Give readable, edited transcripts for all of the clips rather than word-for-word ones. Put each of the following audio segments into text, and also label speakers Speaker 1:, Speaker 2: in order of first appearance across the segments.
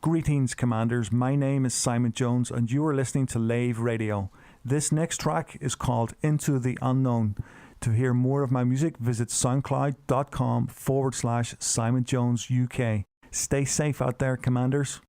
Speaker 1: Greetings, Commanders. My name is Simon Jones, and you are listening to Lave Radio. This next track is called Into the Unknown. To hear more of my music, visit soundcloud.com/Simon Jones UK. Stay safe out there, Commanders.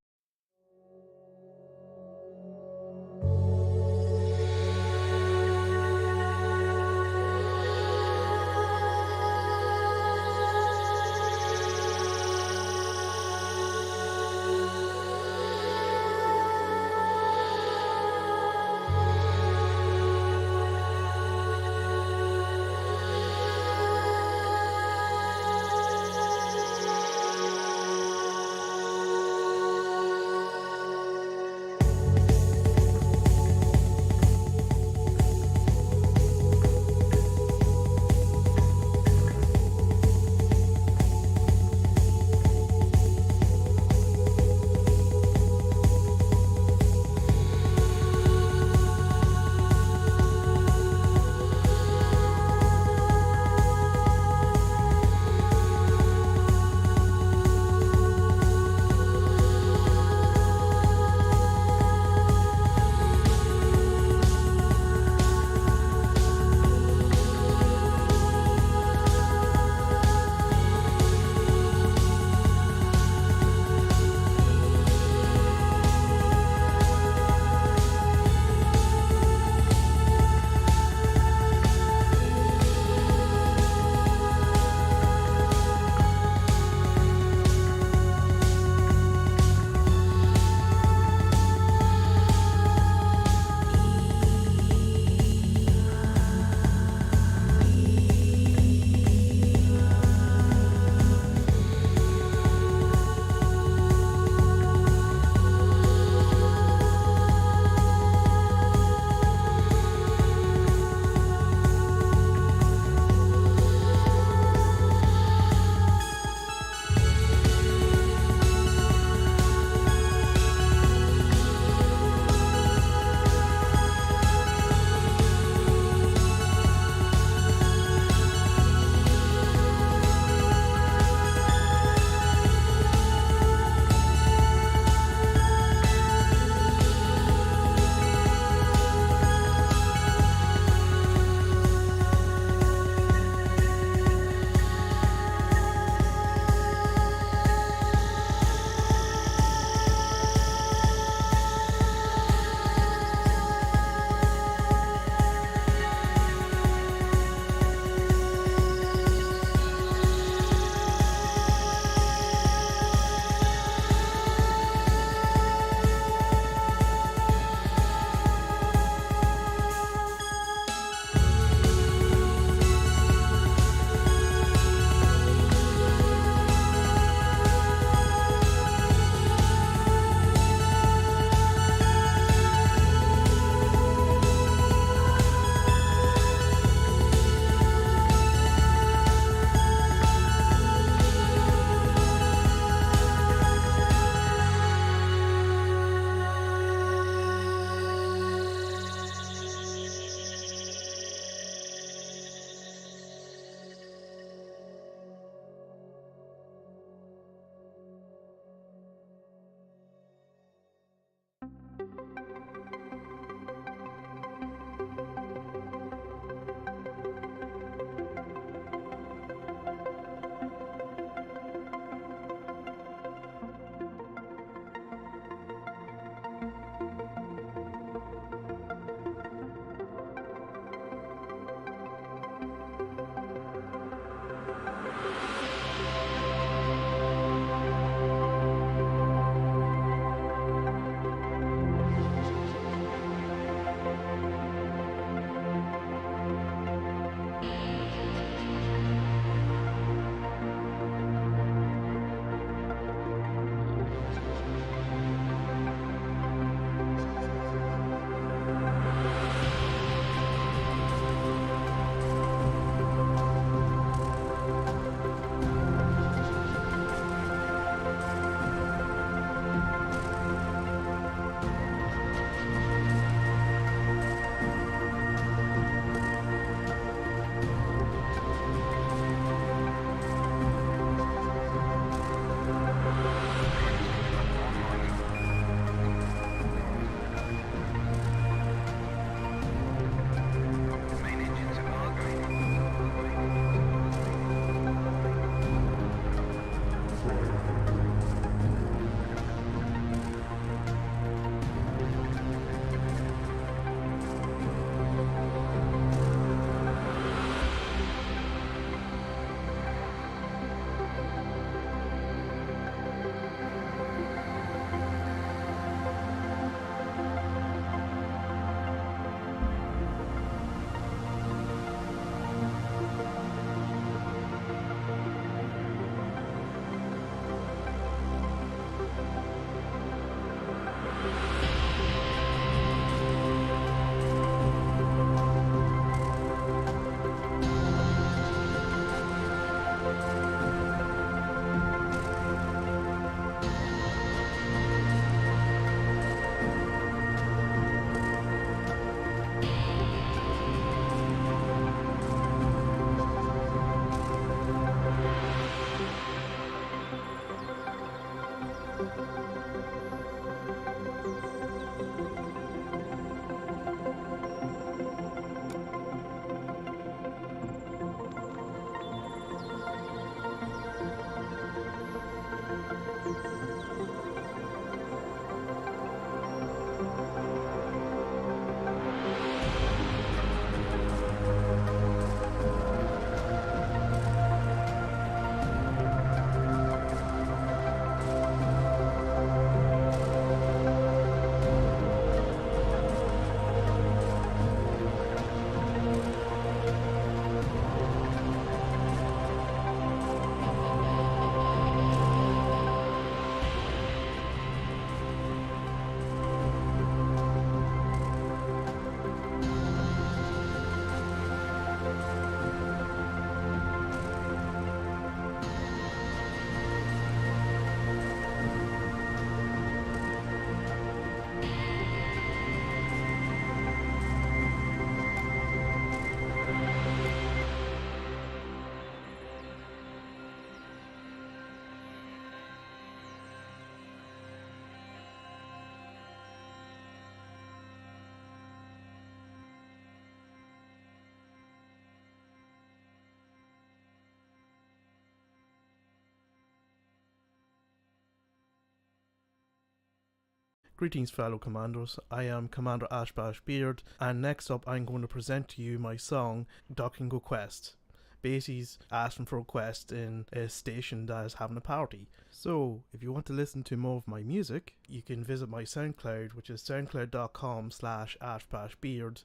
Speaker 2: Greetings, fellow commanders. I am Commander Ashbash Beard, and next up I'm going to present to you my song, Docking Go Quest. Basie's asking for a quest in a station that is having a party. So, if you want to listen to more of my music, you can visit my SoundCloud, which is soundcloud.com/ashbashbeard,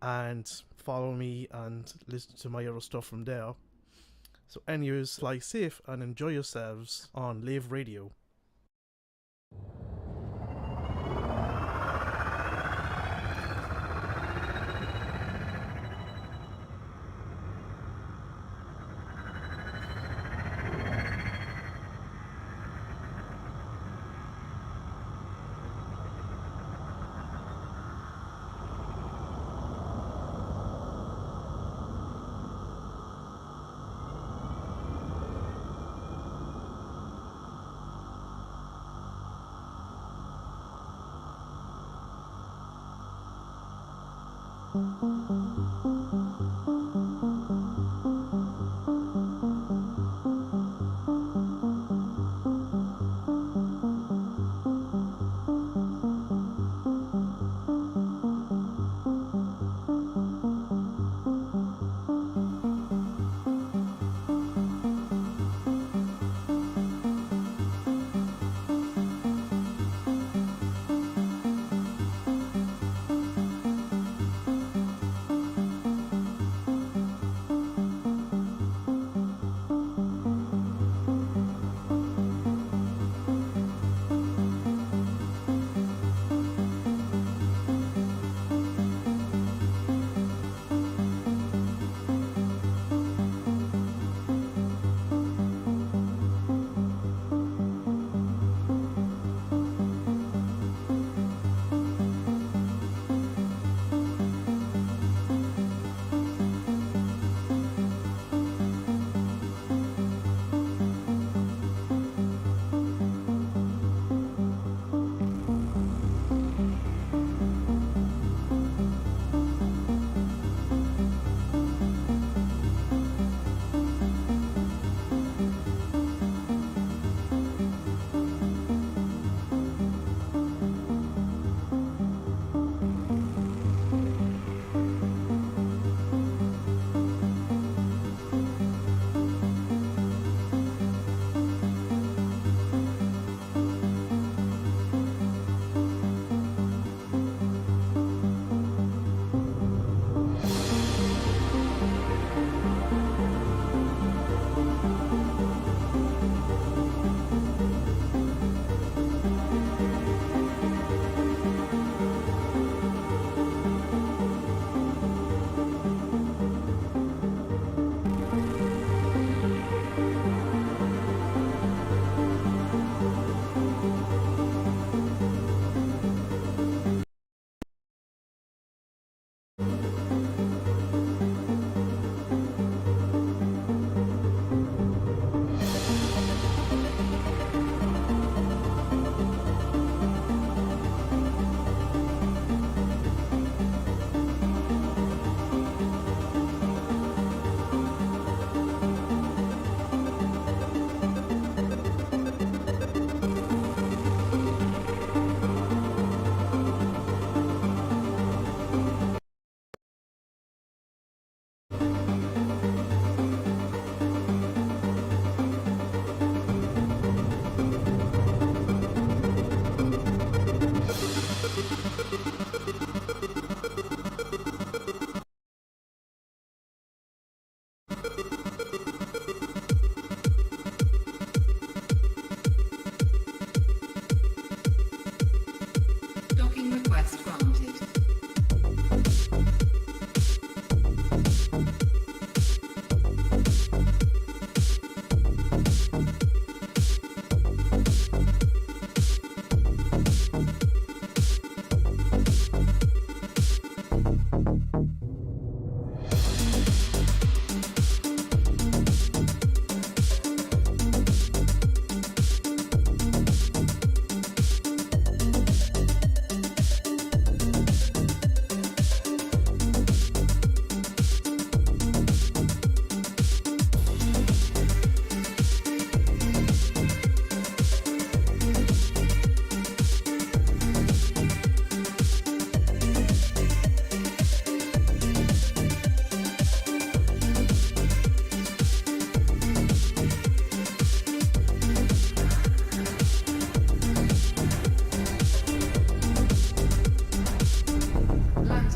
Speaker 2: and follow me and listen to my other stuff from there. So anyways, fly safe and enjoy yourselves on Lave Radio.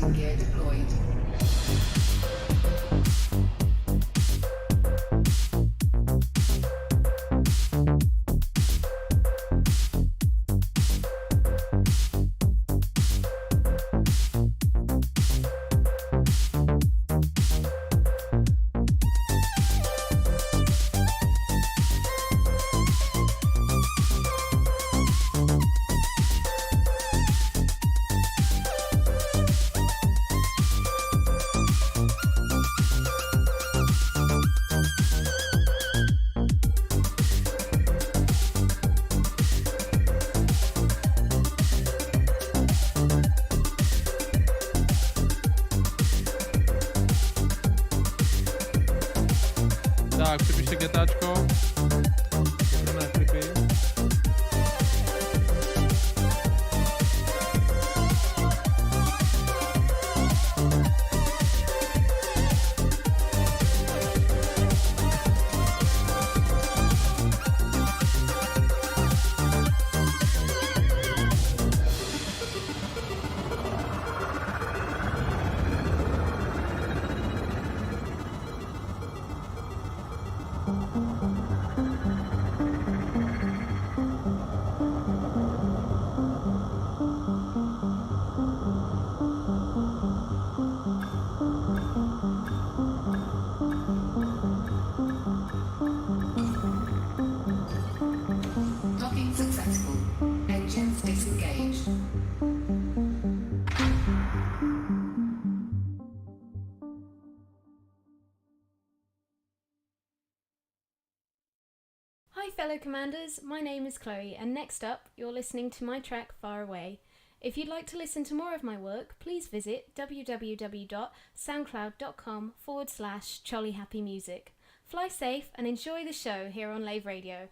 Speaker 3: Landing gear deployed.
Speaker 4: Tak, připište getáčko. Jdeme klipy.
Speaker 3: Docking successful. Engines disengaged.
Speaker 5: Hi fellow commanders, my name is Chloe and next up you're listening to my track Far Away. If you'd like to listen to more of my work, please visit www.soundcloud.com/chollyhappymusic. Fly safe and enjoy the show here on Lave Radio.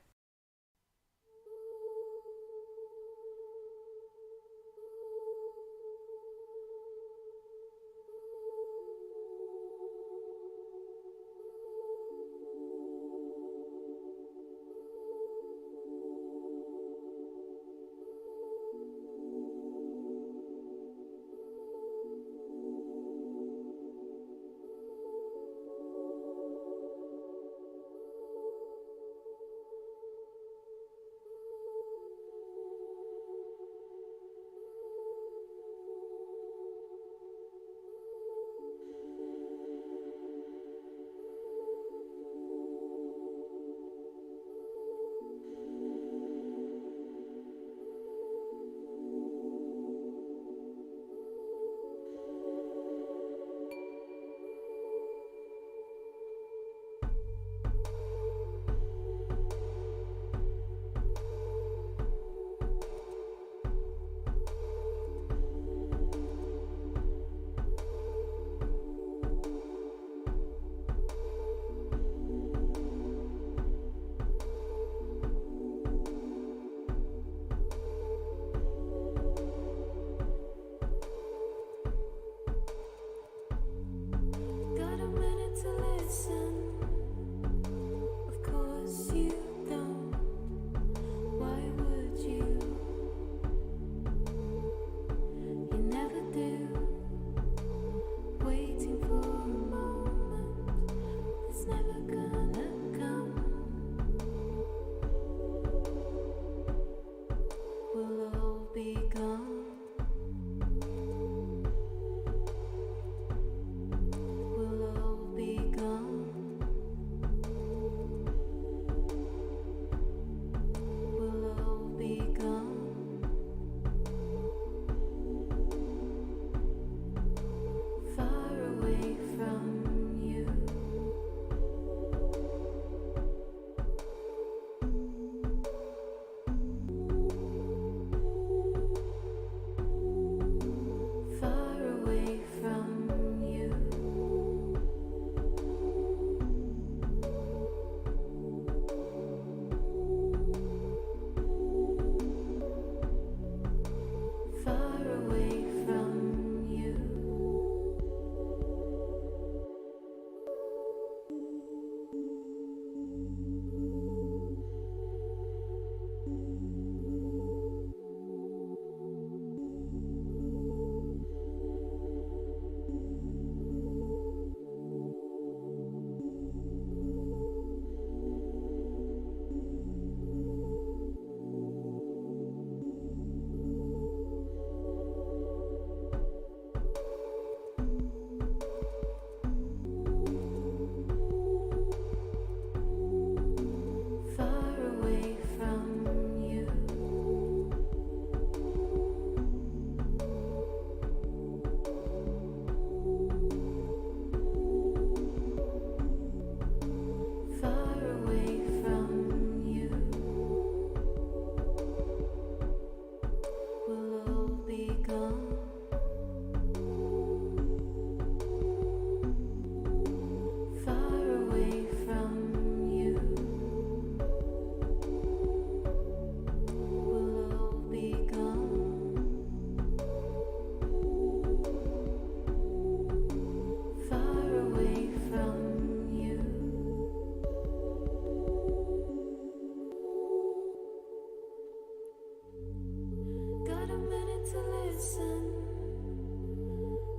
Speaker 6: listen.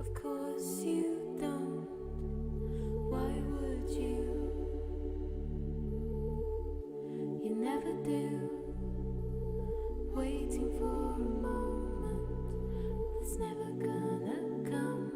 Speaker 6: Of course you don't. Why would you? You never do. Waiting for a moment that's never gonna come.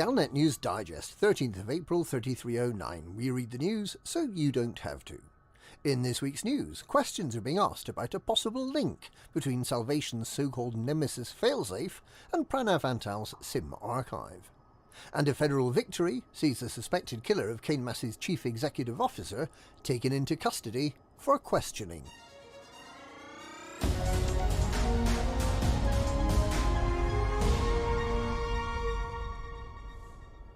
Speaker 7: GalnetNews Digest, 13th of April 3309. We read the news so you don't have to. In this week's news, questions are being asked about a possible link between Salvation's so-called Nemesis failsafe and Pranav Antal's SIM archive. And a federal victory sees the suspected killer of Cain Massey's chief executive officer taken into custody for questioning.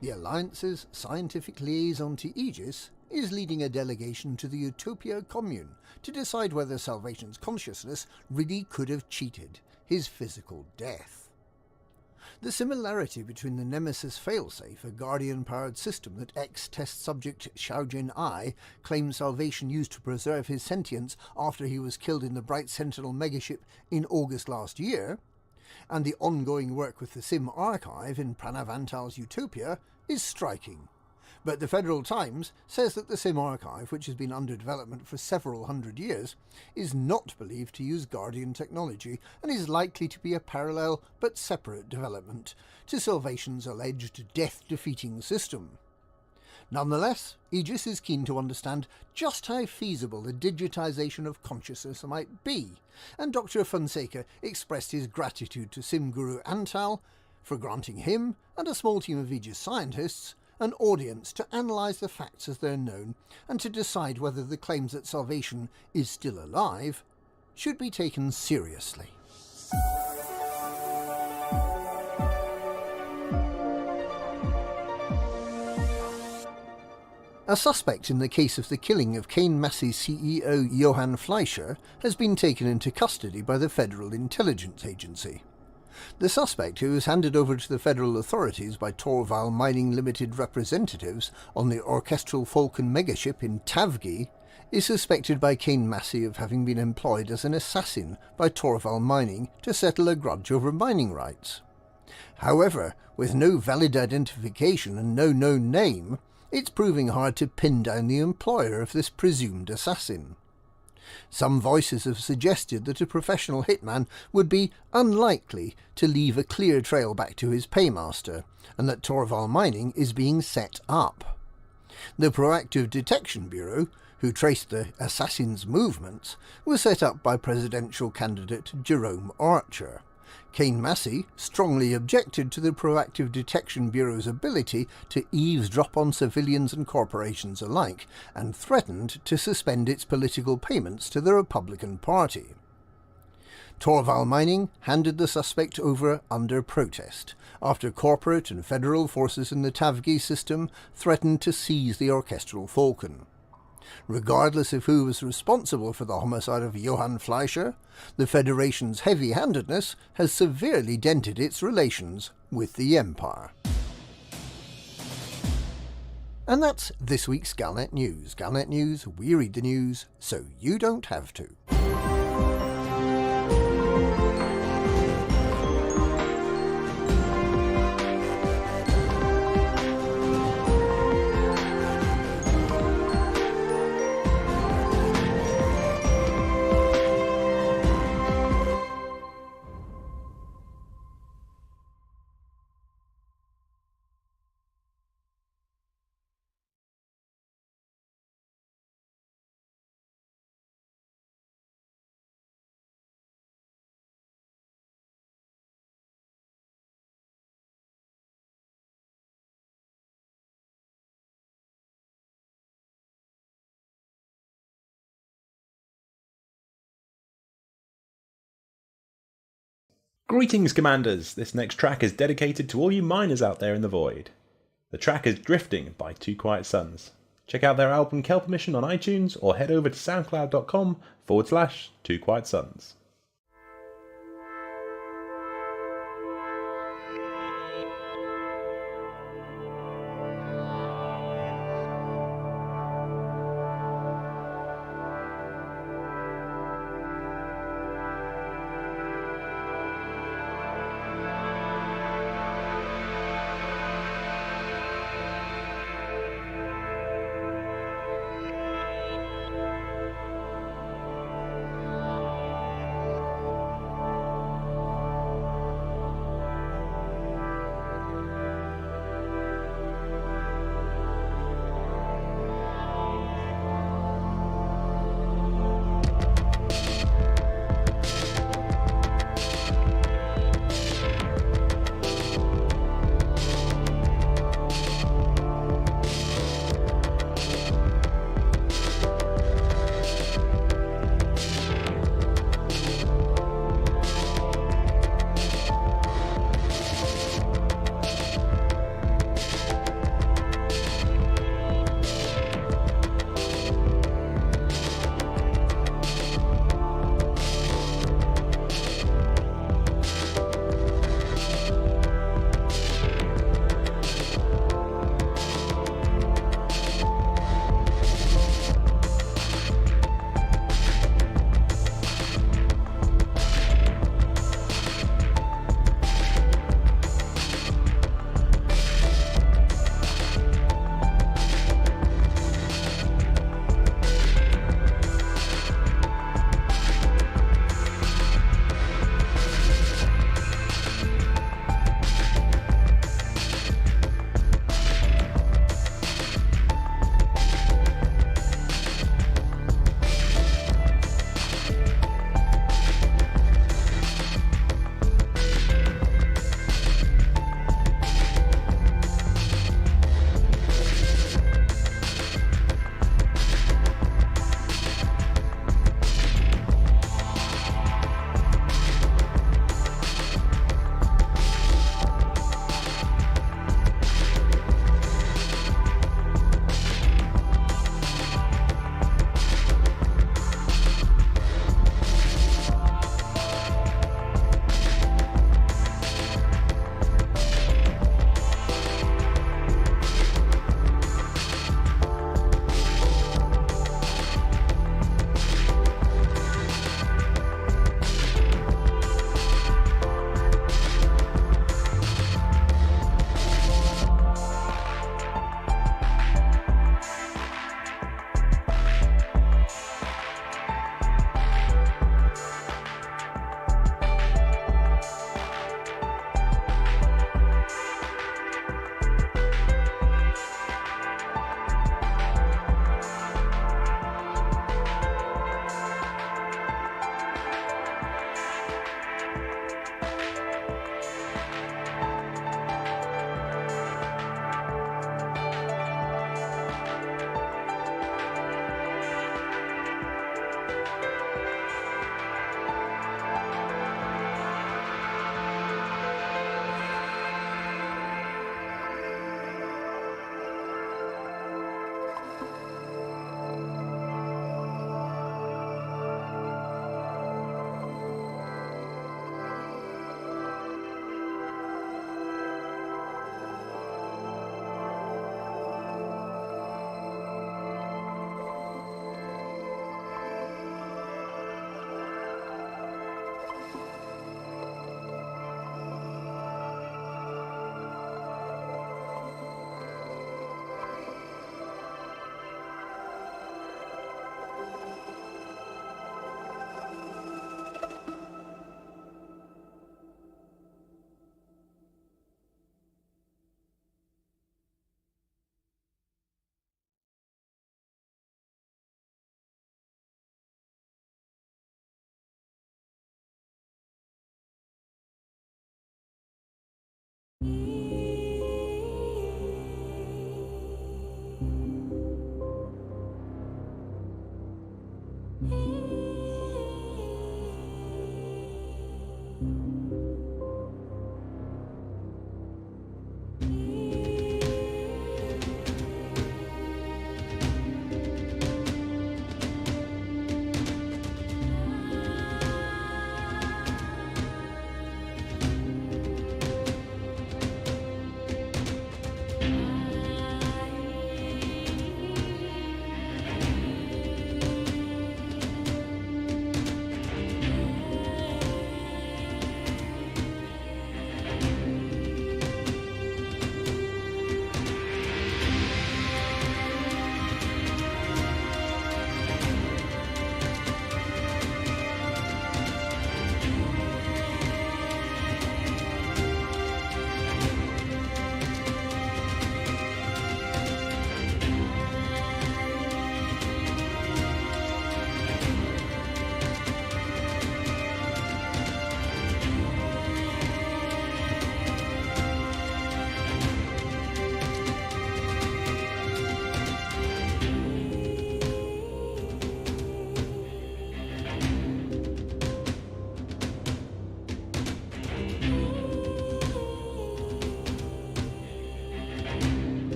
Speaker 7: The Alliance's scientific liaison to Aegis is leading a delegation to the Utopia commune to decide whether Salvation's consciousness really could have cheated his physical death. The similarity between the Nemesis failsafe, a Guardian-powered system that ex-test subject Xiaojin Ai claimed Salvation used to preserve his sentience after he was killed in the Bright Sentinel megaship in August last year, and the ongoing work with the SIM archive in Pranav Antal's Utopia is striking. But the Federal Times says that the SIM archive, which has been under development for several hundred years, is not believed to use Guardian technology and is likely to be a parallel but separate development to Salvation's alleged death-defeating system. Nonetheless, Aegis is keen to understand just how feasible the digitisation of consciousness might be, and Dr. Fonseca expressed his gratitude to SIM guru Antal for granting him and a small team of Aegis scientists an audience to analyse the facts as they're known and to decide whether the claims that Salvation is still alive should be taken seriously. A suspect in the case of the killing of Cain Massey's CEO Johann Fleischer has been taken into custody by the Federal Intelligence Agency. The suspect, who was handed over to the federal authorities by Torval Mining Limited representatives on the Orchestral Falcon megaship in Tavgi, is suspected by Cain Massey of having been employed as an assassin by Torval Mining to settle a grudge over mining rights. However, with no valid identification and no known name, it's proving hard to pin down the employer of this presumed assassin. Some voices have suggested that a professional hitman would be unlikely to leave a clear trail back to his paymaster, and that Torval Mining is being set up. The Proactive Detection Bureau, who traced the assassin's movements, was set up by presidential candidate Jerome Archer. Cain Massey strongly objected to the Proactive Detection Bureau's ability to eavesdrop on civilians and corporations alike, and threatened to suspend its political payments to the Republican Party. Torval Mining handed the suspect over under protest, after corporate and federal forces in the Tavgi system threatened to seize the Orchestral Falcon. Regardless of who was responsible for the homicide of Johann Fleischer, the Federation's heavy-handedness has severely dented its relations with the Empire. And that's this week's Galnet News. Galnet News, we read the news so you don't have to.
Speaker 8: Greetings, Commanders! This next track is dedicated to all you miners out there in the void. The track is Drifting by Two Quiet Sons. Check out their album Kelp Mission on iTunes or head over to soundcloud.com/Two Quiet Sons.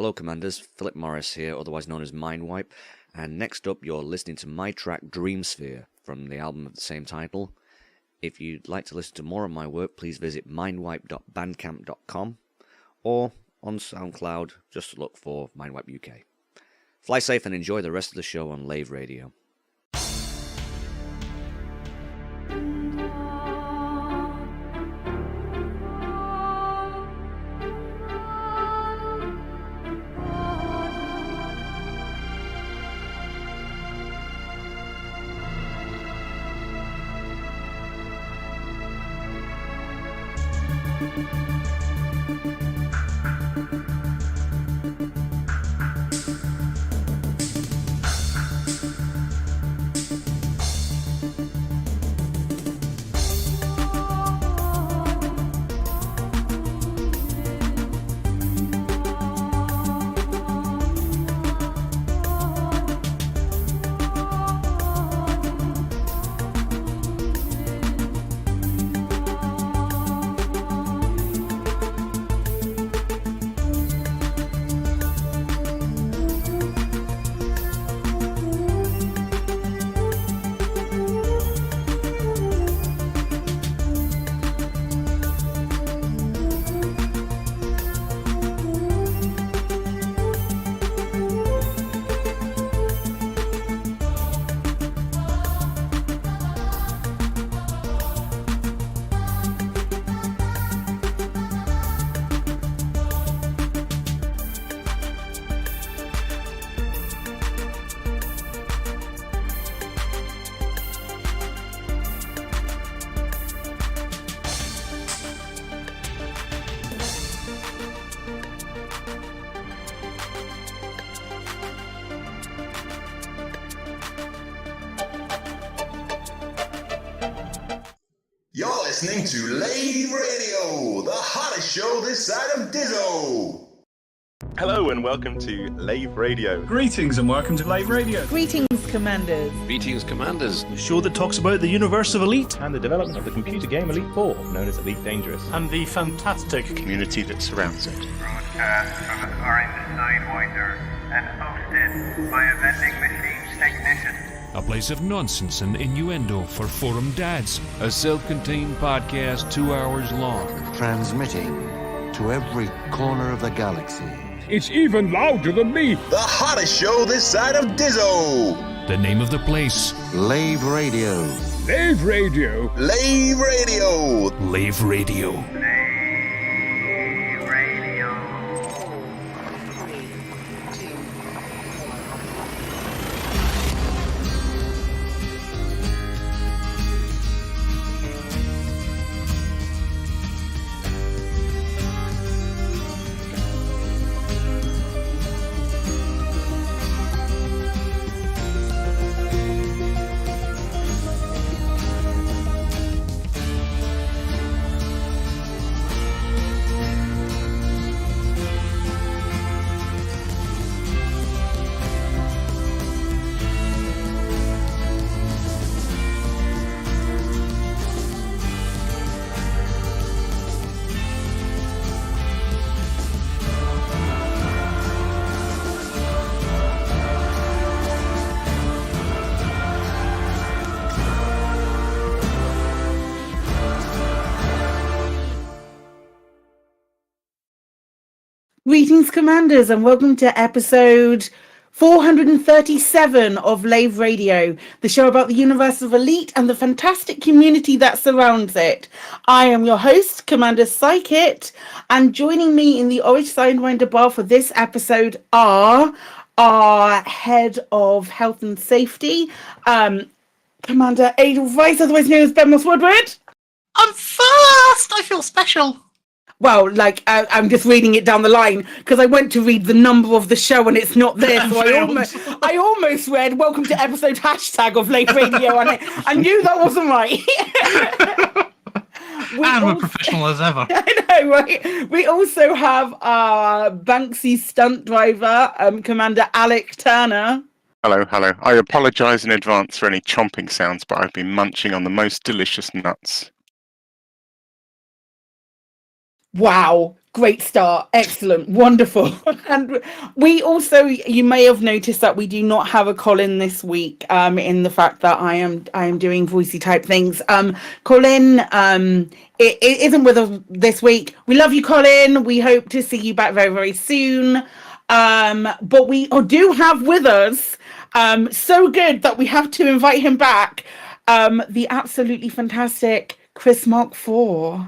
Speaker 9: Hello Commanders, Philip Morris here, otherwise known as Mindwipe, and next up you're listening to my track Dreamsphere from the album of the same title. If you'd like to listen to more of my work, please visit mindwipe.bandcamp.com or on SoundCloud, just look for Mindwipe UK. Fly safe and enjoy the rest of the show on Lave Radio.
Speaker 10: You're listening to Lave Radio, the hottest show this side of Dizzo.
Speaker 8: Hello and welcome to Lave Radio.
Speaker 11: Greetings and welcome to Lave Radio.
Speaker 12: Greetings, Commanders.
Speaker 13: Greetings, Commanders.
Speaker 11: The show that talks about the universe of Elite
Speaker 8: And the development of the computer game Elite 4, known as Elite Dangerous.
Speaker 11: and the fantastic community that surrounds it.
Speaker 14: Broadcast from the Orange Sidewinder and hosted by a vending machine technician.
Speaker 15: A place of nonsense and innuendo for forum dads.
Speaker 13: A self-contained podcast 2 hours long.
Speaker 16: Transmitting to every corner of the galaxy.
Speaker 17: It's even louder than me.
Speaker 10: The hottest show this side of Dizzo.
Speaker 15: The name of the place.
Speaker 16: Lave Radio.
Speaker 17: Lave Radio.
Speaker 10: Lave Radio.
Speaker 15: Lave Radio.
Speaker 12: Greetings, Commanders, and welcome to episode 437 of Lave Radio, the show about the universe of Elite and the fantastic community that surrounds it. I am your host, Commander Psychit, and joining me in the Orange Sidewinder bar for this episode are our head of health and safety, Commander Edelweiss, otherwise known as Ben Moss Woodward.
Speaker 18: I'm first! I feel special.
Speaker 12: Well, I'm just reading it down the line because I went to read the number of the show and it's not there. So I almost read "Welcome to episode # of Lave Radio" and I knew that wasn't right.
Speaker 18: I'm a professional as ever.
Speaker 12: I know, right? We also have our Banksy stunt driver, Commander Alec Turner.
Speaker 19: Hello. I apologise in advance for any chomping sounds, but I've been munching on the most delicious nuts.
Speaker 12: Wow, Great start. Excellent. Wonderful. And we also, you may have noticed that we do not have a Colin this week, in the fact that I am doing voicey type things. Colin it isn't with us this week. We love you, Colin. We hope to see you back very, very soon. But we do have with us, so good that we have to invite him back, the absolutely fantastic Chris Mark IV.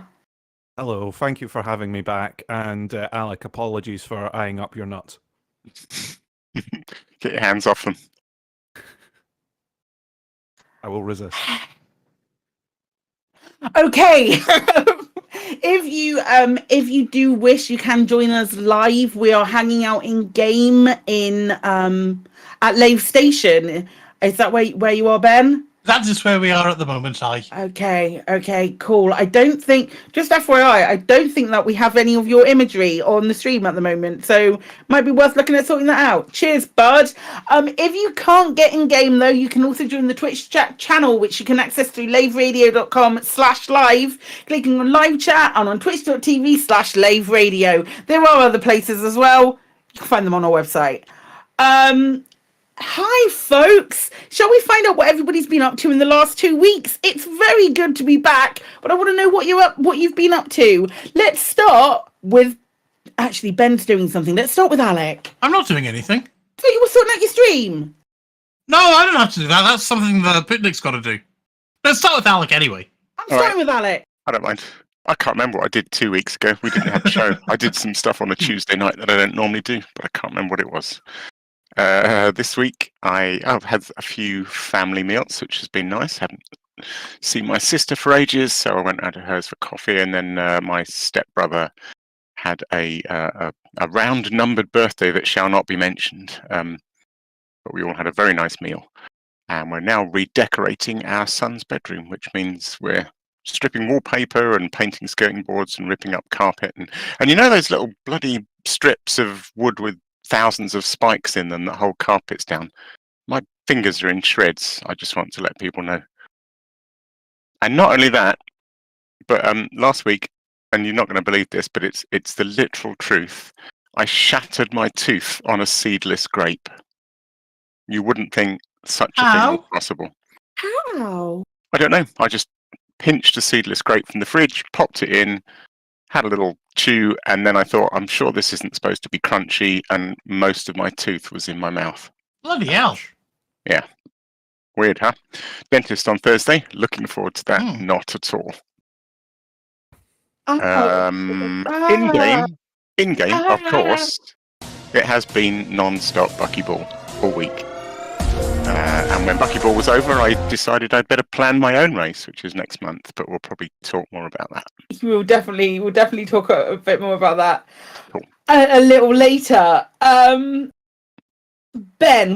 Speaker 20: Hello, thank you for having me back, and Alec, apologies for eyeing up your nuts.
Speaker 19: Get your hands off them.
Speaker 20: I will resist.
Speaker 12: Okay. If you do wish, you can join us live. We are hanging out in game at Lave Station. Is that where you are, Ben?
Speaker 18: That is where we are at the moment,
Speaker 12: Okay, cool. I don't think, just FYI, I don't think that we have any of your imagery on the stream at the moment, so might be worth looking at sorting that out. Cheers, bud. If you can't get in game though, you can also join the Twitch chat channel, which you can access through laveradio.com/live, clicking on live chat, and on twitch.tv/laveradio. There are other places as well. You can find them on our website. Hi folks, shall we find out what everybody's been up to in the last 2 weeks? It's very good to be back, but I want to know what you've been up to. Let's start with, actually Ben's doing something. Let's start with Alec.
Speaker 18: I'm not doing anything.
Speaker 12: So you were sorting out your stream?
Speaker 18: No, I don't have to do that. That's something the Picnic's got to do. Let's start with Alec anyway.
Speaker 12: I'm starting with Alec.
Speaker 19: I don't mind. I can't remember what I did 2 weeks ago. We didn't have a show. I did some stuff on a Tuesday night that I don't normally do, but I can't remember what it was. This week I've had a few family meals, which has been nice. Haven't seen my sister for ages, so I went out to hers for coffee, and then my stepbrother had a round numbered birthday that shall not be mentioned. But we all had a very nice meal, and we're now redecorating our son's bedroom, which means we're stripping wallpaper and painting skirting boards and ripping up carpet, and you know those little bloody strips of wood with thousands of spikes in them that hold carpets down. My fingers are in shreds. I just want to let people know. And not only that, but last week, and you're not going to believe this, but it's the literal truth. I shattered my tooth on a seedless grape. You wouldn't think such a thing was possible.
Speaker 12: How?
Speaker 19: I don't know. I just pinched a seedless grape from the fridge, popped it in, had a little chew, and then I thought, I'm sure this isn't supposed to be crunchy, and most of my tooth was in my mouth.
Speaker 18: Bloody hell.
Speaker 19: Yeah. Weird, huh? Dentist on Thursday. Looking forward to that. Not at all. In-game, of course, it has been non-stop buckyball all week. And when buckyball was over, I decided I'd better plan my own race, which is next month, but we'll probably talk more about that.
Speaker 12: We'll definitely talk a bit more about that a little later. Ben,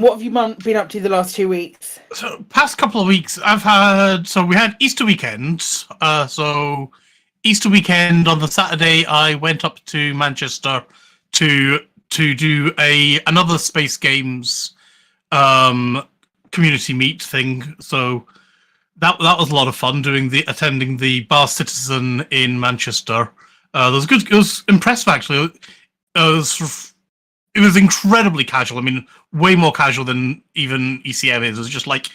Speaker 12: what have you been up to the last 2 weeks?
Speaker 18: So, past couple of weeks, we had Easter weekend. So, Easter weekend on the Saturday, I went up to Manchester to do another Space Games community meet thing. So that was a lot of fun attending the Bar Citizen in Manchester. It was good. It was impressive actually. It was incredibly casual. I mean, way more casual than even ECM is. It was just like,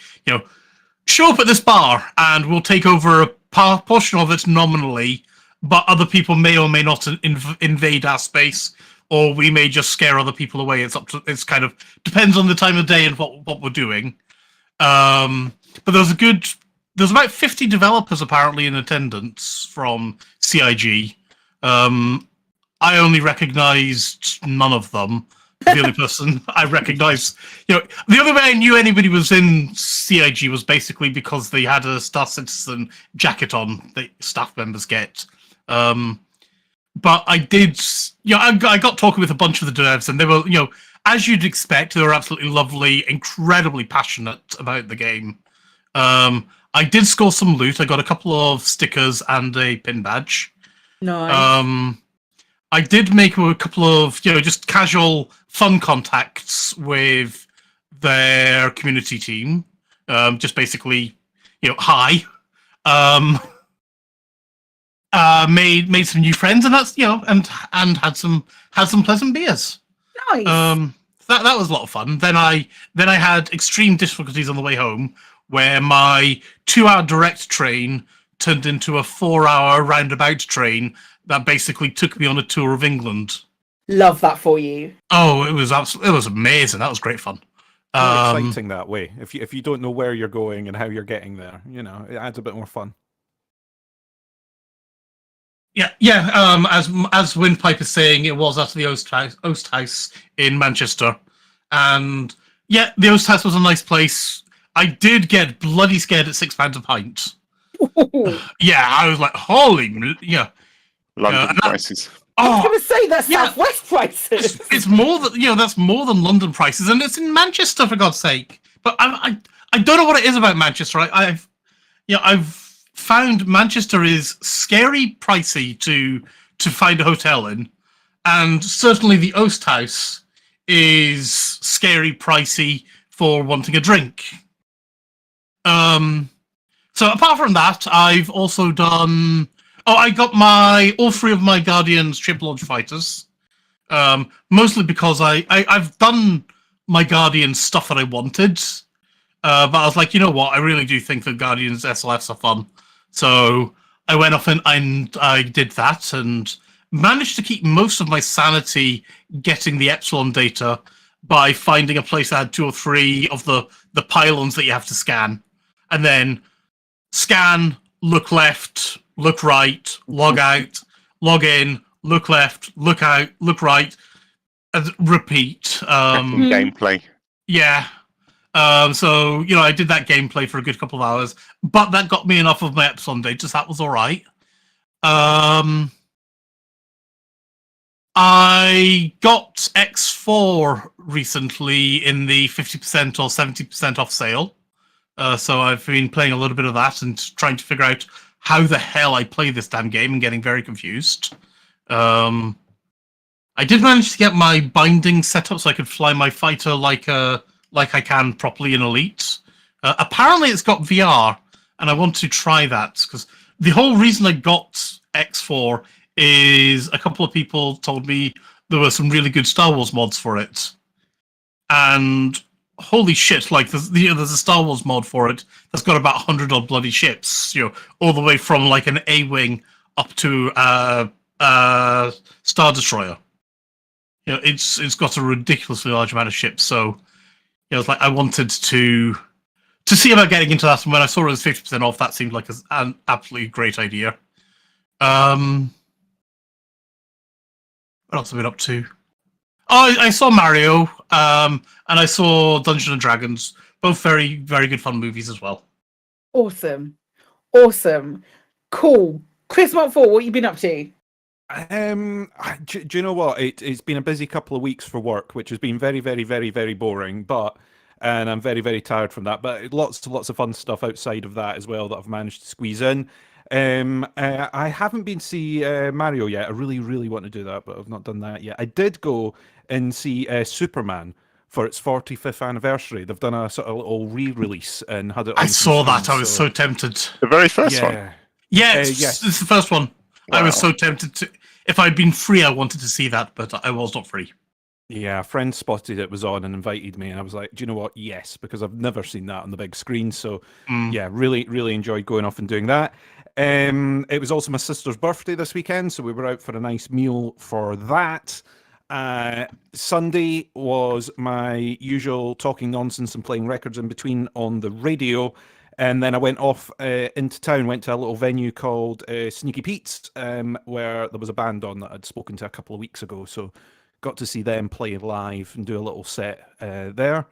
Speaker 18: show up at this bar and we'll take over a portion of it nominally, but other people may or may not invade our space, or we may just scare other people away. It's kind of depends on the time of day and what we're doing. But there's about 50 developers apparently in attendance from CIG. I only recognized none of them. The only person I recognized, the only way I knew anybody was in CIG was basically because they had a Star Citizen jacket on that staff members get. But I did, I got talking with a bunch of the devs, and they were, as you'd expect, they were absolutely lovely, incredibly passionate about the game. I did score some loot. I got a couple of stickers and a pin badge.
Speaker 12: Nice.
Speaker 18: I did make a couple of, just casual fun contacts with their community team. Just basically, hi. made some new friends, and that's and had some pleasant beers.
Speaker 12: Nice.
Speaker 18: That was a lot of fun. Then I had extreme difficulties on the way home, where my 2-hour direct train turned into a 4-hour roundabout train that basically took me on a tour of England.
Speaker 12: Love that for you.
Speaker 18: Oh, it was amazing. That was great fun.
Speaker 20: More exciting that way. If you don't know where you're going and how you're getting there, it adds a bit more fun.
Speaker 18: Yeah. As Windpipe is saying, it was at the Oast House in Manchester, and yeah, the Oast House was a nice place. I did get bloody scared at £6 a pint. Yeah, I was like, holy, yeah.
Speaker 19: London prices.
Speaker 12: I was going to say that's Southwest prices.
Speaker 18: It's more than that's more than London prices, and it's in Manchester, for God's sake. But I don't know what it is about Manchester. I've found Manchester is scary pricey to find a hotel in, and certainly the Oast House is scary pricey for wanting a drink. So apart from that, I've also done. I got all 3 of my Guardian's ship launch fighters. Mostly because I've done my Guardian stuff that I wanted. But I was like, you know what? I really do think that Guardian's SLFs are fun. So I went off and I did that and managed to keep most of my sanity getting the Epsilon data by finding a place that had 2 or 3 of the pylons that you have to scan. And then scan, look left, look right, log out, log in, look left, look out, look right, and repeat.
Speaker 19: Gameplay.
Speaker 18: Yeah. So, I did that gameplay for a good couple of hours, but that got me enough of my Epsilon data, so that was all right. I got X4 recently in the 50% or 70% off sale. So I've been playing a little bit of that and trying to figure out how the hell I play this damn game and getting very confused. I did manage to get my binding set up so I could fly my fighter like I can properly in Elite. Apparently it's got VR, and I want to try that, because the whole reason I got X4 is a couple of people told me there were some really good Star Wars mods for it. And holy shit, like there's a Star Wars mod for it that's got about 100 odd bloody ships, all the way from like an A-Wing up to Star Destroyer. It's got a ridiculously large amount of ships, so it's like I wanted to see about getting into that, and when I saw it was 50% off, that seemed like an absolutely great idea. What else have I been up to? Oh, I saw Mario, and I saw Dungeons and Dragons. Both very, very good fun movies as well.
Speaker 12: Awesome. Cool. Chris Montfort, what have you been up to?
Speaker 20: Do you know what? It's been a busy couple of weeks for work, which has been very, very, very, very boring. And I'm very, very tired from that. But lots of fun stuff outside of that as well that I've managed to squeeze in. I haven't been to see Mario yet. I really, really want to do that, but I've not done that yet. I did go and see Superman for its 45th anniversary. They've done a sort of little re-release and had it.
Speaker 18: I saw that. I was so tempted.
Speaker 19: The very first one.
Speaker 18: Yeah, it's the first one. Wow. I was so tempted to. If I'd been free, I wanted to see that, but I was not free.
Speaker 20: Yeah, a friend spotted it was on and invited me, and I was like, do you know what? Yes, because I've never seen that on the big screen. So, yeah, really, really enjoyed going off and doing that. It was also my sister's birthday this weekend, so we were out for a nice meal for that. Sunday was my usual talking nonsense and playing records in between on the radio. And then I went off into town, went to a little venue called Sneaky Pete's, where there was a band on that I'd spoken to a couple of weeks ago. So got to see them play live and do a little set there.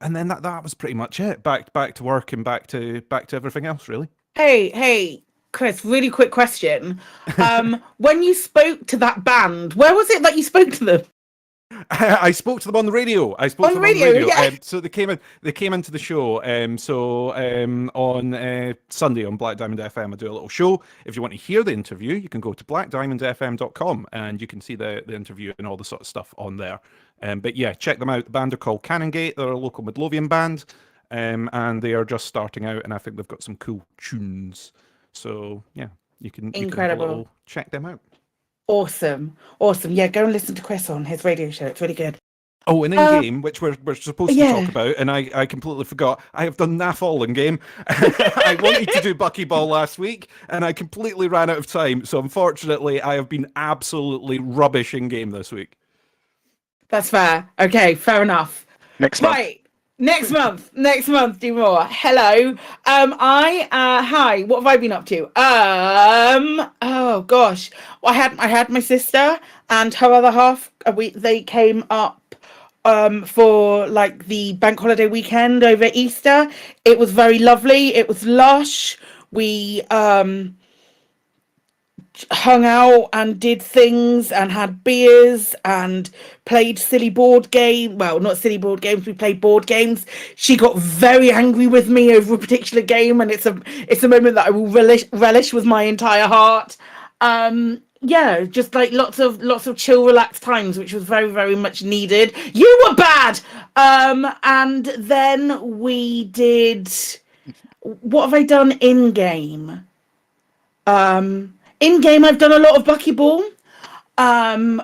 Speaker 20: And then that was pretty much it. Back to work and back to everything else, really.
Speaker 12: Hey, Chris, really quick question. When you spoke to that band, where was it that you spoke to them?
Speaker 20: I spoke to them on the radio. On the radio. Yeah. So they came into the show. On Sunday on Black Diamond FM, I do a little show. If you want to hear the interview, you can go to blackdiamondfm.com and you can see the interview and all the sort of stuff on there. But yeah, check them out. The band are called Canongate. They're a local Midlothian band, and they are just starting out. And I think they've got some cool tunes. So yeah, You can have a
Speaker 12: Incredible.
Speaker 20: little check them out.
Speaker 12: Awesome. Yeah, go and listen to Chris on his radio show. It's really good.
Speaker 20: Oh, and in game, which we're supposed to
Speaker 12: yeah.
Speaker 20: talk about, and I completely forgot. I have done naff all in game. I wanted to do Buckyball last week, and I completely ran out of time. So unfortunately, I have been absolutely rubbish in game this week.
Speaker 12: That's fair. Okay, fair enough.
Speaker 19: Next month.
Speaker 12: Right. Next month, do more. Hello. Hi, what have I been up to? Oh gosh. Well, I had my sister and her other half. They came up for like the bank holiday weekend over Easter. It was very lovely. It was lush. We hung out and did things and had beers and played silly board game. Well, not silly board games. We played board games. She got very angry with me over a particular game, and it's a moment that I will relish with my entire heart. Yeah, just like lots of chill, relaxed times, which was very, very much needed. You were bad. And then we did. What have I done in game? In game, I've done a lot of buckyball.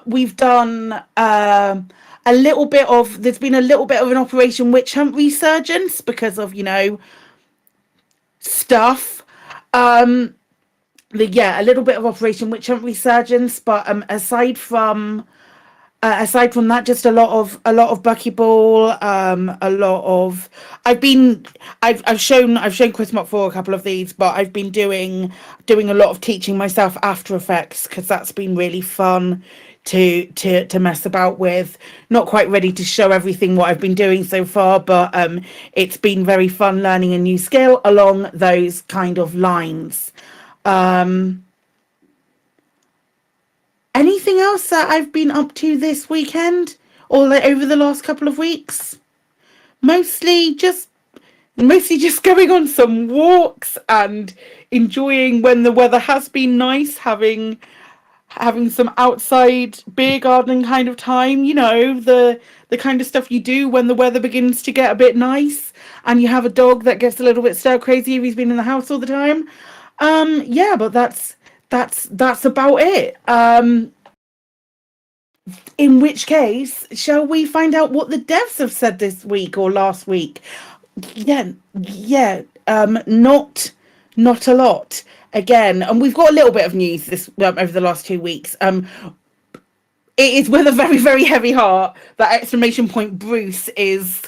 Speaker 12: We've done a little bit of. There's been a little bit of an Operation Witch Hunt resurgence because of stuff. Yeah, a little bit of Operation Witch Hunt resurgence, but aside from that, just a lot of buckyball, a lot of. I've shown Chris Mock for a couple of these, but I've been doing a lot of teaching myself After Effects because that's been really fun to mess about with. Not quite ready to show everything what I've been doing so far, but it's been very fun learning a new skill along those kind of lines. Anything else that I've been up to this weekend or over the last couple of weeks? Mostly just going on some walks and enjoying when the weather has been nice, having some outside beer gardening kind of time, the kind of stuff you do when the weather begins to get a bit nice and you have a dog that gets a little bit stir crazy if he's been in the house all the time. Yeah, but that's about it. In which case, shall we find out what the devs have said this week or last week? Yeah. Not a lot. Again, and we've got a little bit of news this over the last 2 weeks. It is with a very, very heavy heart that Bruce is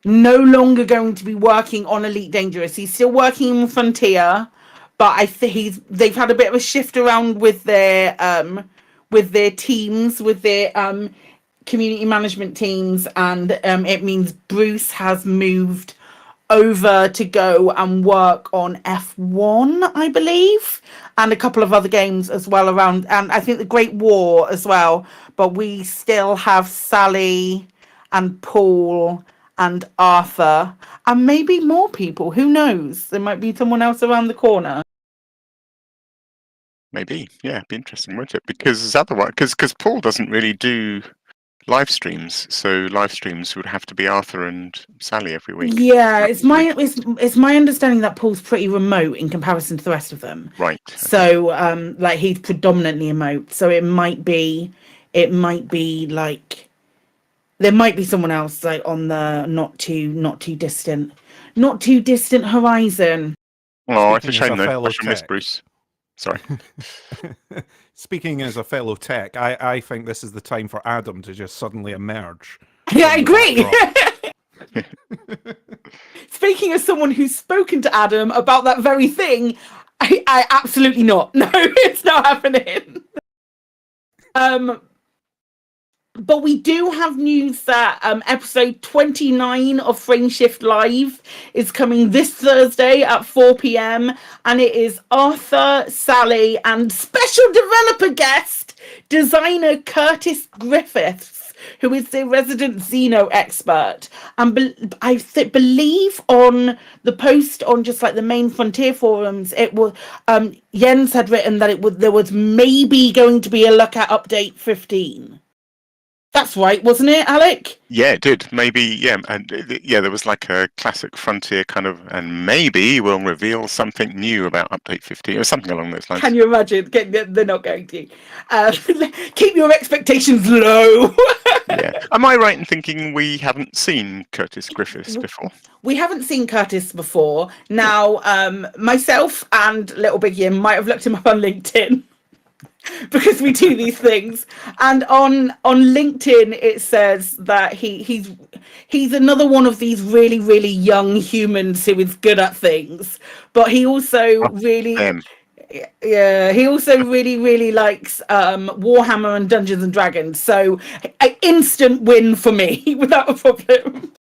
Speaker 12: no longer going to be working on Elite Dangerous. He's still working in Frontier, but I think they've had a bit of a shift around with their teams, with their community management teams, and it means Bruce has moved over to go and work on F1, I believe, and a couple of other games as well around, and I think the Great War as well. But we still have Sally and Paul and Arthur and maybe more people. Who knows? There might be someone else around the corner.
Speaker 19: Maybe, yeah, it'd be interesting, wouldn't it? Because otherwise, because Paul doesn't really do live streams, so live streams would have to be Arthur and Sally every week.
Speaker 12: Yeah, it's my understanding that Paul's pretty remote in comparison to the rest of them.
Speaker 19: Right.
Speaker 12: So, like he's predominantly remote. So it might be like there might be someone else like on the not too distant horizon.
Speaker 19: Oh, it's a shame though. I should miss Bruce. Sorry.
Speaker 20: Speaking as a fellow tech, I think this is the time for Adam to just suddenly emerge.
Speaker 12: Yeah, I agree. Speaking as someone who's spoken to Adam about that very thing, I absolutely not. No, it's not happening. But we do have news that episode 29 of Frameshift Live is coming this Thursday at 4 p.m. And it is Arthur, Sally, and special developer guest, designer Curtis Griffiths, who is the resident Xeno expert. And I believe on the post on just like the main Frontier forums, it was Jens had written that there was maybe going to be a look at update 15. That's right, wasn't it, Alec?
Speaker 19: Yeah, it did. Maybe, yeah. And yeah, there was like a classic Frontier kind of, and maybe we'll reveal something new about Update 15 or something along those lines.
Speaker 12: Can you imagine? They're not going to. Keep your expectations low.
Speaker 19: Yeah. Am I right in thinking we haven't seen Curtis Griffiths before?
Speaker 12: We haven't seen Curtis before. Now, myself and Little Big Yim might have looked him up on LinkedIn. Because we do these things, and on LinkedIn it says that he's another one of these really, really young humans who is good at things, but he also really really likes Warhammer and Dungeons and Dragons. So an instant win for me without a problem.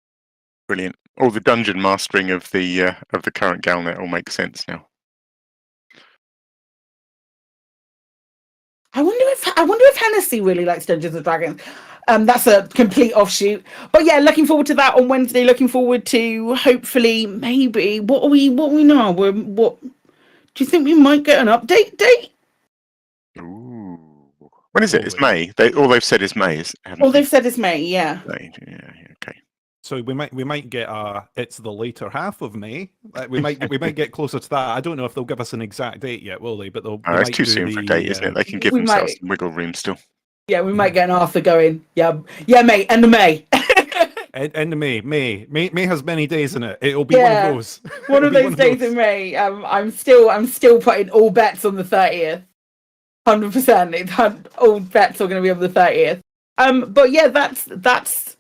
Speaker 19: Brilliant. All the dungeon mastering of the current Galnet all makes sense now.
Speaker 12: I wonder if Hennessy really likes Dungeons and Dragons. That's a complete offshoot. But yeah, looking forward to that on Wednesday. Looking forward to hopefully maybe what we know. What do you think we might get an update date?
Speaker 19: Ooh. When is it? It's May. All they've said is May.
Speaker 12: All they've said is May. Yeah.
Speaker 19: May, yeah. Okay.
Speaker 20: So we might get it's the later half of May. We might get closer to that. I don't know if they'll give us an exact date yet, will they? But
Speaker 19: it's too soon for a date, isn't it? They can give themselves some wiggle room still.
Speaker 12: Yeah, we might get an Arthur going. Yeah, mate. End of May.
Speaker 20: End of May. May has many days in it. It'll be one of those.
Speaker 12: One of those days in May. I'm still putting all bets on the 30th. 100%. All bets are going to be on the 30th. But yeah, that's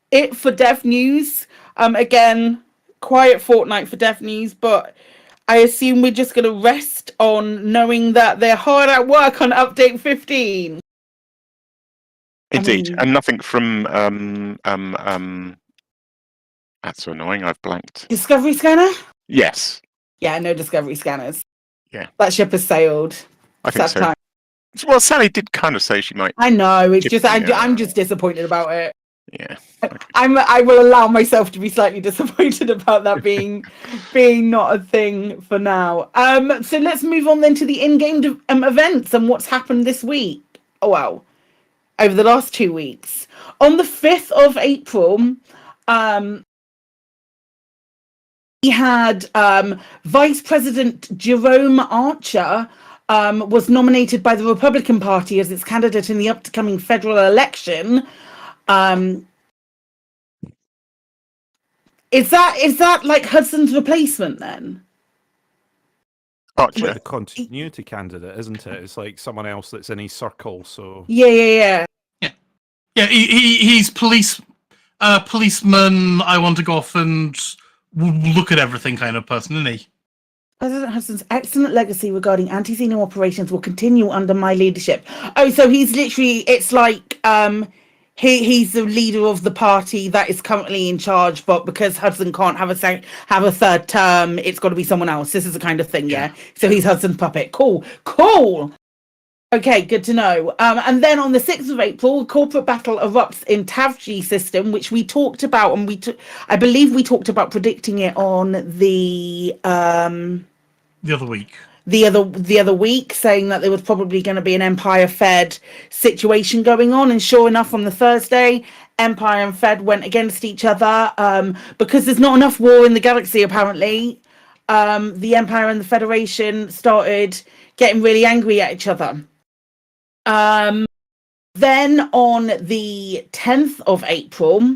Speaker 12: it for Dev News. Again, quiet fortnight for Dev News, but I assume we're just going to rest on knowing that they're hard at work on Update 15.
Speaker 19: Indeed, and nothing from that's so annoying. I've blanked.
Speaker 12: Discovery Scanner?
Speaker 19: Yes.
Speaker 12: Yeah, no Discovery Scanners.
Speaker 19: Yeah.
Speaker 12: That ship has sailed.
Speaker 19: I think so. Well, Sally did kind of say she might.
Speaker 12: I know. It's just I'm just disappointed about it.
Speaker 19: Yeah.
Speaker 12: Okay. I will allow myself to be slightly disappointed about that being not a thing for now. So let's move on then to the in-game events and what's happened this week. Oh wow. Over the last 2 weeks. On the 5th of April, we had Vice President Jerome Archer was nominated by the Republican Party as its candidate in the upcoming federal election. Is that like Hudson's replacement then?
Speaker 19: Archer.
Speaker 20: The continuity candidate, isn't it? It's like someone else that's in his circle. So
Speaker 12: yeah.
Speaker 18: He's policeman. I want to go off and look at everything kind of person, isn't he?
Speaker 12: President Hudson's excellent legacy regarding anti-xeno operations will continue under my leadership. Oh, so he's literally, it's like he's the leader of the party that is currently in charge, but because Hudson can't have a third term, it's got to be someone else. This is the kind of thing, yeah. So he's Hudson's puppet. Cool. Okay, good to know. And then on the 6th of April, corporate battle erupts in Tavji system, which we talked about, and I believe we talked about predicting it on the
Speaker 18: other week.
Speaker 12: The other week, saying that there was probably going to be an Empire Fed situation going on, and sure enough, on the Thursday, Empire and Fed went against each other because there's not enough war in the galaxy. Apparently, the Empire and the Federation started getting really angry at each other. Then on the 10th of April,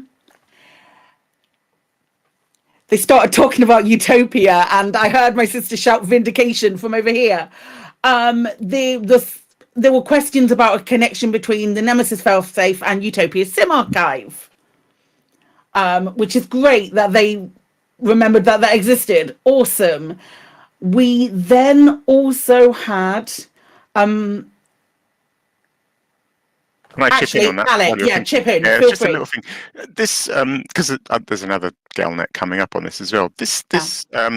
Speaker 12: they started talking about Utopia, and I heard my sister shout vindication from over here. There were questions about a connection between the Nemesis failsafe and Utopia's SIM archive, which is great that they remembered that existed. Awesome. We then also had
Speaker 19: Can I chip in on that?
Speaker 12: Alec, chip in.
Speaker 19: Yeah,
Speaker 12: Feel
Speaker 19: just
Speaker 12: free.
Speaker 19: a little thing. This because there's another Galnet coming up on this as well. This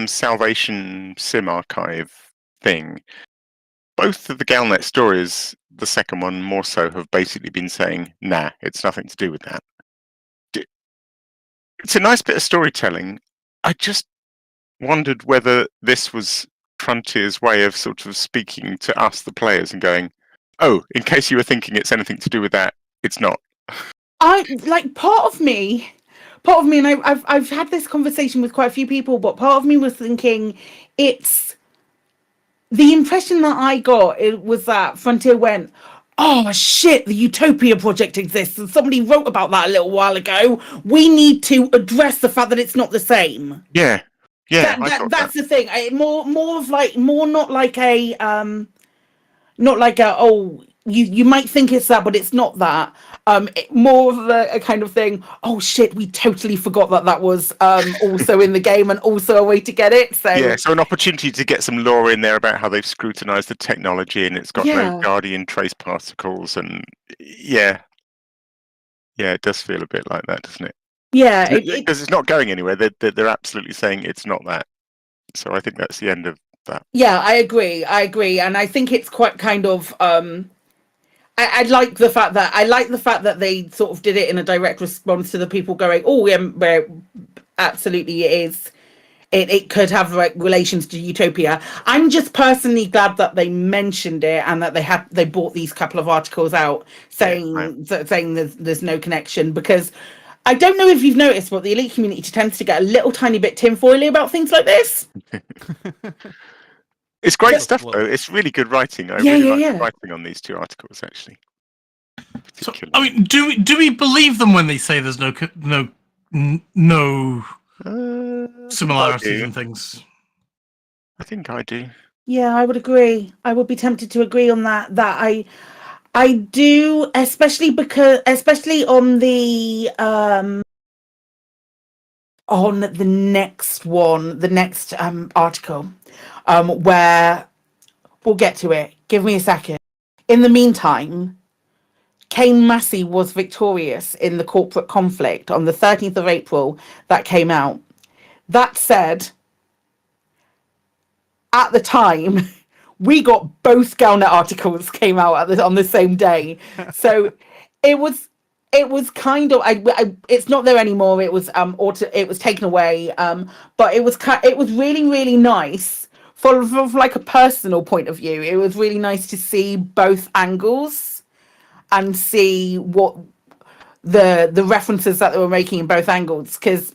Speaker 19: Salvation Sim archive thing. Both of the Galnet stories, the second one more so, have basically been saying, "Nah, it's nothing to do with that." It's a nice bit of storytelling. I just wondered whether this was Frontier's way of sort of speaking to us, the players, and going, "Oh, in case you were thinking it's anything to do with that, it's not."
Speaker 12: Part of me, and I've had this conversation with quite a few people, but part of me was thinking it's the impression that I got. It was that Frontier went, oh shit, the Utopia project exists, and somebody wrote about that a little while ago. We need to address the fact that it's not the same.
Speaker 19: Yeah,
Speaker 12: that's the thing. More not like a you might think it's that, but it's not that. More of a kind of thing. Oh shit, we totally forgot that was also in the game and also a way to get it. So
Speaker 19: an opportunity to get some lore in there about how they've scrutinized the technology and it's got no Guardian trace particles, and it does feel a bit like that, doesn't it?
Speaker 12: Yeah,
Speaker 19: because it's not going anywhere. They're absolutely saying it's not that. So I think that's the end of that.
Speaker 12: Yeah, I agree, and I think it's quite kind of. I like the fact that they sort of did it in a direct response to the people going, "Oh, yeah, absolutely, it is. It could have relations to Utopia." I'm just personally glad that they mentioned it and that they brought these couple of articles out saying there's no connection, because I don't know if you've noticed, but the elite community tends to get a little tiny bit tinfoily about things like this.
Speaker 19: It's great stuff, though. It's really good writing. I really like the writing on these two articles, actually.
Speaker 18: So, I mean, do we believe them when they say there's no similarities and things?
Speaker 19: I think I do.
Speaker 12: Yeah, I would agree. I would be tempted to agree on that. I do, especially on the next article, where we'll get to it. Give me a second. In the meantime, Kane Massey was victorious in the corporate conflict on the 13th of April that came out. That said, at the time, we got both Galnet articles came out on the same day. So it was kind of it's not there anymore. It was it was taken away. But it was really, really nice from like a personal point of view. It was really nice to see both angles and see what the references that they were making in both angles, because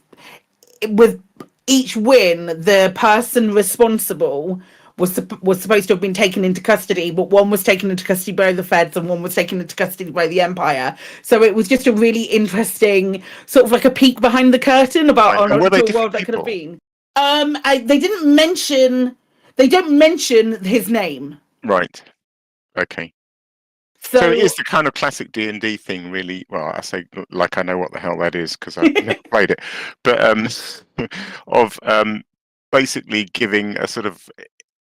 Speaker 12: with each win, the person responsible was supposed to have been taken into custody, but one was taken into custody by the feds and one was taken into custody by the Empire. So it was just a really interesting sort of like a peek behind the curtain about a world that could have been. They don't mention his name.
Speaker 19: Right. Okay. So it is the kind of classic D&D thing, really. Well, I say like I know what the hell that is because I've never played it, but of basically giving a sort of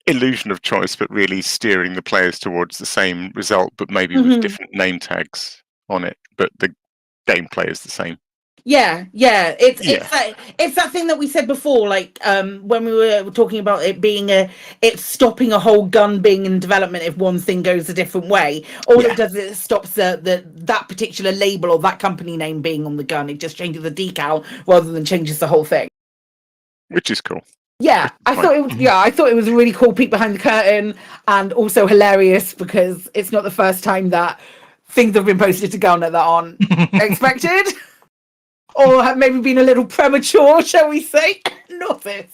Speaker 19: illusion of choice, but really steering the players towards the same result, but maybe with different name tags on it. But the gameplay is the same.
Speaker 12: Yeah. It's that thing that we said before, like when we were talking about it being it's stopping a whole gun being in development if one thing goes a different way. All it does is it stops that particular label or that company name being on the gun. It just changes the decal rather than changes the whole thing.
Speaker 19: Which is cool.
Speaker 12: Yeah, I thought it was a really cool peek behind the curtain, and also hilarious because it's not the first time that things have been posted to Galnet that aren't expected. Or have maybe been a little premature, shall we say? Not this.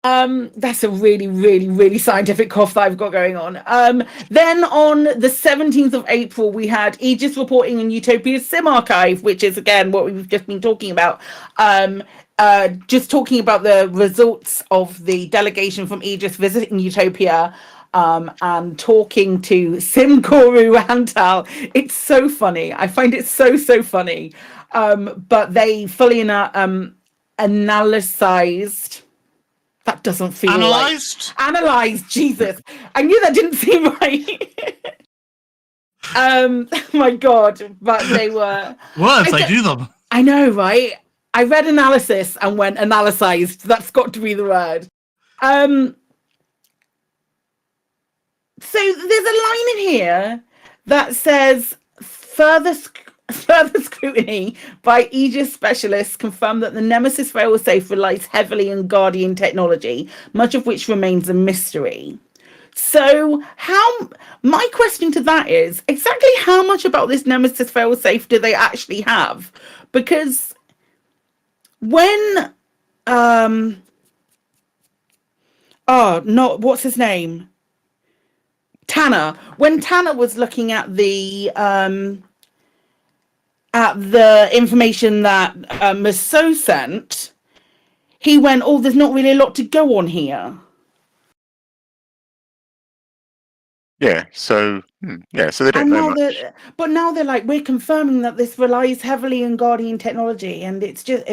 Speaker 12: That's a really, really, really scientific cough that I've got going on. Then on the 17th of April, we had Aegis reporting on Utopia's SIM archive, which is, again, what we've just been talking about. Just talking about the results of the delegation from Aegis visiting Utopia, and talking to Sim Guru Antal. It's so funny. I find it so funny. But they fully analyzed. That doesn't feel analyzed. Jesus, I knew that didn't seem right. My God, but they were
Speaker 18: words. I do them.
Speaker 12: I know, right? I read analysis and went analyzed. That's got to be the word. So there's a line in here that says further scrutiny by Aegis specialists confirmed that the Nemesis failsafe relies heavily on Guardian technology, much of which remains a mystery. So my question to that is exactly how much about this Nemesis failsafe do they actually have? Because when what's his name? Tanner. When Tanner was looking at the information that Maso sent, he went, "Oh, there's not really a lot to go on here."
Speaker 19: Yeah. So so they don't know much.
Speaker 12: But now they're like, we're confirming that this relies heavily on Guardian technology, and it's just.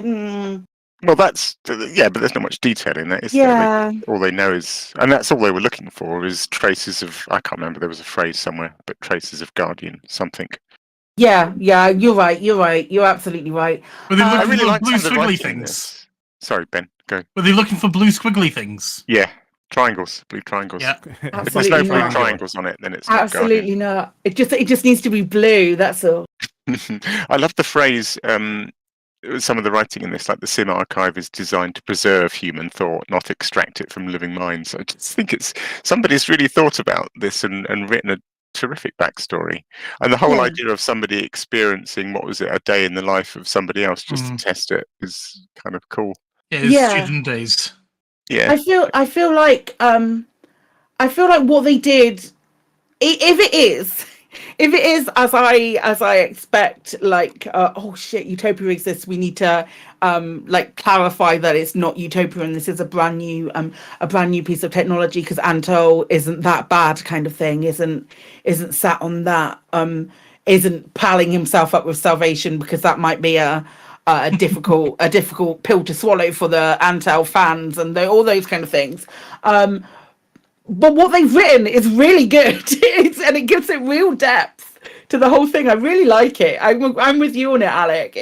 Speaker 19: Well, but there's not much detail in that, is
Speaker 12: Yeah.
Speaker 19: there? All they know is, and that's all they were looking for, is traces of. I can't remember. There was a phrase somewhere, but traces of Guardian something.
Speaker 12: Yeah, you're right. You're absolutely right.
Speaker 18: Were they
Speaker 19: I
Speaker 18: looking
Speaker 19: really
Speaker 18: for
Speaker 19: like
Speaker 18: blue
Speaker 19: some of the
Speaker 18: squiggly
Speaker 19: writing in
Speaker 18: things?
Speaker 19: this. Sorry, Ben. Go.
Speaker 18: Were they looking for blue squiggly things?
Speaker 19: Yeah, triangles, blue triangles.
Speaker 18: Yeah.
Speaker 19: If there's no blue triangles on it, then it's not
Speaker 12: Absolutely not. It just needs to be blue. That's all.
Speaker 19: Guardian. I love the phrase. Some of the writing in this, like the Sim archive, is designed to preserve human thought, not extract it from living minds. I just think somebody's really thought about this and written a terrific backstory. And the whole idea of somebody experiencing, what was it, a day in the life of somebody else just to test it is kind of cool.
Speaker 18: Yeah, student days.
Speaker 19: Yeah.
Speaker 12: I feel like what they did, if it is as I expect, like oh shit, Utopia exists, we need to like clarify that it's not Utopia and this is a brand new piece of technology, because Anto isn't that bad, kind of thing, isn't sat on that, isn't palling himself up with salvation, because that might be a difficult pill to swallow for the Antel fans and all those kind of things. But what they've written is really good. And it gives it real depth to the whole thing. I really like it. I'm with you on it, Alec.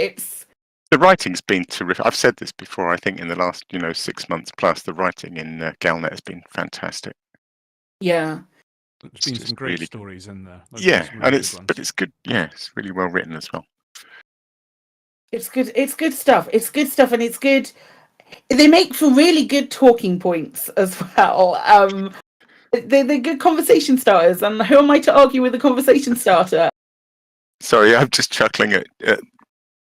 Speaker 19: The writing's been terrific. I've said this before. I think in the last 6 months plus, the writing in Galnet has been fantastic.
Speaker 12: Yeah.
Speaker 20: There's been some great stories in there.
Speaker 19: And it's good. Yeah, it's really well written as well.
Speaker 12: It's good. It's good stuff. It's good stuff, and it's good. They make for really good talking points as well. They're good conversation starters, and who am I to argue with a conversation starter?
Speaker 19: Sorry, I'm just chuckling at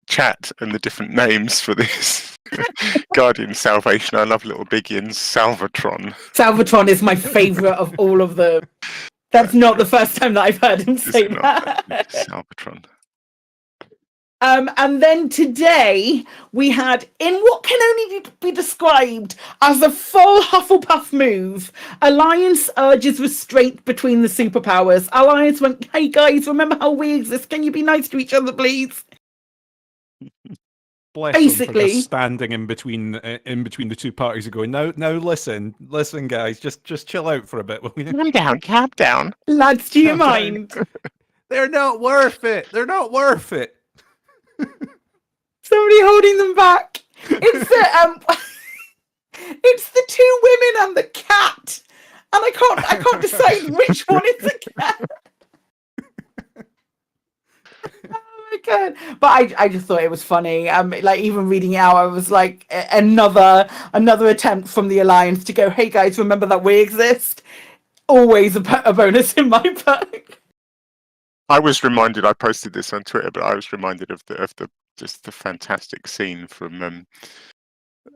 Speaker 19: chat and the different names for this. Guardian Salvation. I love Little Biggie and Salvatron.
Speaker 12: Salvatron is my favourite of all of them. That's not the first time that I've heard him say that.
Speaker 19: Salvatron.
Speaker 12: And then today we had, in what can only be described as a full Hufflepuff move, Alliance urges restraint between the superpowers. Alliance went, "Hey guys, remember how we exist? Can you be nice to each other, please?"
Speaker 20: Bless them for just standing in between the two parties and going, no, listen, guys, just chill out for a bit.
Speaker 19: Calm down.
Speaker 12: Lads, do you mind?
Speaker 20: They're not worth it.
Speaker 12: Somebody holding them back. It's the it's the two women and the cat, and I can't decide which one is the cat. Oh my god! But I just thought it was funny. Like even reading it out, I was like, another attempt from the Alliance to go, "Hey guys, remember that we exist." Always a bonus in my book.
Speaker 19: I was reminded. I posted this on Twitter, but I was reminded of the fantastic scene from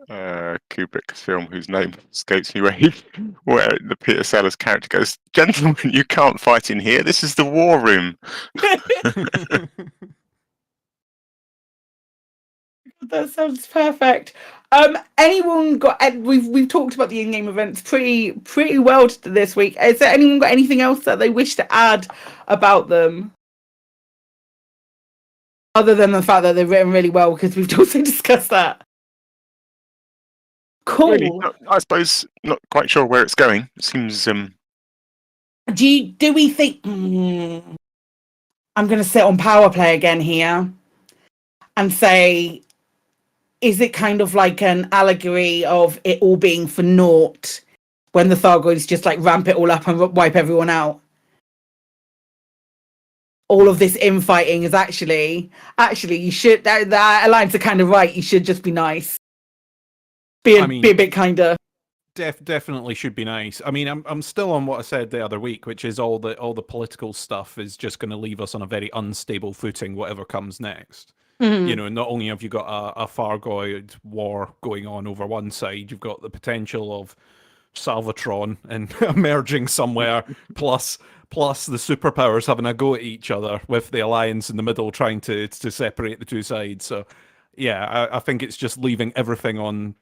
Speaker 19: Kubrick's film, whose name escapes me, where the Peter Sellers character goes, "Gentlemen, you can't fight in here. This is the war room."
Speaker 12: That sounds perfect. Anyone got? We've talked about the in-game events pretty well this week. Is there anyone got anything else that they wish to add about them, other than the fact that they're written really well? Because we've also discussed that. Cool.
Speaker 19: Really, I suppose not quite sure where it's going. It seems.
Speaker 12: Do we think? I'm going to sit on power play again here, and say, is it kind of like an allegory of it all being for naught when the Thargoids just like ramp it all up and wipe everyone out? All of this infighting is actually you should, that Alliance are kind of right. You should just be nice. Be a bit kinder.
Speaker 20: definitely should be nice. I mean, I'm still on what I said the other week, which is all the political stuff is just going to leave us on a very unstable footing, whatever comes next.
Speaker 12: Mhm.
Speaker 20: You know, not only have you got a Fargoid war going on over one side, you've got the potential of Salvatron and emerging somewhere, plus the superpowers having a go at each other with the alliance in the middle trying to separate the two sides. So yeah, I think it's just leaving everything on,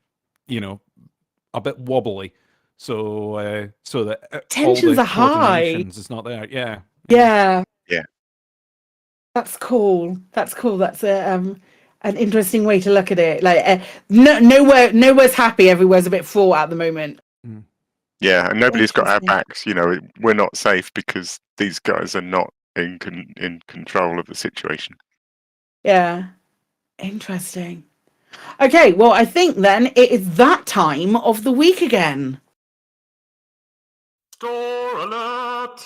Speaker 20: you know, a bit wobbly. So so that all
Speaker 12: Tensions
Speaker 20: the
Speaker 12: are high.
Speaker 20: coordinations is not there. Yeah.
Speaker 12: Yeah.
Speaker 19: Yeah.
Speaker 12: That's cool. That's cool. That's an interesting way to look at it. Like nowhere's happy. Everywhere's a bit fraught at the moment.
Speaker 19: Yeah, and nobody's got our
Speaker 12: Interesting.
Speaker 19: backs. You know, we're not safe because these guys are not in control of the situation.
Speaker 12: Yeah. Interesting. Okay, well, I think then it is that time of the week again.
Speaker 18: Store alert!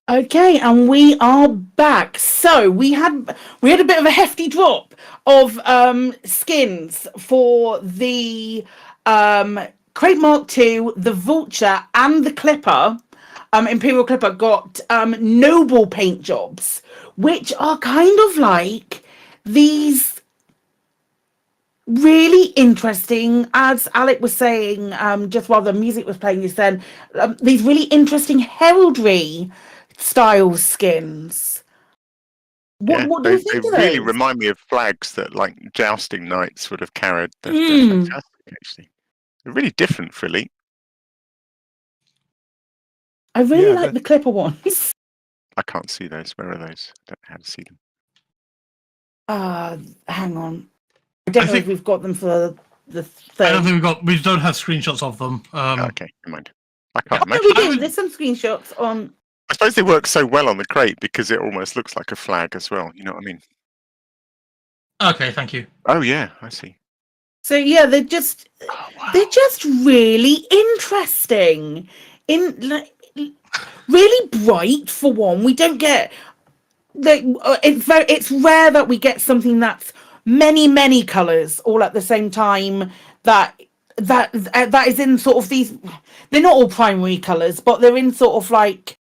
Speaker 12: Okay, and we are back. So we had a bit of a hefty drop of skins for the Crate Mark II, the Vulture, and the Clipper. Imperial Clipper got noble paint jobs, which are kind of like these really interesting, as Alec was saying just while the music was playing, you said these really interesting heraldry style skins. What do you think
Speaker 19: they
Speaker 12: of
Speaker 19: really
Speaker 12: those?
Speaker 19: remind me of flags that like jousting knights would have carried. They're fantastic, actually. They're really different for Elite.
Speaker 12: I really like the Clipper ones.
Speaker 19: I can't see those. Where are those? I don't know how to see them.
Speaker 12: Hang on. I don't know if we've got them for the thing.
Speaker 18: I don't think we don't have screenshots of them.
Speaker 19: Okay, never mind. I can't
Speaker 12: No,
Speaker 19: imagine.
Speaker 12: we do. There's some screenshots on.
Speaker 19: I suppose they work so well on the crate because it almost looks like a flag as well. You know what I mean?
Speaker 18: Okay, thank you.
Speaker 19: Oh yeah, I see.
Speaker 12: So yeah, they're just really interesting. Really bright for one. We don't get it's rare that we get something that's many colors all at the same time that is in sort of these. They're not all primary colors, but they're in sort of like.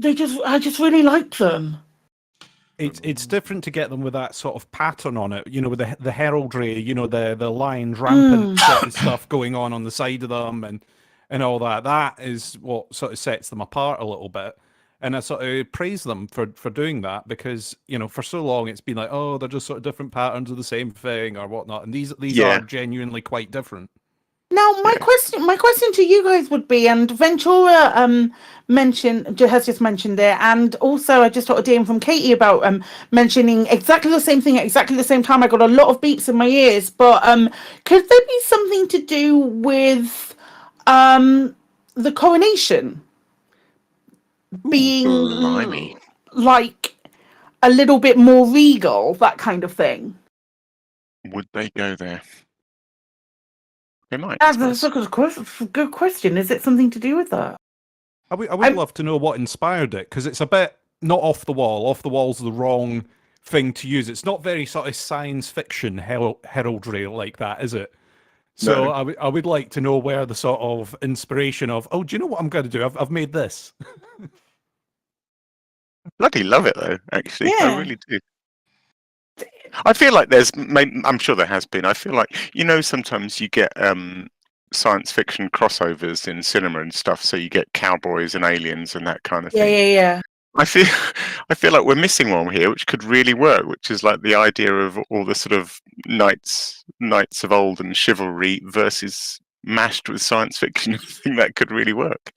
Speaker 12: I just really like them.
Speaker 20: It's different to get them with that sort of pattern on it, you know, with the heraldry, you know, the lions rampant sort of stuff going on the side of them and all that. That is what sort of sets them apart a little bit. And I sort of praise them for doing that because, you know, for so long it's been like, oh, they're just sort of different patterns of the same thing or whatnot. And these are genuinely quite different.
Speaker 12: Now, my question to you guys would be, and Ventura has just mentioned it, and also I just got a DM from Katie about mentioning exactly the same thing at exactly the same time. I got a lot of beeps in my ears, but could there be something to do with the coronation being like a little bit more regal, that kind of thing?
Speaker 19: Would they go there? They might.
Speaker 12: That's a good question. Is it something to do with that?
Speaker 20: I would love to know what inspired it, because it's a bit not off the wall. Off the wall's the wrong thing to use. It's not very sort of science fiction heraldry like that, is it? So no. I would like to know where the sort of inspiration of, oh, do you know what I'm going to do? I've made this.
Speaker 19: I bloody love it, though, actually.
Speaker 12: Yeah.
Speaker 19: I really do. I feel like I'm sure there has been. I feel like, you know, sometimes you get science fiction crossovers in cinema and stuff. So you get cowboys and aliens and that kind of thing.
Speaker 12: Yeah.
Speaker 19: I feel like we're missing one here, which could really work, which is like the idea of all the sort of knights of old and chivalry versus mashed with science fiction. I think that could really work.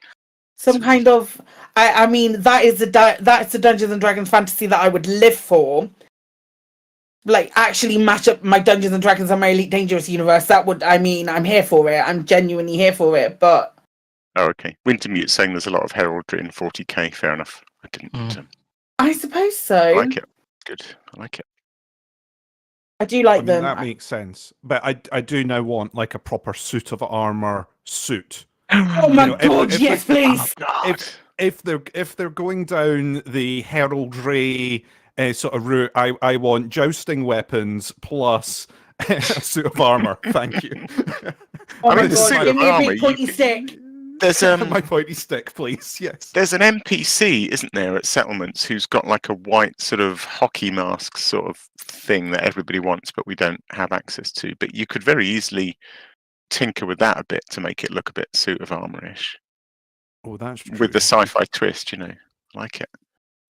Speaker 12: Some kind of, I mean, that's the Dungeons and Dragons fantasy that I would live for. Like, actually match up my Dungeons and Dragons and my Elite Dangerous universe. That would, I mean, I'm here for it. I'm genuinely here for it, but...
Speaker 19: Oh, okay. Wintermute's saying there's a lot of heraldry in 40k. Fair enough. I didn't...
Speaker 12: I suppose so.
Speaker 19: I like it. Good. I like it.
Speaker 12: I do like them.
Speaker 20: That makes sense. But I do now want, like, a proper suit of armor suit.
Speaker 12: Oh my god, yes, please!
Speaker 20: If they're going down the heraldry sort of route, I want jousting weapons plus a suit of armor. Thank you.
Speaker 12: Oh my god, give me a big pointy stick.
Speaker 19: There's
Speaker 20: my pointy stick, please. Yes.
Speaker 19: There's an NPC, isn't there, at settlements who's got like a white sort of hockey mask sort of thing that everybody wants, but we don't have access to. But you could very easily tinker with that a bit to make it look a bit suit of armor-ish.
Speaker 20: Oh, that's true.
Speaker 19: With the sci-fi twist, you know. I like it.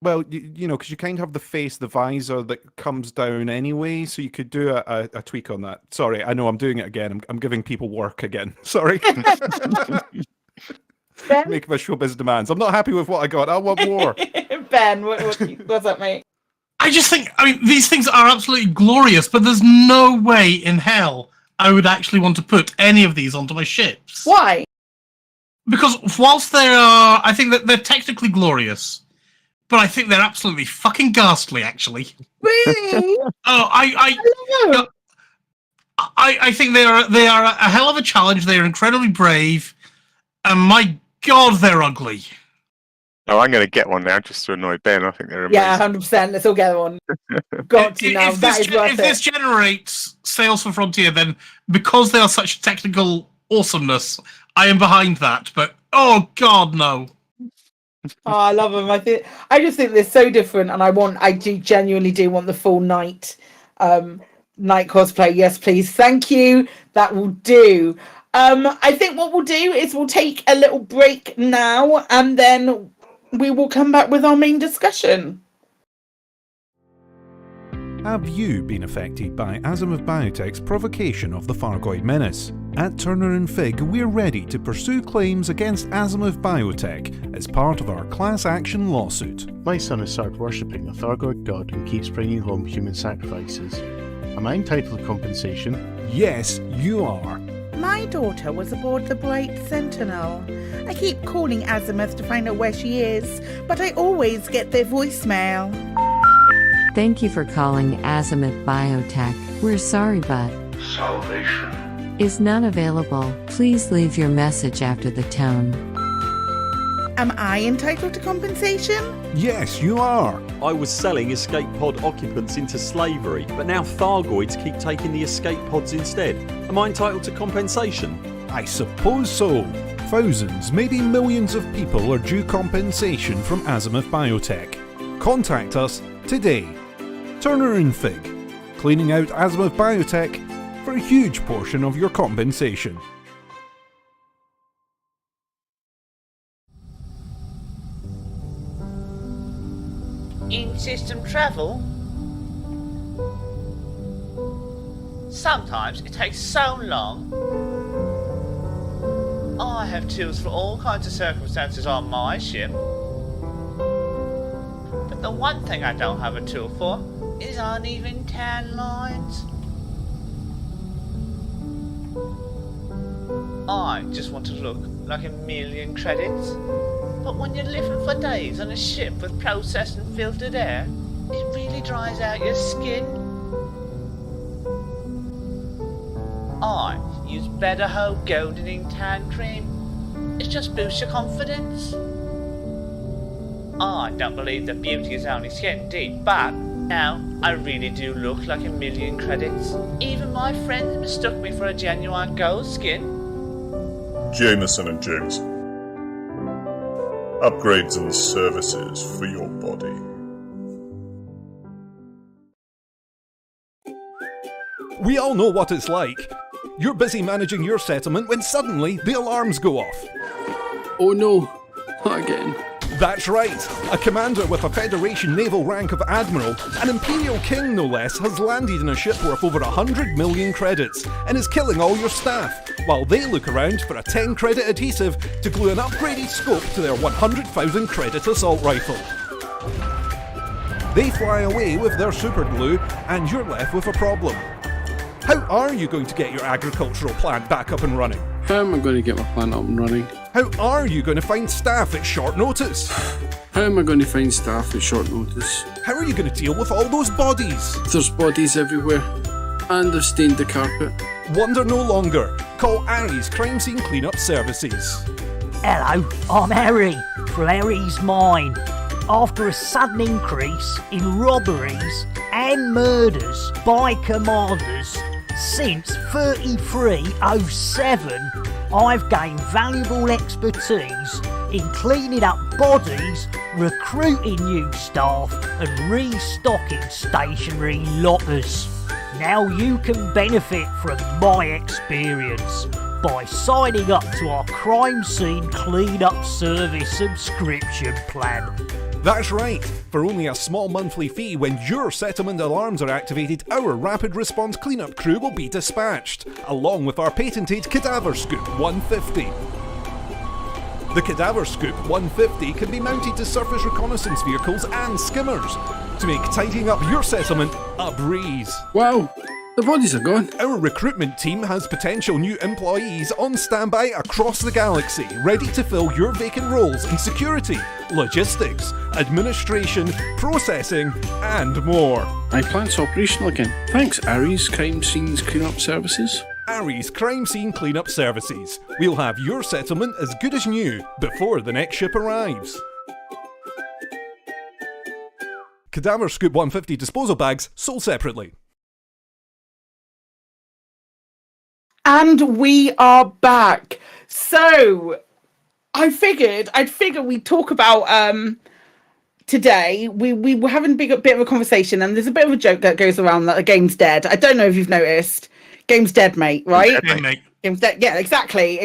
Speaker 20: Well, you know, because you kind of have the visor that comes down anyway, so you could do a tweak on that. Sorry, I know I'm doing it again. I'm giving people work again. Sorry. Making my showbiz demands. I'm not happy with what I got. I want more.
Speaker 12: Ben, what's up, mate?
Speaker 18: I just think, I mean, these things are absolutely glorious, but there's no way in hell I would actually want to put any of these onto my ships.
Speaker 12: Why?
Speaker 18: Because whilst they are, I think that they're technically glorious, but I think they're absolutely fucking ghastly, actually.
Speaker 12: Really?
Speaker 18: I think they are a hell of a challenge. They are incredibly brave, and my god, they're ugly.
Speaker 19: Oh, I'm going to get one now just to annoy Ben. I think they're amazing.
Speaker 12: Yeah, 100%. Let's all get one. Got to now.
Speaker 18: If this generates sales for Frontier, then because they are such technical awesomeness, I am behind that. But oh god, no.
Speaker 12: Oh, I love them. I just think they're so different, and I genuinely do want the full night cosplay. Yes, please. Thank you. That will do. I think what we'll do is we'll take a little break now, and then we will come back with our main discussion.
Speaker 20: Have you been affected by Azimuth Biotech's provocation of the Thargoid menace? At Turner & Fig, we're ready to pursue claims against Azimuth Biotech as part of our class action lawsuit.
Speaker 21: My son has started worshipping the Thargoid god and keeps bringing home human sacrifices. Am I entitled to compensation?
Speaker 20: Yes, you are.
Speaker 22: My daughter was aboard the Bright Sentinel. I keep calling Azimuth to find out where she is, but I always get their voicemail.
Speaker 23: Thank you for calling Azimuth Biotech. We're sorry, but
Speaker 24: salvation
Speaker 23: is not available. Please leave your message after the tone.
Speaker 22: Am I entitled to compensation?
Speaker 20: Yes, you are.
Speaker 25: I was selling escape pod occupants into slavery, but now Thargoids keep taking the escape pods instead. Am I entitled to compensation?
Speaker 20: I suppose so. Thousands, maybe millions of people are due compensation from Azimuth Biotech. Contact us today. Turner & Fig, cleaning out Azimuth Biotech for a huge portion of your compensation.
Speaker 26: In-system travel? Sometimes it takes so long. I have tools for all kinds of circumstances on my ship. But the one thing I don't have a tool for is uneven tan lines. I just want to look like a million credits. But when you're living for days on a ship with processed and filtered air, it really dries out your skin. I use Better Hope Goldening Tan Cream. It just boosts your confidence. I don't believe that beauty is only skin deep, but now I really do look like a million credits. Even my friends mistook me for a genuine gold skin.
Speaker 27: Jameson and James. Upgrades and services for your body.
Speaker 20: We all know what it's like. You're busy managing your settlement when suddenly the alarms go off.
Speaker 28: Oh no, not again.
Speaker 20: That's right. A commander with a Federation naval rank of Admiral, an Imperial King no less, has landed in a ship worth over 100 million credits and is killing all your staff, while they look around for a 10 credit adhesive to glue an upgraded scope to their 100,000 credit assault rifle. They fly away with their super glue and you're left with a problem. How are you going to get your agricultural plant back up and running?
Speaker 1: How am I going to get my plant up and running?
Speaker 20: How are you going to find staff at short notice?
Speaker 1: How am I going to find staff at short notice?
Speaker 20: How are you going to deal with all those bodies?
Speaker 1: There's bodies everywhere, and they've stained the carpet.
Speaker 20: Wonder no longer. Call Aries Crime Scene Cleanup Services.
Speaker 2: Hello, I'm Harry, from Harry's Mine. After a sudden increase in robberies and murders by commanders since 3307, I've gained valuable expertise in cleaning up bodies, recruiting new staff and restocking stationary lockers. Now you can benefit from my experience by signing up to our Crime Scene Cleanup Service subscription plan.
Speaker 20: That's right. For only a small monthly fee, when your settlement alarms are activated, our rapid response cleanup crew will be dispatched, along with our patented Cadaver Scoop 150. The Cadaver Scoop 150 can be mounted to surface reconnaissance vehicles and skimmers to make tidying up your settlement a breeze.
Speaker 1: Wow, the bodies are gone.
Speaker 20: Our recruitment team has potential new employees on standby across the galaxy, ready to fill your vacant roles in security, logistics, administration, processing, and more.
Speaker 1: My plant's operational again. Thanks, Aries Crime Scenes Cleanup Services.
Speaker 20: Aries Crime Scene Cleanup Services. We'll have your settlement as good as new before the next ship arrives. Cadaver Scoop 150 disposal bags sold separately.
Speaker 12: And we are back. So I'd figure we'd talk about today. We were having a bit of a conversation, and there's a bit of a joke that goes around that the game's dead. I don't know if you've noticed. Game's dead, mate, right?
Speaker 18: Dead, mate.
Speaker 12: Game's dead. Yeah, exactly.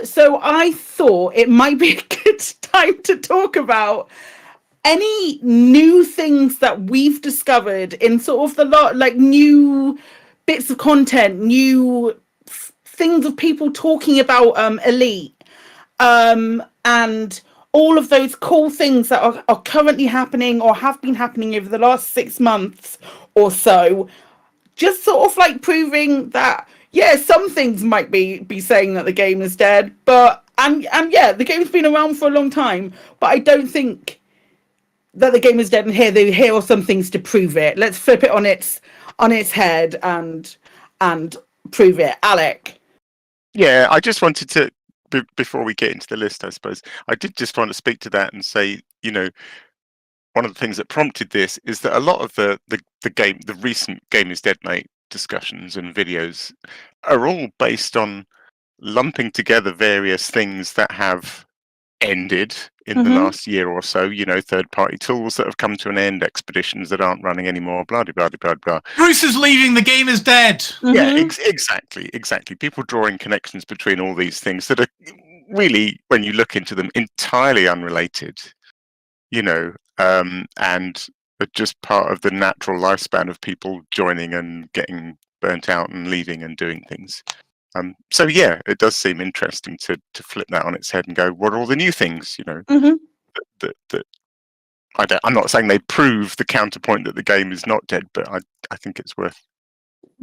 Speaker 12: So I thought it might be a good time to talk about any new things that we've discovered in sort of the new bits of content, new things of people talking about Elite, and all of those cool things that are currently happening or have been happening over the last 6 months or so. Just sort of like proving that, yeah, some things might be saying that the game is dead, but and yeah, the game's been around for a long time, but I don't think that the game is dead. And here are some things to prove it. Let's flip it on its head and prove it. Alec.
Speaker 19: Yeah, I just wanted to, before we get into the list, I suppose, I did just want to speak to that and say, one of the things that prompted this is that a lot of the recent Game is Dead, Mate discussions and videos are all based on lumping together various things that have ended in the last year or so, third-party tools that have come to an end, expeditions that aren't running anymore, blah, blah, blah, blah, blah.
Speaker 18: Bruce is leaving, the game is dead.
Speaker 19: Yeah, exactly. People drawing connections between all these things that are really, when you look into them, entirely unrelated, and are just part of the natural lifespan of people joining and getting burnt out and leaving and doing things. So yeah, it does seem interesting to flip that on its head and go, what are all the new things, that I'm not saying they prove the counterpoint that the game is not dead, but I think it's worth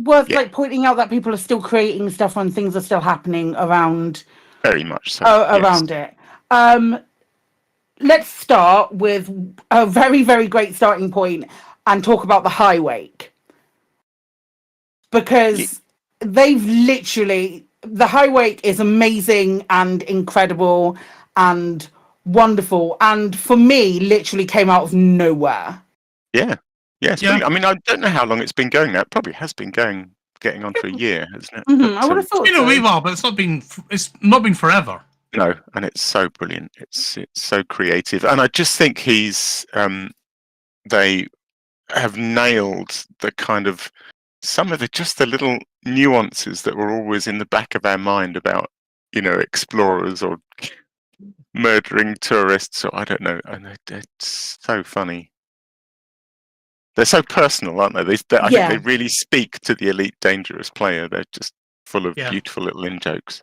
Speaker 12: like pointing out that people are still creating stuff and things are still happening around.
Speaker 19: Very much so.
Speaker 12: Around it. Let's start with a very, very great starting point and talk about the High Wake. Because the High Wake is amazing and incredible and wonderful, and for me literally came out of nowhere.
Speaker 19: I mean, I don't know how long it's been going now. It probably has been getting on for a year, hasn't it?
Speaker 12: I would have thought
Speaker 18: it's been a wee while, but it's not been forever.
Speaker 19: No, and it's so brilliant. It's so creative, and I just think they have nailed the kind of some of the little nuances that were always in the back of our mind about explorers or murdering tourists, or I don't know. And it's so funny. They're so personal, aren't they? I think they really speak to the Elite Dangerous player. They're just full of beautiful little in-jokes.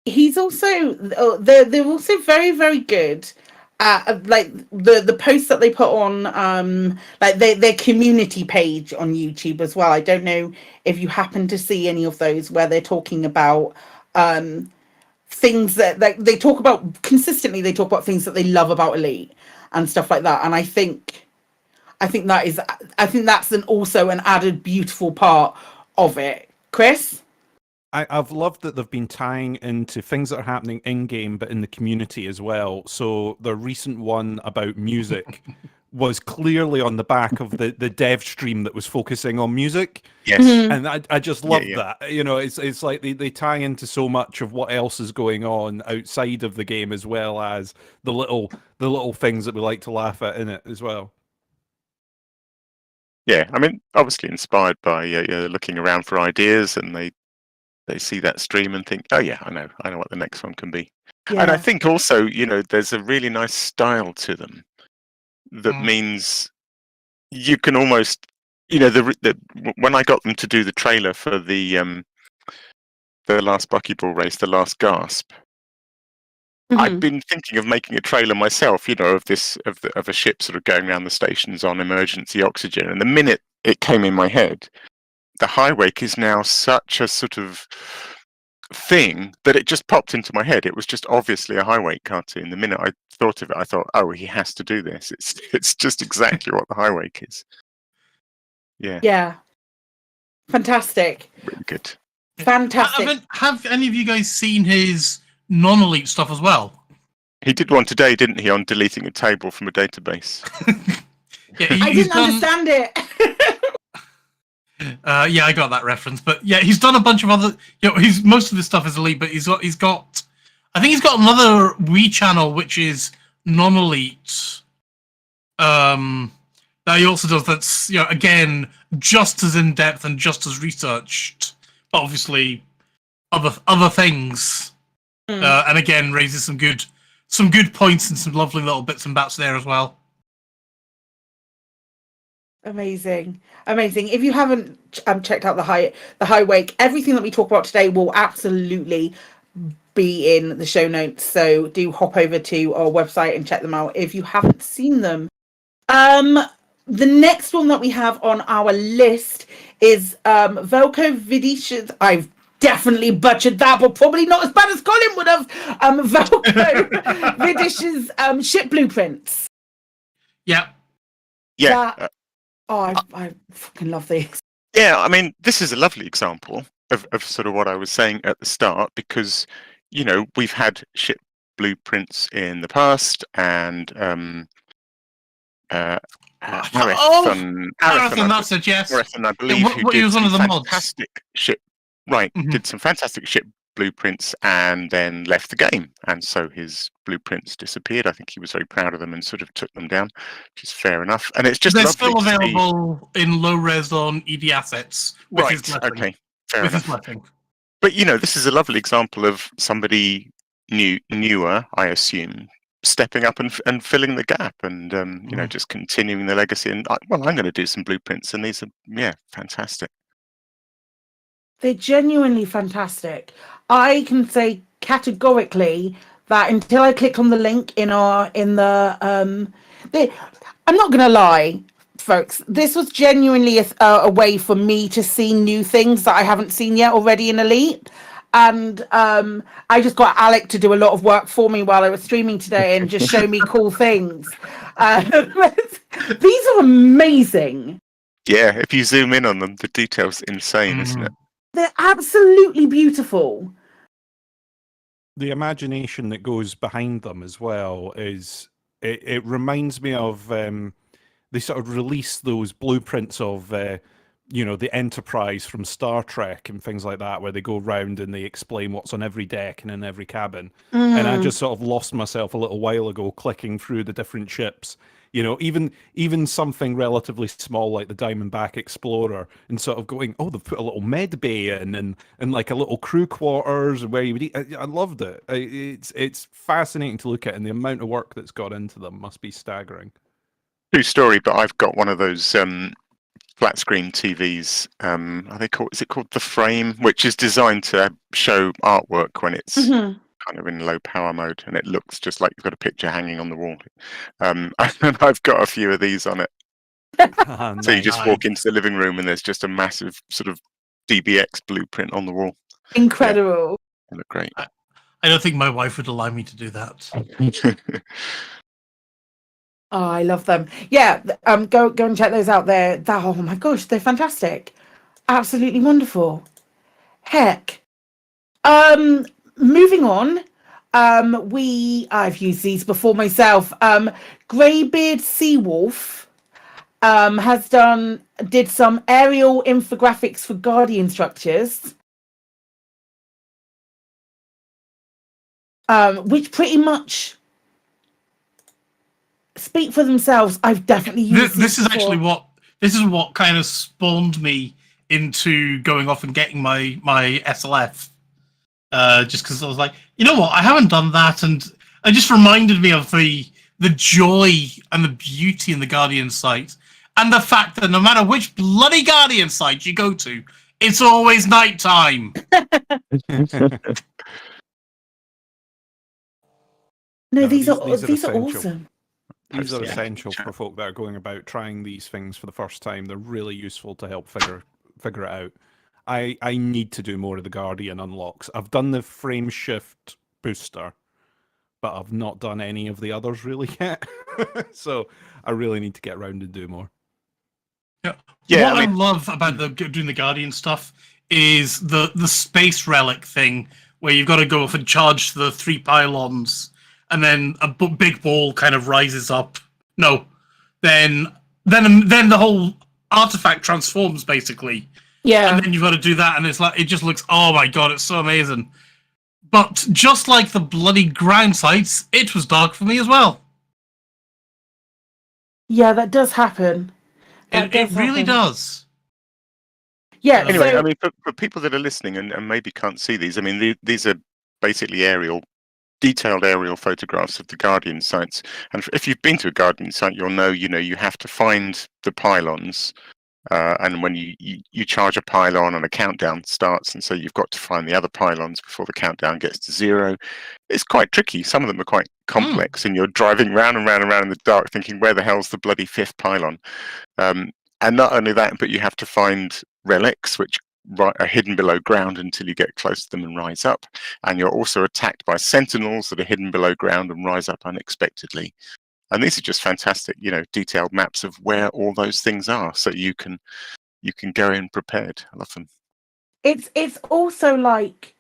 Speaker 12: He's also they're also very, very good at like the posts that they put on like their community page on YouTube as well. I don't know if you happen to see any of those where they're talking about things that like they talk about consistently. They talk about things that they love about Elite and stuff like that. And I think that's also an added beautiful part of it. Chris?
Speaker 20: I've loved that they've been tying into things that are happening in-game, but in the community as well. So the recent one about music was clearly on the back of the dev stream that was focusing on music.
Speaker 19: Yes.
Speaker 20: And I just love that. You know, it's like they tie into so much of what else is going on outside of the game, as well as the little things that we like to laugh at in it as well.
Speaker 19: Yeah, I mean, obviously inspired by looking around for ideas, and they see that stream and think, oh yeah, I know what the next one can be.
Speaker 12: Yeah.
Speaker 19: And I think also, there's a really nice style to them that means you can almost, when I got them to do the trailer for the last buckyball race, the last gasp, I'd been thinking of making a trailer myself, of a ship sort of going around the stations on emergency oxygen. And the minute it came in my head, the high wake is now such a sort of thing that it just popped into my head. It was just obviously a high wake cartoon. The minute I thought of it, I thought, oh, he has to do this. It's just exactly what the high wake is. Yeah.
Speaker 12: Yeah. Fantastic.
Speaker 19: Really good.
Speaker 12: Fantastic.
Speaker 18: Have any of you guys seen his non-elite stuff as well?
Speaker 19: He did one today, didn't he, on deleting a table from a database?
Speaker 12: I didn't understand it.
Speaker 18: Yeah, I got that reference, but yeah, he's done a bunch of other. Most of his stuff is elite, but he's got. I think he's got another Wii channel which is non-elite. That he also does. That's again just as in depth and just as researched, but obviously other things, and again raises some good points and some lovely little bits and bats there as well.
Speaker 12: Amazing. If you haven't checked out the high wake, everything that we talk about today will absolutely be in the show notes. So do hop over to our website and check them out if you haven't seen them. The next one that we have on our list is Velko Vidish's. I've definitely butchered that, but probably not as bad as Colin would have. Velko Vidish's ship blueprints.
Speaker 18: Yeah.
Speaker 19: Yeah.
Speaker 12: I fucking love this.
Speaker 19: Yeah, I mean, this is a lovely example of sort of what I was saying at the start, because, we've had ship blueprints in the past, and Marathon,
Speaker 18: that's a yes.
Speaker 19: Marathon, I believe, who
Speaker 18: he was
Speaker 19: did
Speaker 18: one of the
Speaker 19: fantastic ship, did some fantastic ship blueprints and then left the game, and so his blueprints disappeared. I think he was very proud of them and sort of took them down, which is fair enough. And it's just
Speaker 18: they're
Speaker 19: lovely
Speaker 18: still available in low res on ED Assets.
Speaker 19: Okay, fair enough. But this is a lovely example of somebody newer, I assume, stepping up and filling the gap, and just continuing the legacy. And I'm going to do some blueprints, and these are fantastic.
Speaker 12: They're genuinely fantastic. I can say categorically that until I clicked on the link I'm not going to lie, folks. This was genuinely a way for me to see new things that I haven't seen yet already in Elite. And I just got Alec to do a lot of work for me while I was streaming today and just show me cool things. These are amazing.
Speaker 19: Yeah, if you zoom in on them, the detail's insane, isn't it?
Speaker 12: They're absolutely beautiful.
Speaker 20: The imagination that goes behind them as well is it reminds me of they sort of release those blueprints of the Enterprise from Star Trek and things like that, where they go round and they explain what's on every deck and in every cabin. And I just sort of lost myself a little while ago clicking through the different ships, You know, even something relatively small like the Diamondback Explorer, and sort of going, oh, they've put a little med bay in, and like a little crew quarters where you would eat. I loved it. It's fascinating to look at, and the amount of work that's got into them must be staggering.
Speaker 19: True story, but I've got one of those flat screen TVs. Are they called? Is it called the Frame, which is designed to show artwork when it's kind of in low power mode, and it looks just like you've got a picture hanging on the wall. And I've got a few of these on it. So you just walk into the living room, and there's just a massive sort of DBX blueprint on the wall.
Speaker 12: Incredible.
Speaker 19: They look great.
Speaker 18: I don't think my wife would allow me to do that.
Speaker 12: Oh, I love them. Yeah, go and check those out. Oh my gosh, they're fantastic. Absolutely wonderful. Heck. Moving on. I've used these before myself. Greybeard Seawolf did some aerial infographics for Guardian structures. Which pretty much speak for themselves. I've definitely used
Speaker 18: this is actually what kind of spawned me into going off and getting my SLF. Just because I was like, you know what, I haven't done that, and it just reminded me of the joy and the beauty in the Guardian site, and the fact that no matter which bloody Guardian site you go to, it's always nighttime.
Speaker 12: No, these are awesome.
Speaker 20: These are essential for folk that are going about trying these things for the first time. They're really useful to help figure it out. I need to do more of the Guardian unlocks. I've done the frame shift booster, but I've not done any of the others really yet. So I really need to get around and do more.
Speaker 18: Yeah. What I love about doing the Guardian stuff is the space relic thing, where you've got to go off and charge the 3 pylons, and then a big ball kind of rises up. No, then the whole artifact transforms basically.
Speaker 12: Yeah.
Speaker 18: And then you've got to do that, and it's like, it just looks, oh my god, it's so amazing. But just like the bloody ground sites, it was dark for me as well.
Speaker 12: Yeah, that does happen.
Speaker 18: It really does.
Speaker 12: Yeah.
Speaker 19: Anyway, I mean, for people that are listening and maybe can't see these, I mean, these are basically detailed aerial photographs of the Guardian sites. And if you've been to a Guardian site, you'll know, you have to find the pylons. And when you charge a pylon and a countdown starts, and so you've got to find the other pylons before the countdown gets to 0. It's quite tricky. Some of them are quite complex, and you're driving round and round and round in the dark thinking, where the hell's the bloody 5th pylon? And not only that, but you have to find relics which are hidden below ground until you get close to them and rise up. And you're also attacked by sentinels that are hidden below ground and rise up unexpectedly. And these are just fantastic, detailed maps of where all those things are, so you can go in prepared. I love them.
Speaker 12: It's also like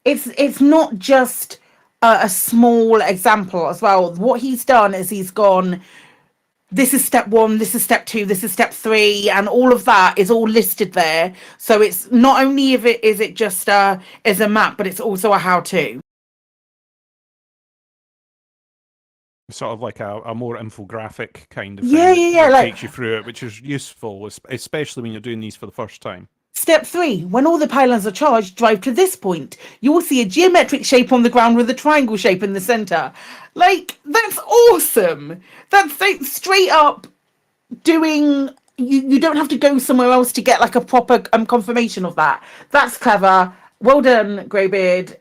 Speaker 12: it's not just a small example as well. What he's done is he's gone, this is step 1, this is step 2, this is step 3, and all of that is all listed there. So it's not only is it just as a map, but it's also a how-to.
Speaker 20: Sort of like a more infographic kind of thing.
Speaker 12: Yeah.
Speaker 20: That takes you through it, which is useful, especially when you're doing these for the first time.
Speaker 12: Step 3, when all the pylons are charged, drive to this point. You will see a geometric shape on the ground with a triangle shape in the center. Like, that's awesome. That's like straight up doing, you don't have to go somewhere else to get like a proper confirmation of that. That's clever. Well done, Greybeard.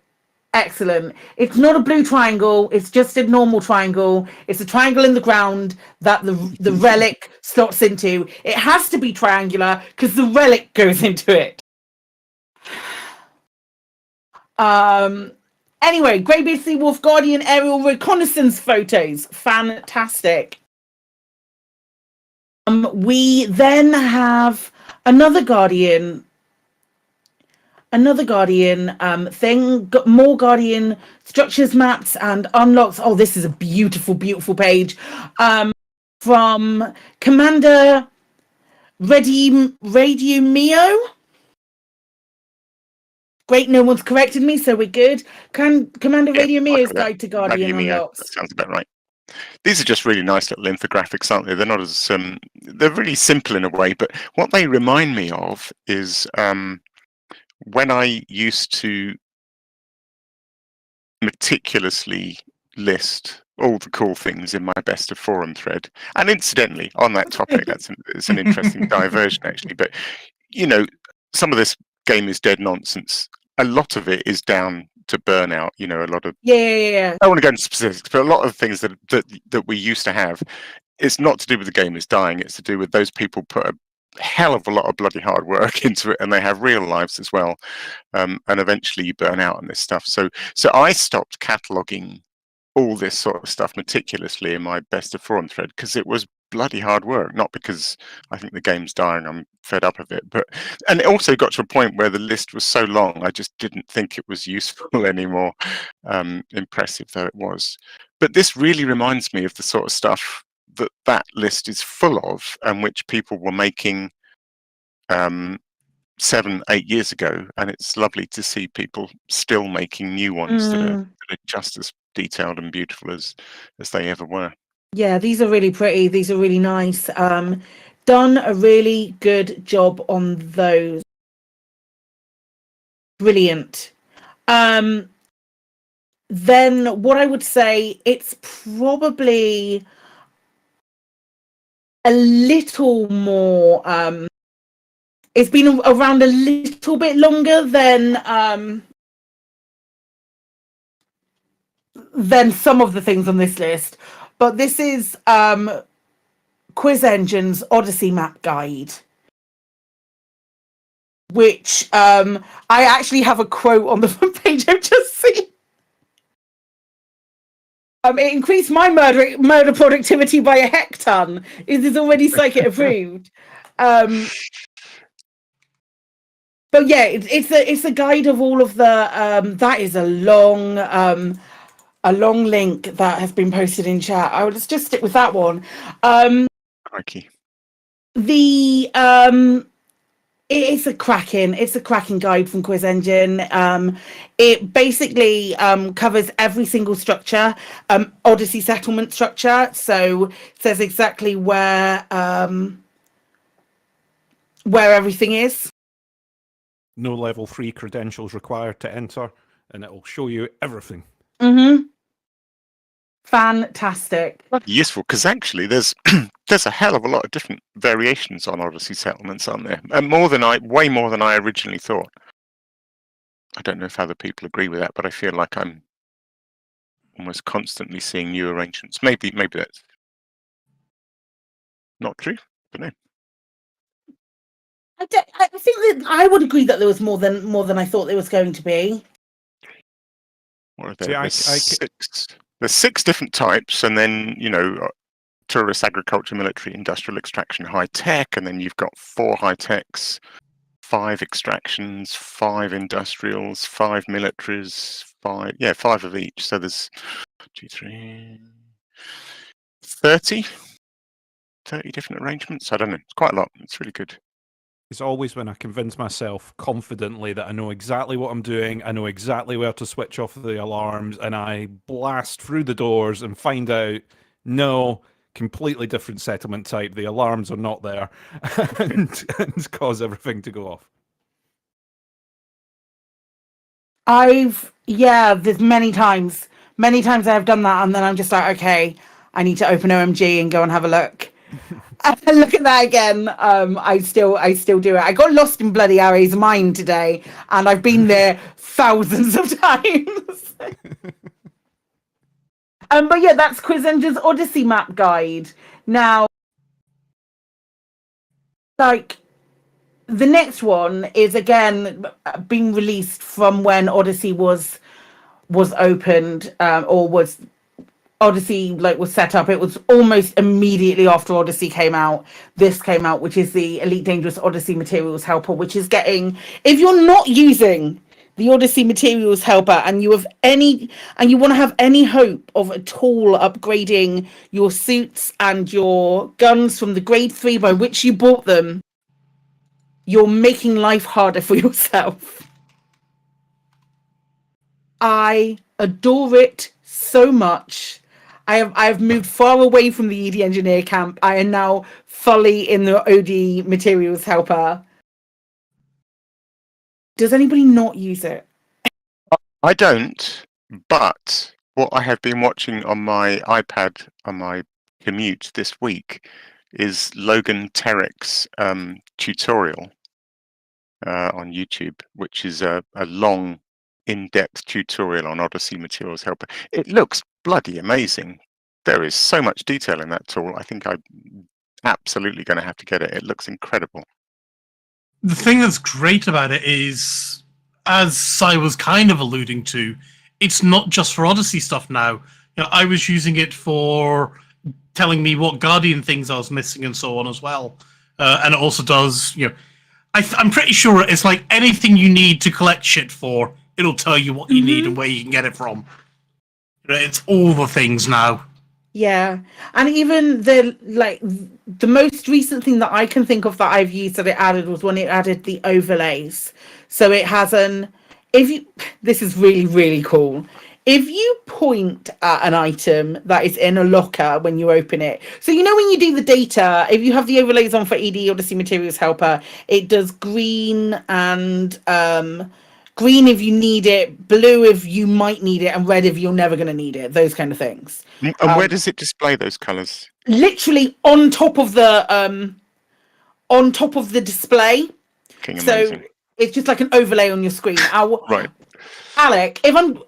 Speaker 12: Excellent. It's not a blue triangle. It's just a normal triangle. It's a triangle in the ground that the relic slots into. It has to be triangular because the relic goes into it. Anyway, Greybeard Seawolf Guardian aerial reconnaissance photos. Fantastic. We then have another Guardian thing, got more Guardian structures, maps, and unlocks. Oh, this is a beautiful, beautiful page from Commander Radio Mio. Great, no one's corrected me, so we're good. Commander Radio Mio's Guide to Guardian Unlocks.
Speaker 19: That sounds about right. These are just really nice little infographics, aren't they? They're not as they're really simple in a way, but what they remind me of is when I used to meticulously list all the cool things in my best of forum thread. And incidentally, on that topic, it's an interesting diversion actually. But you know, some of this game is dead nonsense. A lot of it is down to burnout. You know, a lot of
Speaker 12: yeah.
Speaker 19: I don't want to go into specifics, but a lot of things that we used to have, it's not to do with the game is dying. It's to do with those people put a hell of a lot of bloody hard work into it, and they have real lives as well. And eventually you burn out on this stuff. So I stopped cataloging all this sort of stuff meticulously in my best of forum thread because it was bloody hard work, not because I think the game's dying, I'm fed up of it, and it also got to a point where the list was so long I just didn't think it was useful anymore, impressive though it was. But this really reminds me of the sort of stuff that list is full of, and which people were making 7-8 years ago, and it's lovely to see people still making new ones that are just as detailed and beautiful as they ever were.
Speaker 12: Yeah, these are really pretty. These are really nice. Done a really good job on those. Brilliant. Then what I would say, it's probably a little more it's been around a little bit longer than some of the things on this list, but this is Quiz Engine's Odyssey Map Guide, which I actually have a quote on the front page I've just seen. It increased my murder productivity by a hecton. It is already Psychic approved. But yeah, it's a guide of all of the. That is a long link that has been posted in chat. I will just stick with that one.
Speaker 19: Crikey.
Speaker 12: It's a cracking guide from Quiz Engine. It basically covers every single structure, Odyssey settlement structure. So it says exactly where everything is.
Speaker 20: No level 3 credentials required to enter, and it will show you everything.
Speaker 12: Fantastic.
Speaker 19: Useful, because actually there's a hell of a lot of different variations on Odyssey settlements, aren't there? And way more than I originally thought. I don't know if other people agree with that, but I feel like I'm almost constantly seeing new arrangements. Maybe that's not true, but no.
Speaker 12: I think that I would agree that there was more than I thought there was going to be.
Speaker 19: What are there? There's 6 different types, and then tourist, agriculture, military, industrial, extraction, high tech, and then you've got 4 high techs, 5 extractions, 5 industrials, 5 militaries, 5 of each. So there's 2, 3, 30 different arrangements. I don't know. It's quite a lot. It's really good.
Speaker 20: It's always when I convince myself confidently that I know exactly what I'm doing, I know exactly where to switch off the alarms, and I blast through the doors and find out, no, completely different settlement type, the alarms are not there, and cause everything to go off.
Speaker 12: There's many times I've done that, and then I'm just like, okay, I need to open OMG and go and have a look. And look at that again. I still do it. I got lost in bloody Ares mine today, and I've been there thousands of times. But yeah, that's Quiz Engine's Odyssey Map Guide. Now, like, the next one is again being released from when Odyssey was opened, or was Odyssey was set up. It was almost immediately after Odyssey came out. This came out, which is the Elite Dangerous Odyssey Materials Helper, which is getting, if you're not using the Odyssey Materials Helper and you want to have any hope of at all upgrading your suits and your guns from the grade 3 by which you bought them, you're making life harder for yourself. I adore it so much. I have moved far away from the ED engineer camp. I am now fully in the OD materials helper. Does anybody not use it?
Speaker 19: I don't, but what I have been watching on my iPad on my commute this week is Logan Terrick's tutorial on YouTube, which is a long, in-depth tutorial on Odyssey Materials Helper. It looks bloody amazing. There is so much detail in that tool. I think I'm absolutely going to have to get it. It looks incredible.
Speaker 18: The thing that's great about it is, as Sai was kind of alluding to, it's not just for Odyssey stuff now. You know, I was using it for telling me what Guardian things I was missing and so on as well. And it also does, you know, I'm pretty sure it's like anything you need to collect shit for, it'll tell you what you need and where you can get it from. You know, it's all the things now.
Speaker 12: Yeah, and even the most recent thing that I can think of that I've used that it added was when it added the overlays. So it has this is really, really cool. If you point at an item that is in a locker when you open it, so you know when you do the data, if you have the overlays on for ED Odyssey Materials Helper, it does green and green if you need it, blue if you might need it, and red if you're never going to need it. Those kind of things.
Speaker 19: And where does it display those colours?
Speaker 12: Literally on top of the display.
Speaker 19: Amazing.
Speaker 12: It's just like an overlay on your screen.
Speaker 19: Right.
Speaker 12: Alec,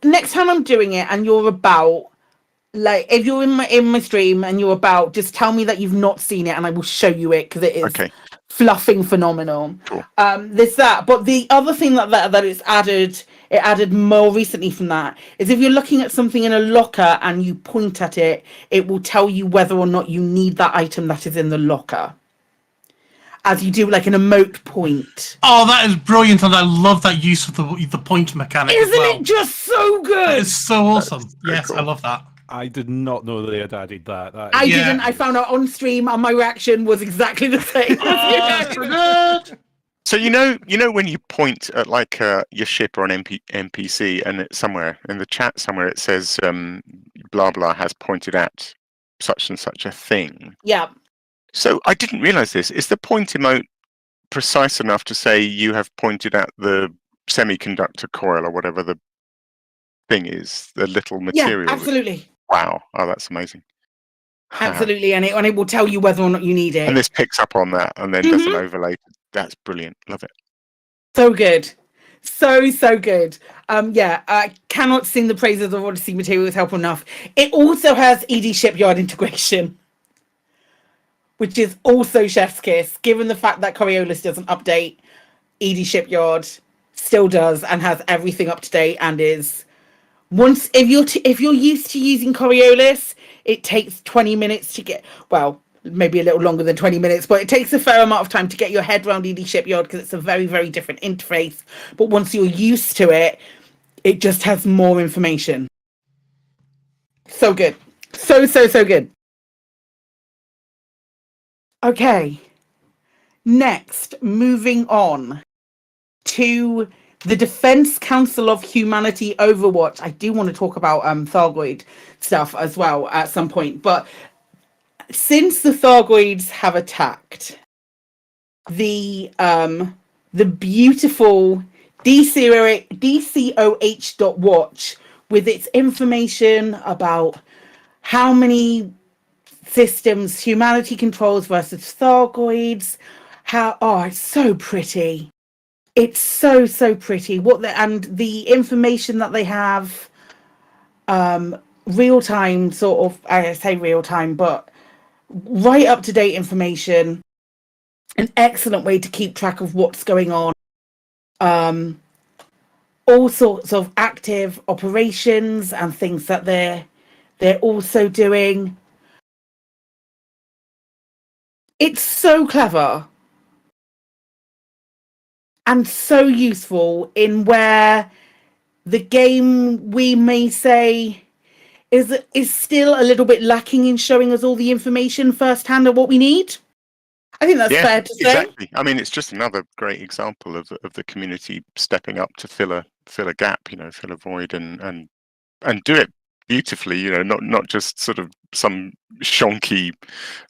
Speaker 12: next time I'm doing it and you're about, like, if you're in my stream and you're about, just tell me that you've not seen it and I will show you it because it is fluffing phenomenal.
Speaker 19: Cool.
Speaker 12: There's that, but the other thing that it's added, it added more recently from that, is if you're looking at something in a locker and you point at it, it will tell you whether or not you need that item that is in the locker. As you do like an emote point.
Speaker 18: Oh, that is brilliant, and I love that use of the point mechanic.
Speaker 12: Isn't it just so good?
Speaker 18: It's so awesome. Yes, cool. I love that.
Speaker 20: I did not know they had added that.
Speaker 12: I didn't. I found out on stream, and my reaction was exactly the same.
Speaker 19: So you know when you point at like your ship or an NPC, and it's somewhere in the chat somewhere it says blah blah has pointed at such and such a thing.
Speaker 12: Yeah.
Speaker 19: So I didn't realize this. Is the point emote precise enough to say you have pointed at the semiconductor coil or whatever the thing is, the little material?
Speaker 12: Yeah, absolutely.
Speaker 19: Wow. Oh, that's amazing.
Speaker 12: Absolutely, and it will tell you whether or not you need it.
Speaker 19: And this picks up on that and then does an overlay. That's brilliant. Love it.
Speaker 12: So good. So good. I cannot sing the praises of Odyssey Materials Help enough. It also has ED Shipyard integration, which is also chef's kiss, given the fact that Coriolis doesn't update. ED Shipyard still does and has everything up to date and is if you're used to using Coriolis, it takes 20 minutes to get, well, maybe a little longer than 20 minutes, but it takes a fair amount of time to get your head around ED Shipyard because it's a very, very different interface. But once you're used to it, it just has more information. So good. So good. Okay. Next, moving on to the Defense Council of Humanity Overwatch. I do want to talk about Thargoid stuff as well at some point, but since the Thargoids have attacked, the beautiful DCOH.watch with its information about how many systems humanity controls versus Thargoids, it's so pretty. It's so pretty. And the information that they have, real time sort of, I say real time, but right up to date information. An excellent way to keep track of what's going on. All sorts of active operations and things that they're also doing. It's so clever and so useful in where the game, we may say, is still a little bit lacking in showing us all the information firsthand of what we need. I think that's fair to say.
Speaker 19: Exactly. I mean, it's just another great example of the community stepping up to fill a gap, fill a void, and do it beautifully, not just sort of some shonky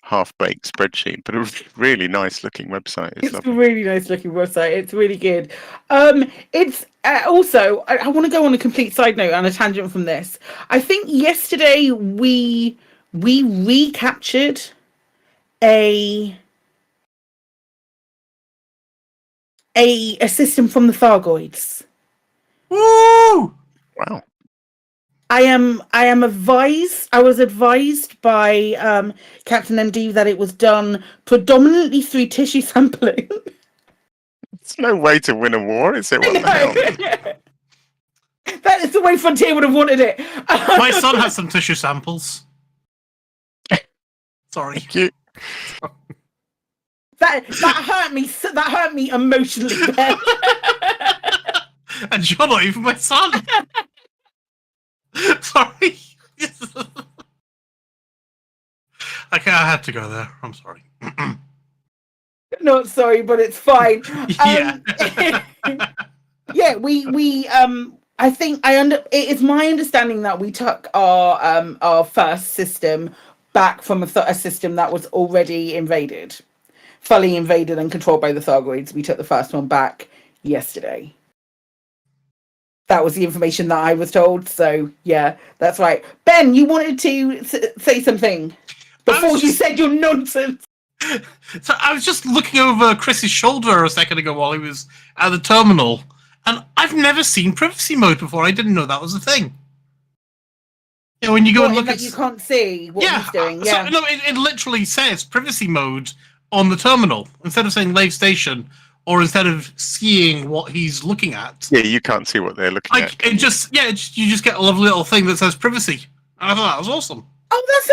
Speaker 19: half-baked spreadsheet, but a really nice looking website.
Speaker 12: It's
Speaker 19: lovely.
Speaker 12: a really nice looking website. It's really good. It's also, I want to go on a complete side note and a tangent from this. I think yesterday we recaptured a system from the Thargoids.
Speaker 18: Woo!
Speaker 19: Wow.
Speaker 12: I was advised by Captain ND that it was done predominantly through tissue sampling.
Speaker 19: It's no way to win a war, is it? What the hell?
Speaker 12: That is the way Frontier would have wanted it.
Speaker 18: My son has some tissue samples. Sorry.
Speaker 12: That hurt me. That hurt me emotionally.
Speaker 18: And you're not even my son. Sorry. Okay, I had to go there. I'm sorry.
Speaker 12: Not sorry, but it's fine.
Speaker 18: Yeah.
Speaker 12: Yeah, we I think it is my understanding that we took our first system back from a system that was already fully invaded and controlled by the Thargoids. We took the first one back yesterday. That was the information that I was told. So yeah, that's right. Ben, you wanted to say something before you said your nonsense.
Speaker 18: So I was just looking over Chris's shoulder a second ago while he was at the terminal, and I've never seen privacy mode before. I didn't know that was a thing. You know, when you go and look at,
Speaker 12: you can't see what he's doing. Yeah,
Speaker 18: so, no, it literally says privacy mode on the terminal instead of saying Lave Station, or instead of seeing what he's looking at.
Speaker 19: Yeah, you can't see what they're looking at.
Speaker 18: You just get a lovely little thing that says privacy. And I thought that was awesome.
Speaker 12: Oh, that's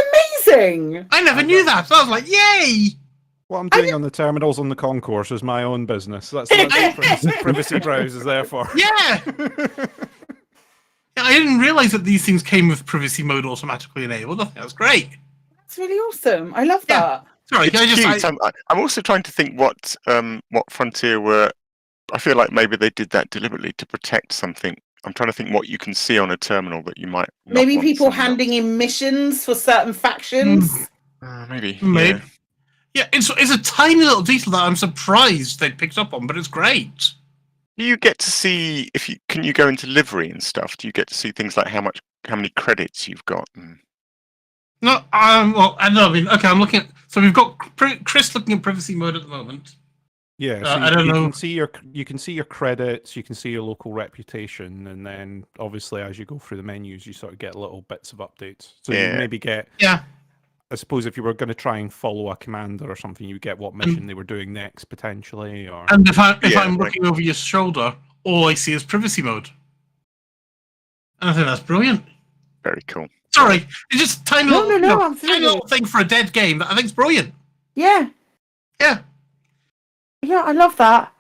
Speaker 12: amazing!
Speaker 18: I never knew that. So I was like, yay!
Speaker 20: What I'm doing on the terminals on the concourse is my own business. That's what privacy browse is there for.
Speaker 18: Yeah! I didn't realise that these things came with privacy mode automatically enabled. I think that was great.
Speaker 12: That's really awesome. I love that.
Speaker 18: Sorry,
Speaker 19: I'm also trying to think what Frontier were. I feel like maybe they did that deliberately to protect something. I'm trying to think what you can see on a terminal that you might not
Speaker 12: maybe
Speaker 19: want
Speaker 12: people handing in missions for certain factions.
Speaker 19: Maybe.
Speaker 18: Yeah, it's a tiny little detail that I'm surprised they picked up on, but it's great.
Speaker 19: Do you get to see can you go into livery and stuff? Do you get to see things like how many credits you've got?
Speaker 18: No, well, I don't know. I mean, okay, I'm looking at. So we've got Chris looking at privacy mode at the moment.
Speaker 20: Yeah, so
Speaker 18: I don't know.
Speaker 20: You can see your credits, you can see your local reputation, and then obviously as you go through the menus, you sort of get little bits of updates. So you maybe get.
Speaker 18: Yeah.
Speaker 20: I suppose if you were going to try and follow a commander or something, you get what mission they were doing next potentially. Or
Speaker 18: and if I'm looking over your shoulder, all I see is privacy mode. And I think that's brilliant.
Speaker 19: Very cool.
Speaker 18: Sorry, it's just tiny little thing for a dead game that I think's brilliant.
Speaker 12: Yeah.
Speaker 18: Yeah.
Speaker 12: Yeah, I love that.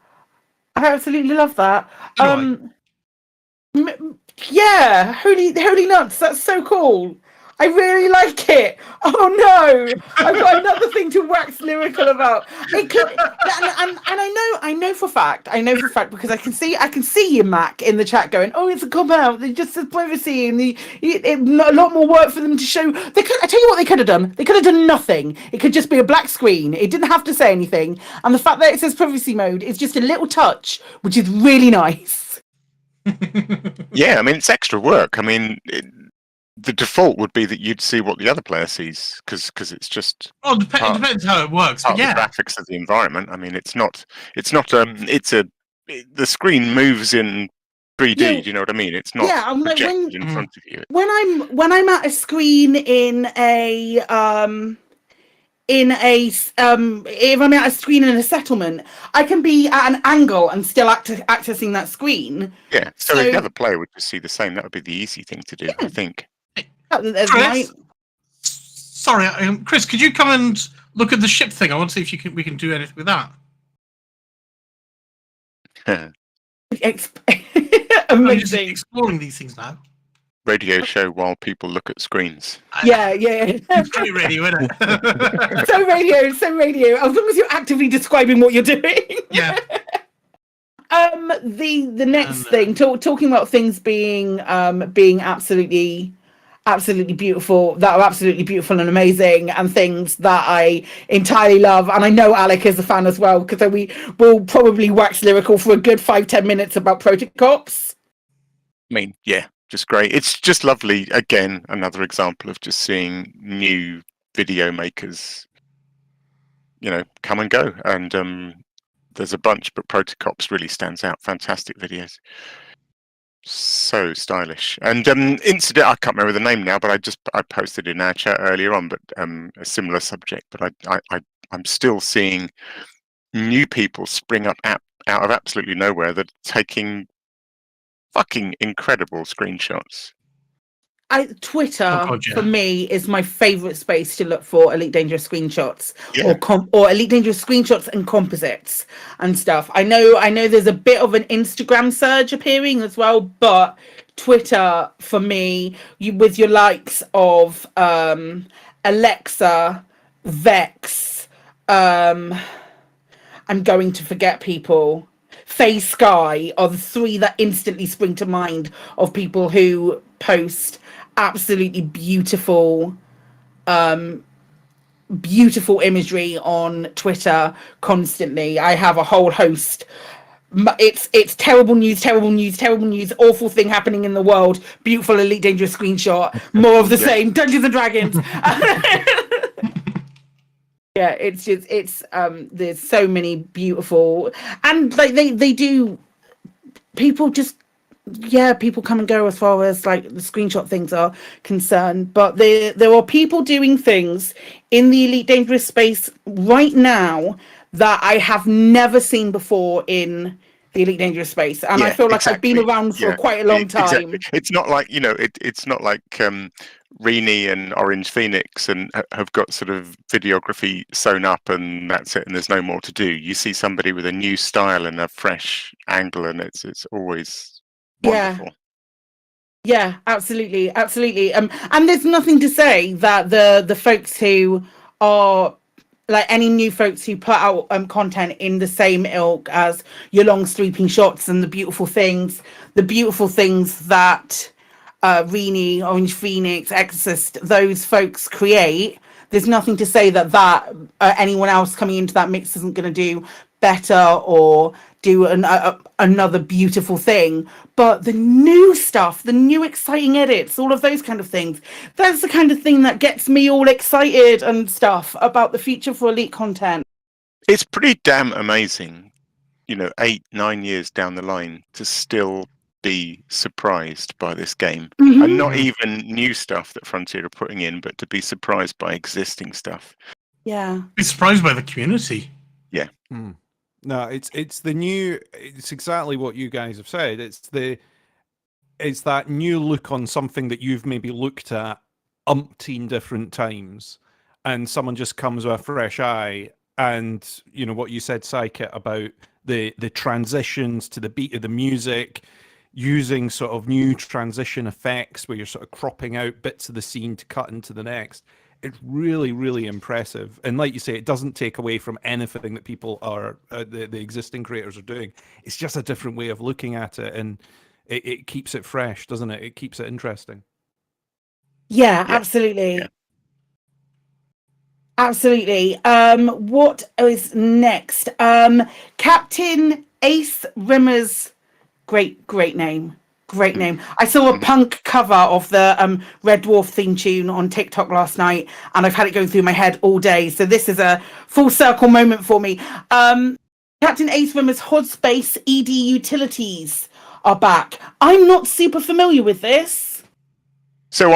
Speaker 12: I absolutely love that. Yeah, holy nuts! That's so cool. I really like it. Oh no, I've got another thing to wax lyrical about. It could, and I know for a fact because I can see you, Mac, in the chat going, "Oh, it's a cop out. They just said privacy, and a lot more work for them to show." I tell you what, they could have done. They could have done nothing. It could just be a black screen. It didn't have to say anything, and the fact that it says privacy mode is just a little touch, which is really nice.
Speaker 19: Yeah, I mean it's extra work. I mean. The default would be that you'd see what the other player sees because it's just.
Speaker 18: Well, it depends how it works. But yeah,
Speaker 19: the graphics of the environment. I mean, it's the screen moves in 3D.
Speaker 12: Yeah.
Speaker 19: Do you know what I mean? It's not projected in front of you.
Speaker 12: When I'm at a screen if I'm at a screen in a settlement, I can be at an angle and still accessing that screen.
Speaker 19: Yeah, so if the other player would just see the same, that would be the easy thing to do, I think.
Speaker 18: Sorry, Chris, could you come and look at the ship thing? I want to see if we can do anything with that.
Speaker 12: Amazing.
Speaker 18: I'm just exploring these things now.
Speaker 19: Radio show while people look at screens.
Speaker 12: Yeah.
Speaker 18: It's pretty radio, isn't it?
Speaker 12: so radio. As long as you're actively describing what you're doing.
Speaker 18: Yeah.
Speaker 12: The next thing, talking about things being absolutely absolutely beautiful, that are absolutely beautiful and amazing, and things that I entirely love. And I know Alec is a fan as well, because we will probably wax lyrical for a good 5-10 minutes about Protocops.
Speaker 19: I mean, yeah, just great. It's just lovely. Again, another example of just seeing new video makers, come and go. And there's a bunch, but Protocops really stands out. Fantastic videos. So stylish. And incident, I can't remember the name now, but I posted in our chat earlier on, but a similar subject. But I'm still seeing new people spring up out of absolutely nowhere that are taking fucking incredible screenshots.
Speaker 12: Twitter for me is my favorite space to look for Elite Dangerous screenshots, or Elite Dangerous screenshots and composites and stuff. I know there's a bit of an Instagram surge appearing as well, but Twitter for me, with your likes of Alexa, Vex, I'm going to forget people. Faye Sky are the three that instantly spring to mind of people who post absolutely beautiful imagery on Twitter constantly. I have a whole host. It's terrible news, awful thing happening in the world, beautiful Elite Dangerous screenshot, more of the same, Dungeons and Dragons. Yeah, it's there's so many beautiful, and like they do, people come and go as far as like the screenshot things are concerned, but there are people doing things in the Elite Dangerous space right now that I have never seen before in the Elite Dangerous space, and I feel like I've been around for quite a long time.
Speaker 19: Exactly. It's not like it's not like Rini and Orange Phoenix and have got sort of videography sewn up and that's it, and there's no more to do. You see somebody with a new style and a fresh angle, and it's always wonderful.
Speaker 12: Yeah, absolutely. And there's nothing to say that the folks who are like any new folks who put out content in the same ilk as your long sweeping shots and the beautiful things that Rini, Orange Phoenix, Exorcist, those folks create. There's nothing to say that anyone else coming into that mix isn't going to do better or do another beautiful thing. But the new stuff, the new exciting edits, all of those kind of things, that's the kind of thing that gets me all excited and stuff about the future for Elite content.
Speaker 19: It's pretty damn amazing, 8-9 years down the line, to still be surprised by this game. And not even new stuff that Frontier are putting in, but to be surprised by existing stuff.
Speaker 12: Yeah.
Speaker 18: Be surprised by the community.
Speaker 19: Yeah.
Speaker 20: No, it's exactly what you guys have said. It's that new look on something that you've maybe looked at umpteen different times, and someone just comes with a fresh eye. And what you said, Psychic, about the transitions to the beat of the music, using sort of new transition effects where you're sort of cropping out bits of the scene to cut into the next. It's really, really impressive. And like you say, it doesn't take away from anything that people are, the existing creators are doing. It's just a different way of looking at it. And it keeps it fresh, doesn't it? It keeps it interesting.
Speaker 12: Yeah, absolutely. Yeah. Absolutely. What is next? Captain Ace Rimmer's great name. Great name. I saw a punk cover of the Red Dwarf theme tune on TikTok last night, and I've had it going through my head all day. So this is a full circle moment for me. Captain Ace Rimmer's Hodspace ED utilities are back. I'm not super familiar with this.
Speaker 19: So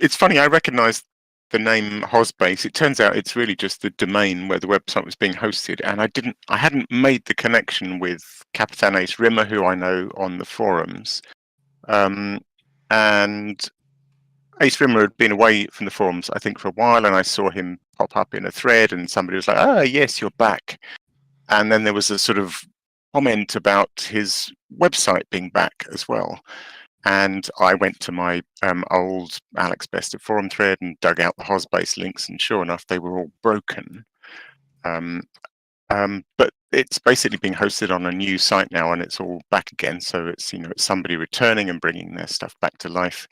Speaker 19: it's funny, I recognized the name Hodspace. It turns out it's really just the domain where the website was being hosted, and I hadn't made the connection with Captain Ace Rimmer, who I know on the forums. And Ace Rimmer had been away from the forums, I think, for a while, and I saw him pop up in a thread, and somebody was like, "Oh, yes, you're back." And then there was a sort of comment about his website being back as well. And I went to my old Alex Best of forum thread and dug out the Hodspace links, and sure enough, they were all broken. But it's basically being hosted on a new site now, and it's all back again. So it's it's somebody returning and bringing their stuff back to life.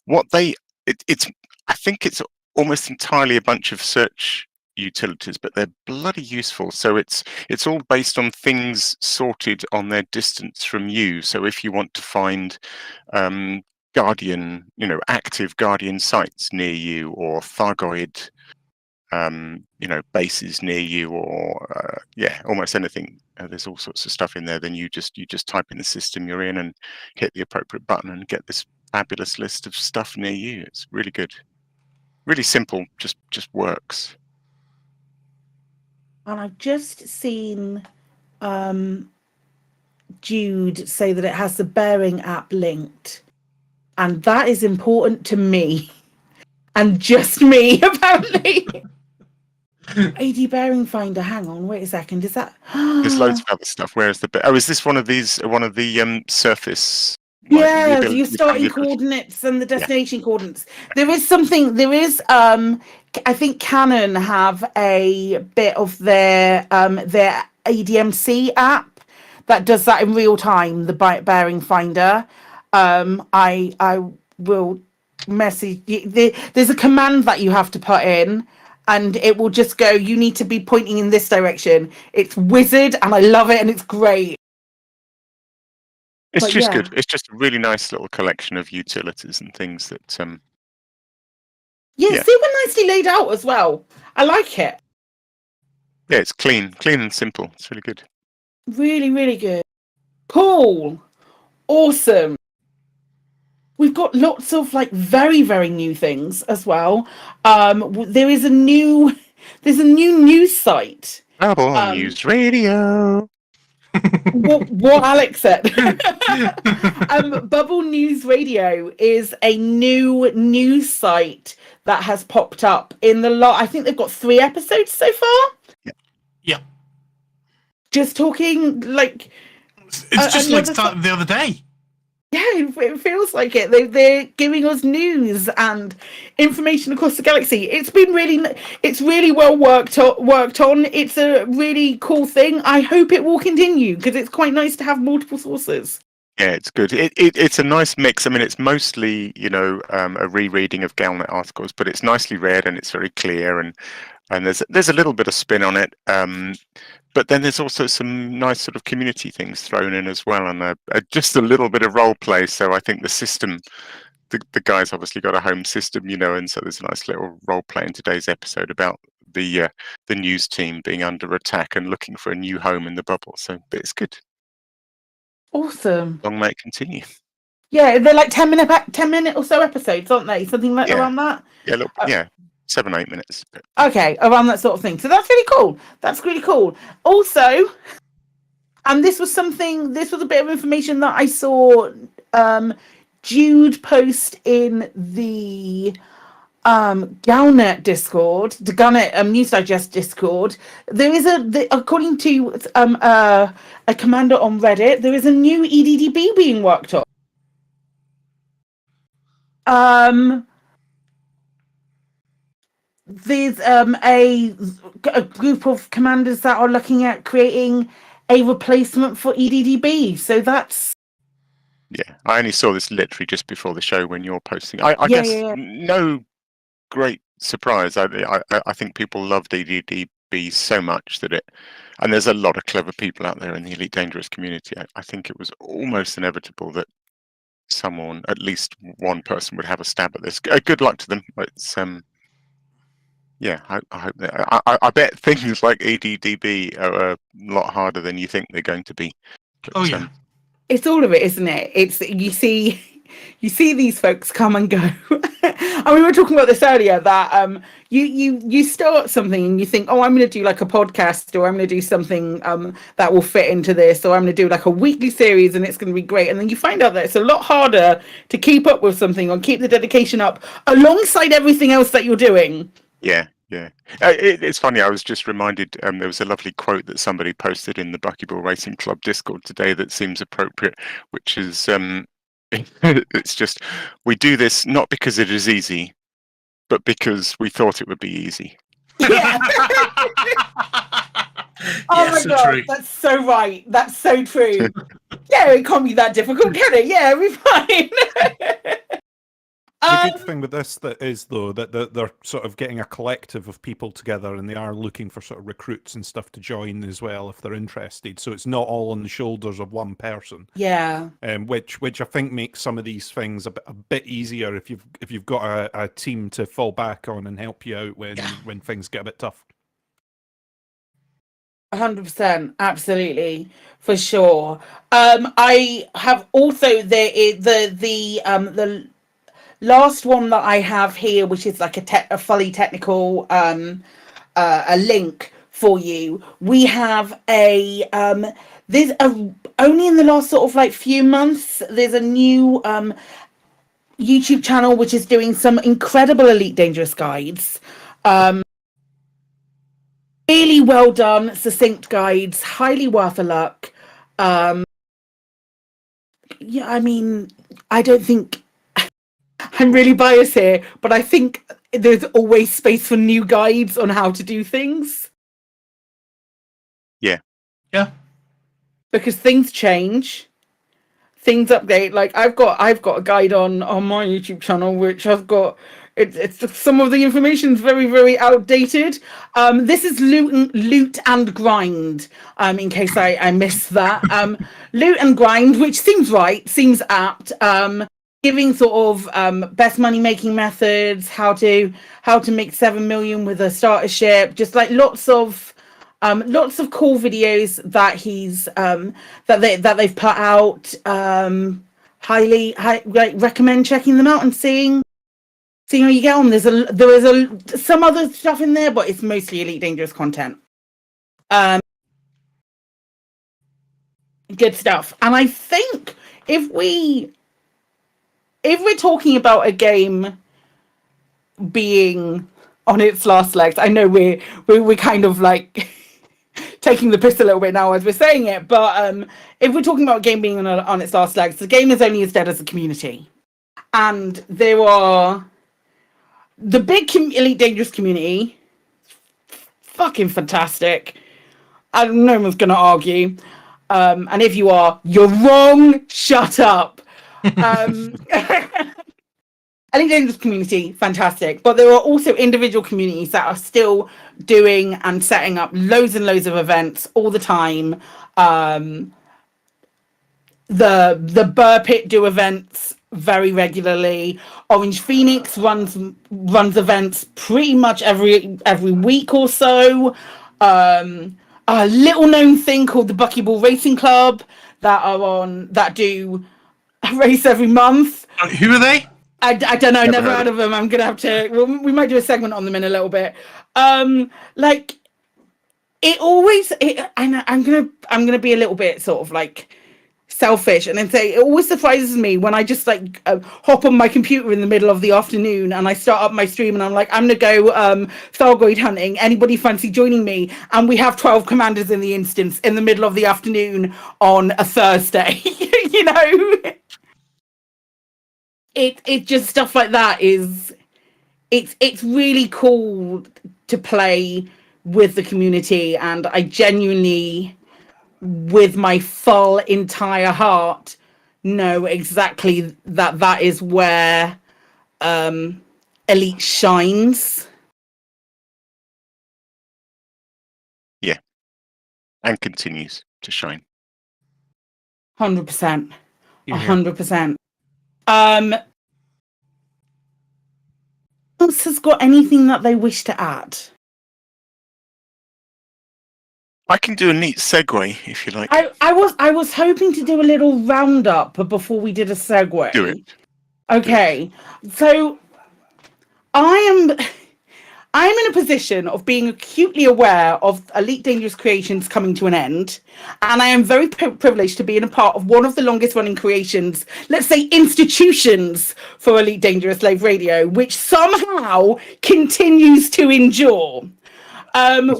Speaker 19: What they I think it's almost entirely a bunch of search utilities, but they're bloody useful. So it's all based on things sorted on their distance from you. So if you want to find Guardian, active Guardian sites near you, or Thargoid, bases near you, or almost anything. There's all sorts of stuff in there. Then you just type in the system you're in and hit the appropriate button and get this fabulous list of stuff near you. It's really good, really simple. Just works.
Speaker 12: And I've just seen Jude say that it has the Bearing app linked, and that is important to me, and just me apparently. AD Bearing Finder. Hang on, wait a second. Is that?
Speaker 19: There's loads of other stuff. Where is the? Oh, is this one of the surface?
Speaker 12: Yeah, your starting coordinates and the destination coordinates. There is something. There is. I think Canon have a bit of their ADMC app that does that in real time. The Bearing Finder. I will message you. There's a command that you have to put in, and it will just go, you need to be pointing in this direction. It's wizard, and I love it, and it's great.
Speaker 19: It's just good. It's just a really nice little collection of utilities and things that.
Speaker 12: Super nicely laid out as well. I like it.
Speaker 19: Yeah, it's clean and simple. It's really good.
Speaker 12: Really, really good. Cool. Awesome. We've got lots of very, very new things as well. There's a new news site.
Speaker 19: Bubble News Radio.
Speaker 12: what Alex said. Bubble News Radio is a new news site that has popped up in the I think they've got 3 episodes so far.
Speaker 18: Yeah.
Speaker 12: Just talking
Speaker 18: it's just like started the other day.
Speaker 12: Yeah, it feels like it. They're giving us news and information across the galaxy. It's really well worked on. It's a really cool thing. I hope it will continue because it's quite nice to have multiple sources.
Speaker 19: Yeah, it's good. It's a nice mix. I mean, it's mostly a rereading of Galnet articles, but it's nicely read and it's very clear, and there's a little bit of spin on it. But then there's also some nice sort of community things thrown in as well, and just a little bit of role play. So I think the system, the guys obviously got a home system, and so there's a nice little role play in today's episode about the news team being under attack and looking for a new home in the bubble. So but it's good.
Speaker 12: Awesome.
Speaker 19: Long may it continue.
Speaker 12: Yeah, they're 10 minute or so episodes, aren't they? Something around that.
Speaker 19: Yeah, look, 7-8 minutes.
Speaker 12: Okay, around that sort of thing. So that's really cool. That's really cool. Also, and this was a bit of information that I saw Jude post in the Galnet Discord, the Galnet News Digest Discord. There is according to a commander on Reddit, there is a new EDDB being worked on. There's a group of commanders that are looking at creating a replacement for EDDB. So that's...
Speaker 19: Yeah, I only saw this literally just before the show when you're posting. I guess no great surprise. I think people loved EDDB so much that and there's a lot of clever people out there in the Elite Dangerous community. I think it was almost inevitable that someone, at least one person, would have a stab at this. Good luck to them. It's yeah, I hope that. I bet things like EDDB are a lot harder than you think they're going to be. But,
Speaker 12: it's all of it, isn't it? It's you see these folks come and go. And we were talking about this earlier that you start something and you think, oh, I'm going to do a podcast, or I'm going to do something that will fit into this, or I'm going to do a weekly series and it's going to be great. And then you find out that it's a lot harder to keep up with something or keep the dedication up alongside everything else that you're doing.
Speaker 19: Yeah. It's funny. I was just reminded. There was a lovely quote that somebody posted in the Buckyball Racing Club Discord today that seems appropriate, which is, it's just, we do this not because it is easy, but because we thought it would be easy.
Speaker 12: Yeah. Oh my God, true. That's so right. That's so true. Yeah, it can't be that difficult, can it? Yeah, it'll be fine.
Speaker 19: You
Speaker 20: the good thing with this that is though that they're sort of getting a collective of people together, and they are looking for sort of recruits and stuff to join as well if they're interested. So it's not all on the shoulders of one person.
Speaker 12: Yeah.
Speaker 20: Which I think makes some of these things a bit easier if you've got a team to fall back on and help you out when things get a bit tough.
Speaker 12: 100%, absolutely, for sure. I have also the last one that I have here, which is like a fully technical a link for you. We have only in the last sort of like few months, there's a new YouTube channel which is doing some incredible Elite Dangerous guides. Really well done, succinct guides, highly worth a look. Yeah, I mean, I don't think I'm really biased here, but I think there's always space for new guides on how to do things.
Speaker 19: Yeah.
Speaker 18: Yeah.
Speaker 12: Because things change, things update. Like I've got a guide on my YouTube channel, which I've got. It's some of the information's very, very outdated. This is loot and grind. In case I missed that. Loot and grind, which seems right, seems apt. Giving sort of best money making methods, how to make 7 million with a starter ship, just like lots of cool videos that he's that they've put out. Highly recommend checking them out and seeing how you get on. There is some other stuff in there, but it's mostly Elite Dangerous content. Good stuff. And I think if we're talking about a game being on its last legs, I know we're kind of like taking the piss a little bit now as we're saying it, but if we're talking about a game being on its last legs, the game is only as dead as the community. And there are the big Elite Dangerous community, fucking fantastic. And no one's going to argue. And if you are, you're wrong. Shut up. Elite Dangerous community, fantastic. But there are also individual communities that are still doing and setting up loads and loads of events all the time. The Burr Pit do events very regularly. Orange Phoenix runs events pretty much every week or so. A little known thing called the Buckyball Racing Club that do a race every month.
Speaker 18: Who are they?
Speaker 12: I don't know. Never heard of them. I'm gonna have to. We might do a segment on them in a little bit. Like it always. I'm gonna be a little bit sort of like selfish and then say it always surprises me when I just like hop on my computer in the middle of the afternoon and I start up my stream and I'm like, I'm gonna go Thargoid hunting. Anybody fancy joining me? And we have 12 commanders in the instance in the middle of the afternoon on a Thursday. You know. It just stuff like that is it's really cool to play with the community, and I genuinely, with my full entire heart, know exactly that is where Elite shines.
Speaker 19: Yeah, and continues to shine.
Speaker 12: 100%. 100%. Else has got anything that they wish to add?
Speaker 19: I can do a neat segue if you like.
Speaker 12: I was hoping to do a little roundup before we did a segue.
Speaker 19: Do it.
Speaker 12: Okay, so I'm in a position of being acutely aware of Elite Dangerous creations coming to an end, and I am very privileged to be in a part of one of the longest running creations, let's say institutions, for Elite Dangerous Lave Radio, which somehow continues to endure.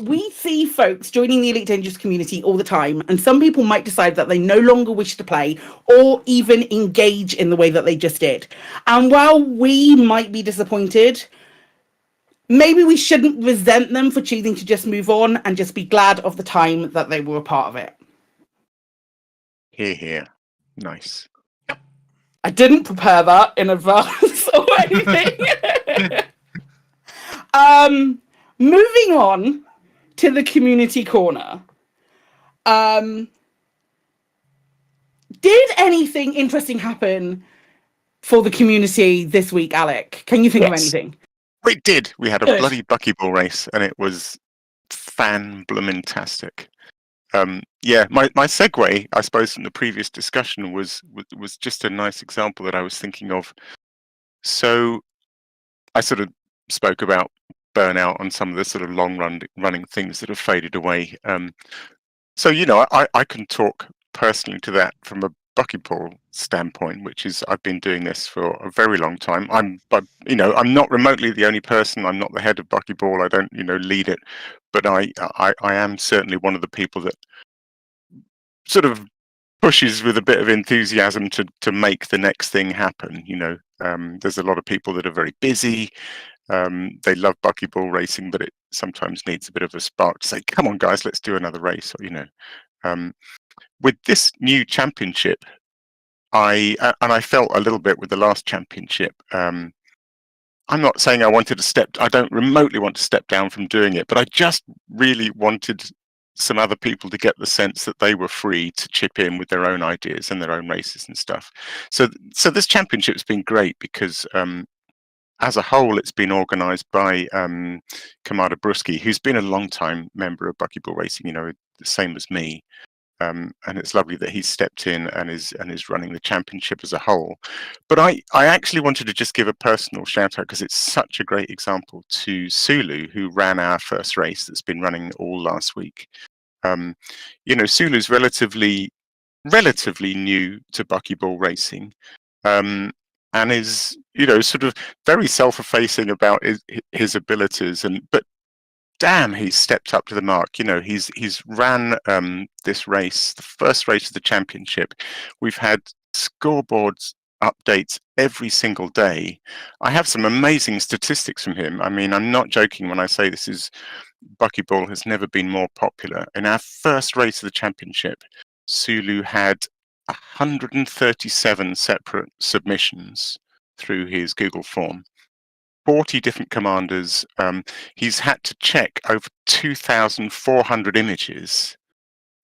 Speaker 12: We see folks joining the Elite Dangerous community all the time, and some people might decide that they no longer wish to play or even engage in the way that they just did. And while we might be disappointed, maybe we shouldn't resent them for choosing to just move on and just be glad of the time that they were a part of it.
Speaker 19: Hear, hear. Nice.
Speaker 12: I didn't prepare that in advance. comments or anything. Moving on to the community corner. Did anything interesting happen for the community this week, Alec? Can you think of anything?
Speaker 19: It did. We had a
Speaker 12: Good.
Speaker 19: bloody buckyball race, and it was fan-bloomin-tastic. Yeah, my segue, I suppose, from the previous discussion was just a nice example that I was thinking of. So I sort of spoke about burnout on some of the sort of running things that have faded away. So, you know, I can talk personally to that from a buckyball standpoint, which is I've been doing this for a very long time. I'm not remotely the only person. I'm not the head of buckyball. I don't, lead it, but I am certainly one of the people that sort of pushes with a bit of enthusiasm to make the next thing happen. There's a lot of people that are very busy. They love buckyball racing, but it sometimes needs a bit of a spark to say, "Come on, guys, let's do another race." Or, with this new championship, I felt a little bit with the last championship. I'm not saying I don't remotely want to step down from doing it, but I just really wanted some other people to get the sense that they were free to chip in with their own ideas and their own races and stuff. So this championship's been great because as a whole, it's been organised by Kamada Brusky, who's been a long-time member of buckyball racing, the same as me. And it's lovely that he's stepped in and is running the championship as a whole. But I actually wanted to just give a personal shout out because it's such a great example to Sulu, who ran our first race that's been running all last week. Sulu's relatively new to buckyball racing, and is sort of very self-effacing about his abilities, but damn, he's stepped up to the mark. He's ran this race, the first race of the championship. We've had scoreboards updates every single day. I have some amazing statistics from him. I mean, I'm not joking when I say buckyball has never been more popular. In our first race of the championship, Sulu had 137 separate submissions through his Google form. 40 different commanders. He's had to check over 2,400 images,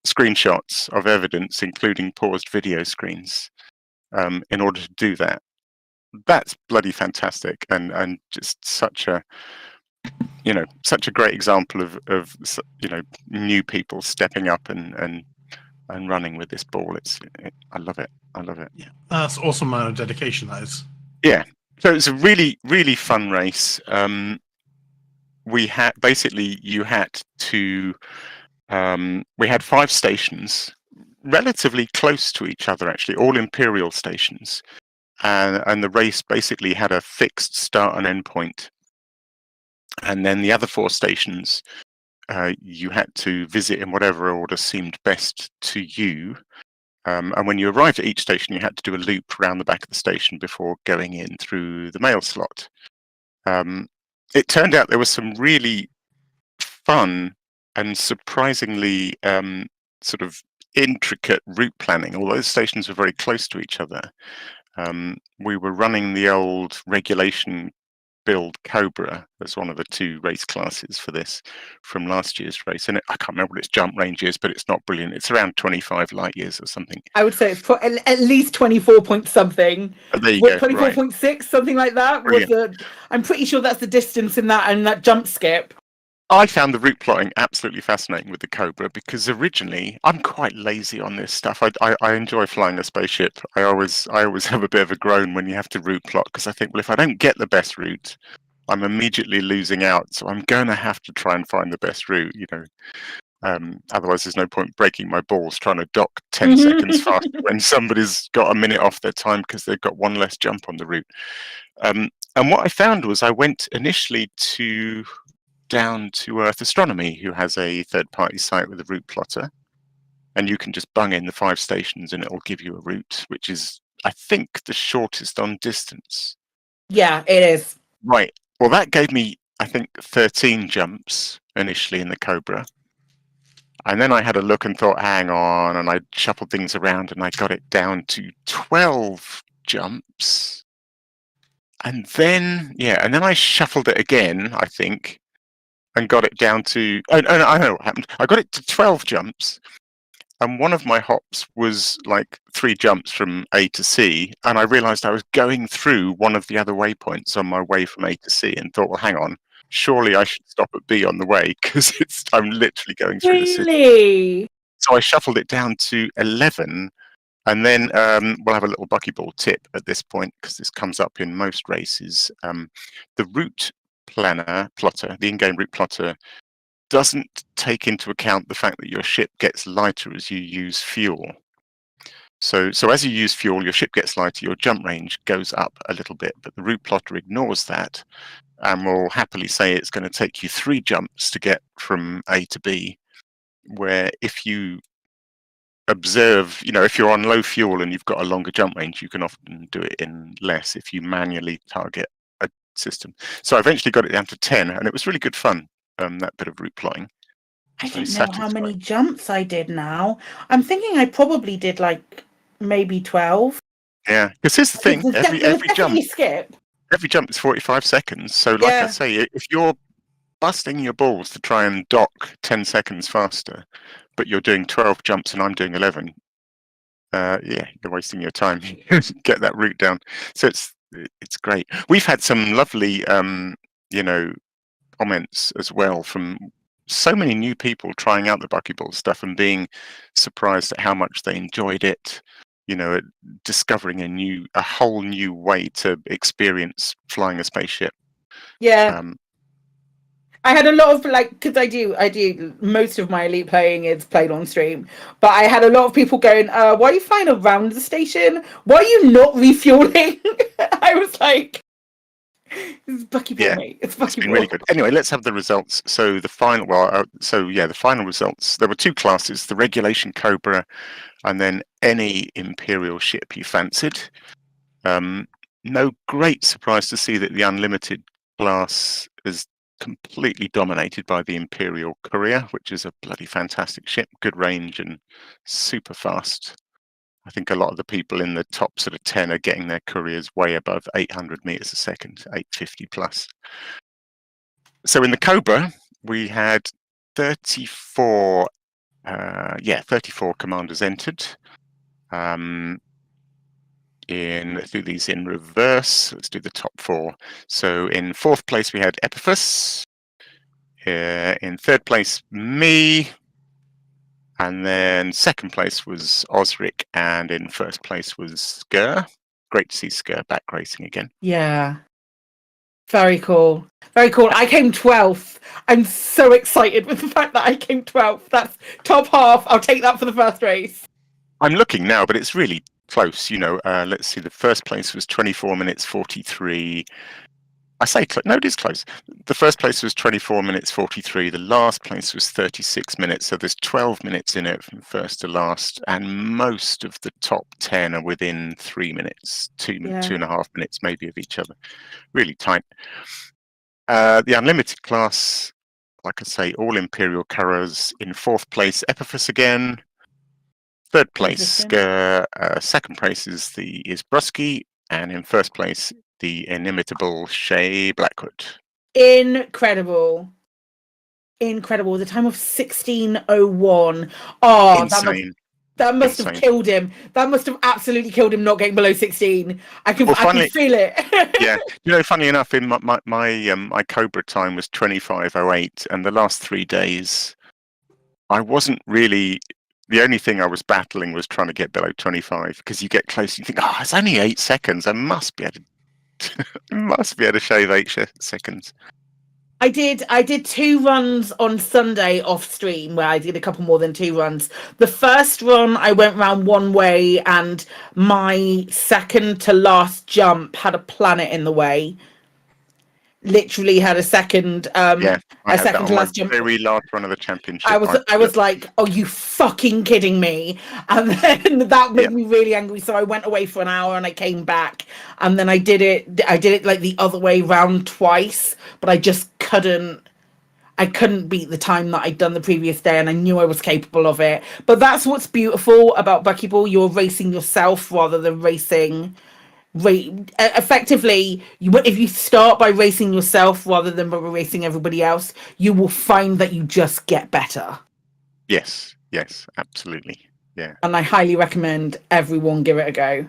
Speaker 19: screenshots of evidence, including paused video screens, in order to do that. That's bloody fantastic, and just such a great example of new people stepping up and running with this ball. I love it.
Speaker 18: Yeah, that's awesome amount of dedication. That is.
Speaker 19: Yeah. So it's a really, really fun race. We had we had 5 stations, relatively close to each other, actually, all imperial stations, and the race basically had a fixed start and end point. And then the other 4 stations, you had to visit in whatever order seemed best to you. And when you arrived at each station, you had to do a loop around the back of the station before going in through the mail slot. It turned out there was some really fun and surprisingly sort of intricate route planning. All those stations were very close to each other. We were running the old regulation build Cobra as one of the 2 race classes for this from last year's race, and I can't remember what its jump range is, but it's not brilliant. It's around 25 light years or something.
Speaker 12: I would say it's at least 24 point something.
Speaker 19: There you go.
Speaker 12: 24.6, right. Something like that. I'm pretty sure that's the distance in that and that jump skip.
Speaker 19: I found the route plotting absolutely fascinating with the Cobra because originally I'm quite lazy on this stuff. I enjoy flying a spaceship. I always have a bit of a groan when you have to route plot because I think, well, if I don't get the best route, I'm immediately losing out. So I'm going to have to try and find the best route. Otherwise, there's no point breaking my balls trying to dock 10 seconds faster when somebody's got a minute off their time because they've got one less jump on the route. And what I found was I went initially to Down to Earth Astronomy, who has a third-party site with a route plotter, and you can just bung in the 5 stations and it'll give you a route, which is, I think, the shortest on distance.
Speaker 12: Yeah, it is.
Speaker 19: Right. Well, that gave me, I think, 13 jumps initially in the Cobra. And then I had a look and thought, hang on, and I shuffled things around and I got it down to 12 jumps. And then I shuffled it again, I think, and got it down to. Oh, no, I know what happened. I got it to 12 jumps, and one of my hops was like 3 jumps from A to C, and I realised I was going through one of the other waypoints on my way from A to C, and thought, well, hang on, surely I should stop at B on the way because I'm literally going through the city.
Speaker 12: Really?
Speaker 19: So I shuffled it down to 11. And then we'll have a little buckyball tip at this point, because this comes up in most races. The route plotter, the in-game route plotter, doesn't take into account the fact that your ship gets lighter as you use fuel. So as you use fuel, your ship gets lighter, your jump range goes up a little bit, but the route plotter ignores that and will happily say it's going to take you 3 jumps to get from A to B, where if you observe, if you're on low fuel and you've got a longer jump range, you can often do it in less if you manually target a system. So I eventually got it down to 10, and it was really good fun, that bit of route plotting.
Speaker 12: I don't know how many jumps I did now. I'm thinking I probably did like maybe 12.
Speaker 19: Yeah, because here's the thing, every jump is 45 seconds. So like I say, if you're busting your balls to try and dock 10 seconds faster, but you're doing 12 jumps and I'm doing 11, you're wasting your time. Get that route down. So it's great. We've had some lovely, comments as well from so many new people trying out the buckyball stuff and being surprised at how much they enjoyed it. Discovering a whole new way to experience flying a spaceship.
Speaker 12: Yeah. I had a lot of because I do most of my Elite playing is played on stream, but I had a lot of people going, why are you flying around the station? Why are you not refueling? I was like, this is buckyball, mate. It's buckyball.
Speaker 19: It's been really good. Anyway, let's have the results. So the final results. There were 2 classes: the Regulation Cobra, and then any Imperial ship you fancied. No great surprise to see that the Unlimited class is completely dominated by the Imperial Courier, which is a bloody fantastic ship, good range and super fast. I think a lot of the people in the top sort of 10 are getting their couriers way above 800 meters a second, 850 plus. So in the Cobra, we had 34 commanders entered. Let's do these in reverse. Let's do the top 4. So in 4th place we had Epiphas. In 3rd place, me. And then 2nd place was Osric, and in 1st place was Sker. Great to see Sker back racing again.
Speaker 12: Yeah. Very cool. Very cool. I came 12th. I'm so excited with the fact that I came 12th. That's top half. I'll take that for the first race.
Speaker 19: I'm looking now, but it's really close. Let's see. The 1st place was 24 minutes 43. I say no, it is close. The 1st place was 24 minutes 43. The last place was 36 minutes. So there's 12 minutes in it from first to last, and most of the top 10 are within 3 minutes, 2.5 minutes maybe of each other. Really tight. The Unlimited class, like I say, all Imperial Couriers. In 4th place, Epiphas again. 3rd place, 2nd place is Brusky, and in 1st place, the inimitable Shay Blackwood.
Speaker 12: Incredible. The time of 16:01. Oh,
Speaker 19: insane.
Speaker 12: That must have killed him. That must have absolutely killed him not getting below 16. I can feel it.
Speaker 19: Yeah. Funny enough, in my Cobra time was 25:08, and the last 3 days, I wasn't really. The only thing I was battling was trying to get below 25, because you get close and you think, it's only 8 seconds. I must be able to shave 8 seconds.
Speaker 12: I did 2 runs on Sunday off stream where I did a couple more than 2 runs. The first run I went round one way, and my second to last jump had a planet in the way. Literally had a second to last jump.
Speaker 19: Very last run of the championship.
Speaker 12: I was like, "Are you fucking kidding me?" And then that made me really angry. So I went away for an hour and I came back, and then I did it like the other way round twice, but I just couldn't beat the time that I'd done the previous day, and I knew I was capable of it. But that's what's beautiful about buckyball. You're racing yourself rather than racing effectively, if you start by racing yourself rather than by racing everybody else, you will find that you just get better.
Speaker 19: Yes, absolutely. Yeah.
Speaker 12: And I highly recommend everyone give it a go.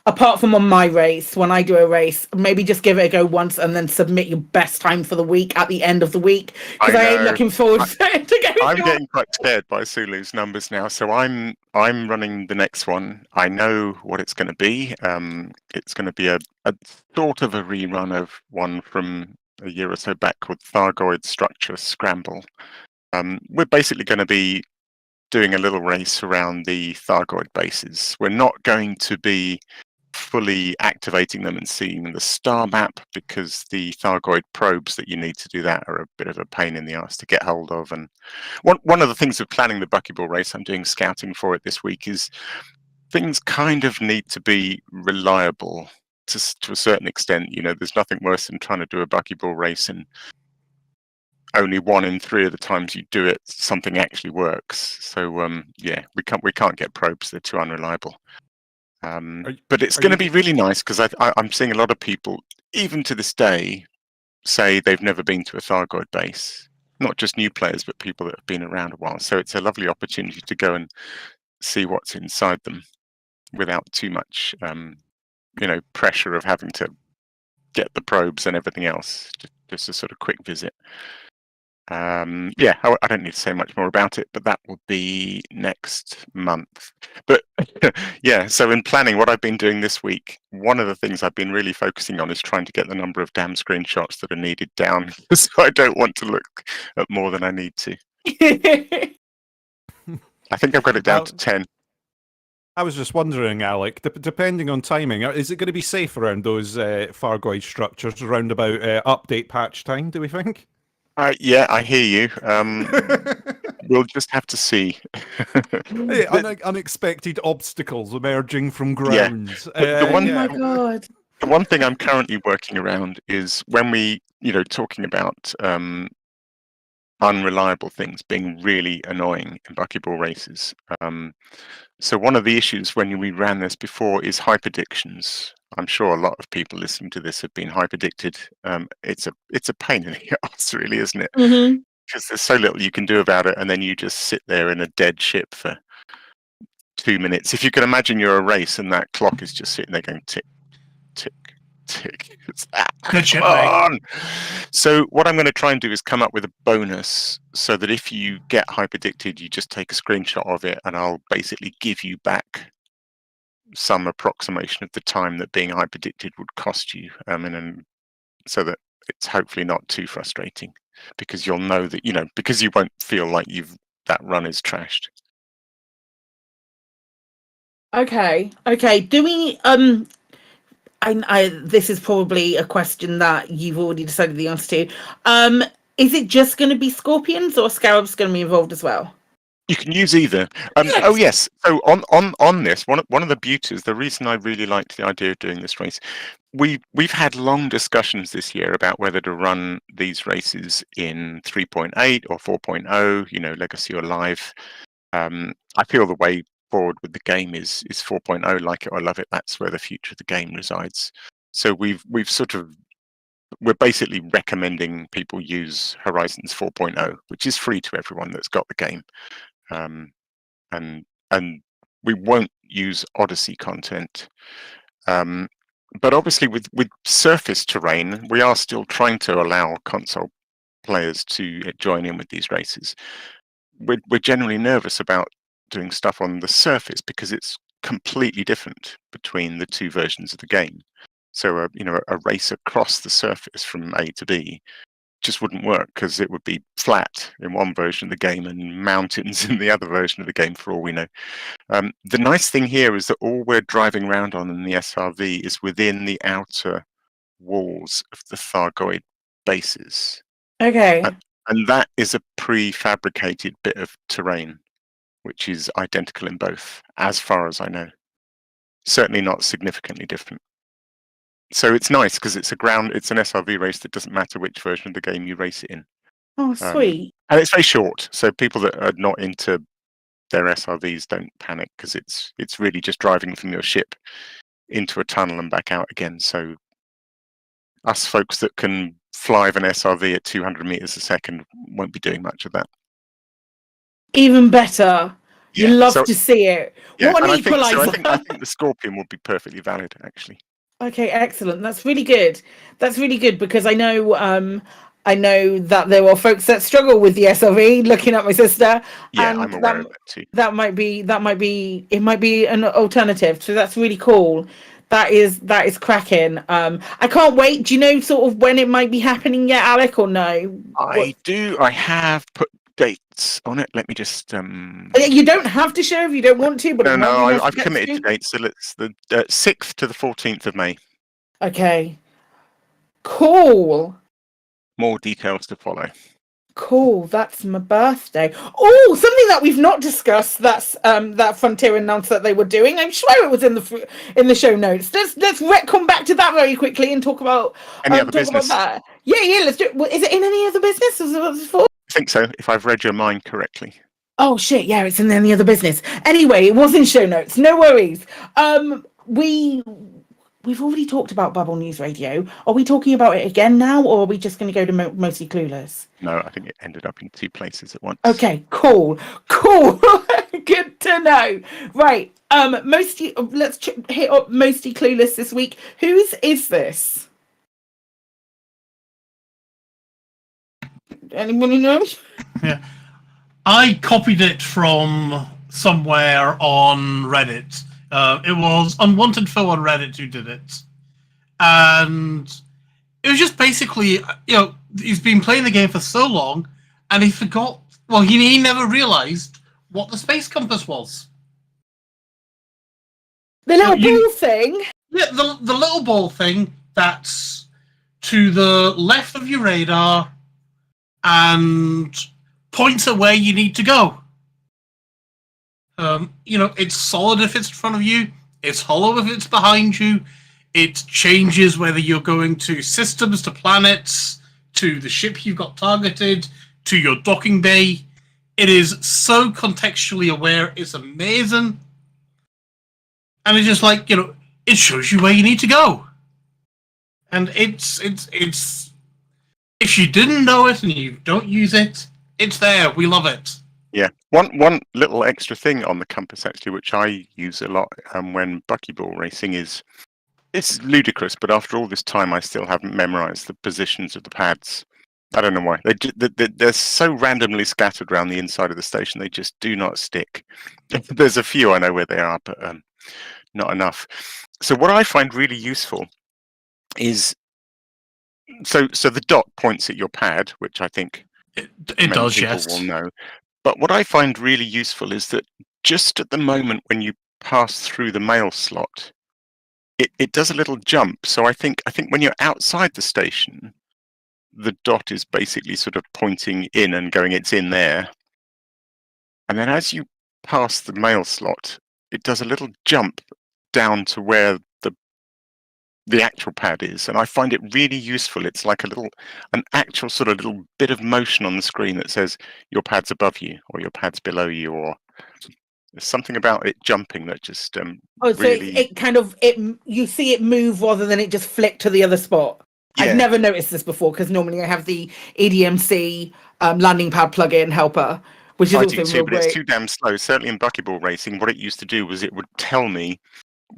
Speaker 12: Apart from on my race, when I do a race, maybe just give it a go once and then submit your best time for the week at the end of the week. Because I ain't looking forward to getting
Speaker 19: I'm getting quite scared by Sulu's numbers now. So I'm running the next one. I know what it's going to be. It's going to be a sort of a rerun of one from a year or so back called Thargoid Structure Scramble. We're basically going to be doing a little race around the Thargoid bases. We're not going to be fully activating them and seeing the star map, because the Thargoid probes that you need to do that are a bit of a pain in the ass to get hold of. And one of the things of planning the buckyball race, I'm doing scouting for it this week, is things kind of need to be reliable to a certain extent. You know, there's nothing worse than trying to do a buckyball race and only 1 in 3 of the times you do it, something actually works. So yeah, we can't get probes; they're too unreliable. But it's going to be really nice, because I'm seeing a lot of people, even to this day, say they've never been to a Thargoid base. Not just new players, but people that have been around a while. So it's a lovely opportunity to go and see what's inside them without too much, pressure of having to get the probes and everything else. Just a sort of quick visit. Yeah, I don't need to say much more about it, but that will be next month. But yeah, so in planning what I've been doing this week, one of the things I've been really focusing on is trying to get the number of damn screenshots that are needed down, so I don't want to look at more than I need to. I think I've got it down to 10.
Speaker 20: I was just wondering, Alec, depending on timing, is it going to be safe around those Thargoid structures around about update patch time, do we think?
Speaker 19: Yeah, I hear you. We'll just have to see.
Speaker 20: Hey, unexpected obstacles emerging from grounds.
Speaker 19: Yeah.
Speaker 12: Oh my god.
Speaker 19: The one thing I'm currently working around is when we, talking about unreliable things being really annoying in buckyball races. So one of the issues when we ran this before is hyperdictions. I'm sure a lot of people listening to this have been hyperdicted. It's a pain in the ass, really, isn't it?
Speaker 12: Mm-hmm.
Speaker 19: Because there's so little you can do about it, and then you just sit there in a dead ship for 2 minutes. If you can imagine you're a race and that clock is just sitting there going tick, tick, tick.
Speaker 18: Good shit,
Speaker 19: on. So what I'm going to try and do is come up with a bonus so that if you get hyperdicted, you just take a screenshot of it, and I'll basically give you back some approximation of the time that being hyperdicted would cost you, so that it's hopefully not too frustrating, because you'll know that, because you won't feel like that run is trashed.
Speaker 12: Okay. Do we this is probably a question that you've already decided the answer to. Is it just going to be scorpions, or scarabs going to be involved as well?
Speaker 19: You can use either. Oh yes. So on this, one of the beauties, the reason I really liked the idea of doing this race, we've had long discussions this year about whether to run these races in 3.8 or 4.0, Legacy or Live. I feel the way forward with the game is 4.0, like it or love it. That's where the future of the game resides. So we're basically recommending people use Horizons 4.0, which is free to everyone that's got the game. And we won't use Odyssey content. But obviously with surface terrain, we are still trying to allow console players to join in with these races. We're generally nervous about doing stuff on the surface because it's completely different between the two versions of the game. So a race across the surface from A to B just wouldn't work, because it would be flat in one version of the game and mountains in the other version of the game, for all we know. The nice thing here is that all we're driving around on in the SRV is within the outer walls of the Thargoid bases.
Speaker 12: Okay.
Speaker 19: And that is a prefabricated bit of terrain, which is identical in both, as far as I know. Certainly not significantly different. So it's nice because it's an SRV race that doesn't matter which version of the game you race it in.
Speaker 12: Oh, sweet.
Speaker 19: And it's very short, so people that are not into their SRVs don't panic, because it's really just driving from your ship into a tunnel and back out again. So us folks that can fly an SRV at 200 meters a second won't be doing much of that.
Speaker 12: Even better. You love to see it.
Speaker 19: Yeah,
Speaker 12: What an
Speaker 19: and
Speaker 12: equalizer.
Speaker 19: I think the Scorpion would be perfectly valid, actually.
Speaker 12: Okay, excellent. That's really good. That's really good because I know that there are folks that struggle with the SRV. Looking at my sister,
Speaker 19: Yeah,
Speaker 12: and
Speaker 19: I'm aware of that too.
Speaker 12: That might be an alternative. So that's really cool. That is cracking. I can't wait. Do you know sort of when it might be happening yet, Alec, or no?
Speaker 19: I do. I have put dates on it. Let me just.
Speaker 12: You don't have to share if you don't want to, but
Speaker 19: I've committed to dates. So it's the 6th to the 14th of May.
Speaker 12: Okay. Cool.
Speaker 19: More details to follow.
Speaker 12: Cool. That's my birthday. Oh, something that we've not discussed. That's that Frontier announced that they were doing. I'm sure it was in the show notes. Let's come back to that very quickly and talk about
Speaker 19: any other business.
Speaker 12: About that. Yeah. Let's do it. Is it in any other business? Is it what it's for?
Speaker 19: I think so. If I've read your mind correctly.
Speaker 12: Oh shit! Yeah, it's in any other business. Anyway, it was in show notes. No worries. We've already talked about Bubble News Radio. Are we talking about it again now, or are we just going to go to Mostly Clueless?
Speaker 19: No, I think it ended up in 2 places at once.
Speaker 12: Okay, cool. Good to know. Right, let's hit up Mostly Clueless this week. Whose is this? Anybody know?
Speaker 18: Yeah, I copied it from somewhere on Reddit. It was Unwanted Phil on Reddit who did it. And it was just basically, he's been playing the game for so long and he forgot, he never realized what the space compass was.
Speaker 12: The little ball thing?
Speaker 18: Yeah, the little ball thing that's to the left of your radar and points at where you need to go. It's solid if it's in front of you. It's hollow if it's behind you. It changes whether you're going to systems, to planets, to the ship you've got targeted, to your docking bay. It is so contextually aware. It's amazing. And it's just like, it shows you where you need to go. And it's if you didn't know it and you don't use it, it's there. We love it.
Speaker 19: Yeah, one little extra thing on the compass actually, which I use a lot when buckyball racing is, it's ludicrous, but after all this time, I still haven't memorized the positions of the pads. I don't know why. They're so randomly scattered around the inside of the station. They just do not stick. There's a few I know where they are, but not enough. So what I find really useful is, so the dot points at your pad, which I think
Speaker 18: it does, yes.
Speaker 19: Will know. But what I find really useful is that just at the moment when you pass through the mail slot, it does a little jump. So I think when you're outside the station, the dot is basically sort of pointing in and going, it's in there. And then as you pass the mail slot, it does a little jump down to where the actual pad is, and I find it really useful. It's like an actual sort of little bit of motion on the screen that says your pad's above you or your pad's below you, or there's something about it jumping that just really...
Speaker 12: So you see it move rather than it just flick to the other spot. Yeah. I've never noticed this before because normally I have the EDMC landing pad plug-in helper, which is also
Speaker 19: too, but it's too damn slow. Certainly in buckyball racing, what it used to do was it would tell me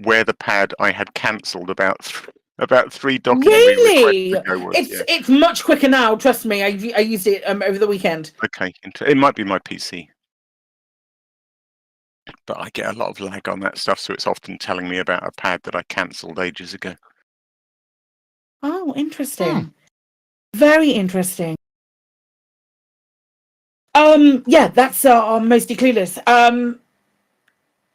Speaker 19: where the pad I had cancelled about 3 docking.
Speaker 12: Really? It's much quicker now. Trust me. I used it over the weekend.
Speaker 19: Okay, it might be my PC, but I get a lot of lag on that stuff, so it's often telling me about a pad that I cancelled ages ago.
Speaker 12: Oh, interesting. Very interesting. Yeah, that's Mostly Clueless.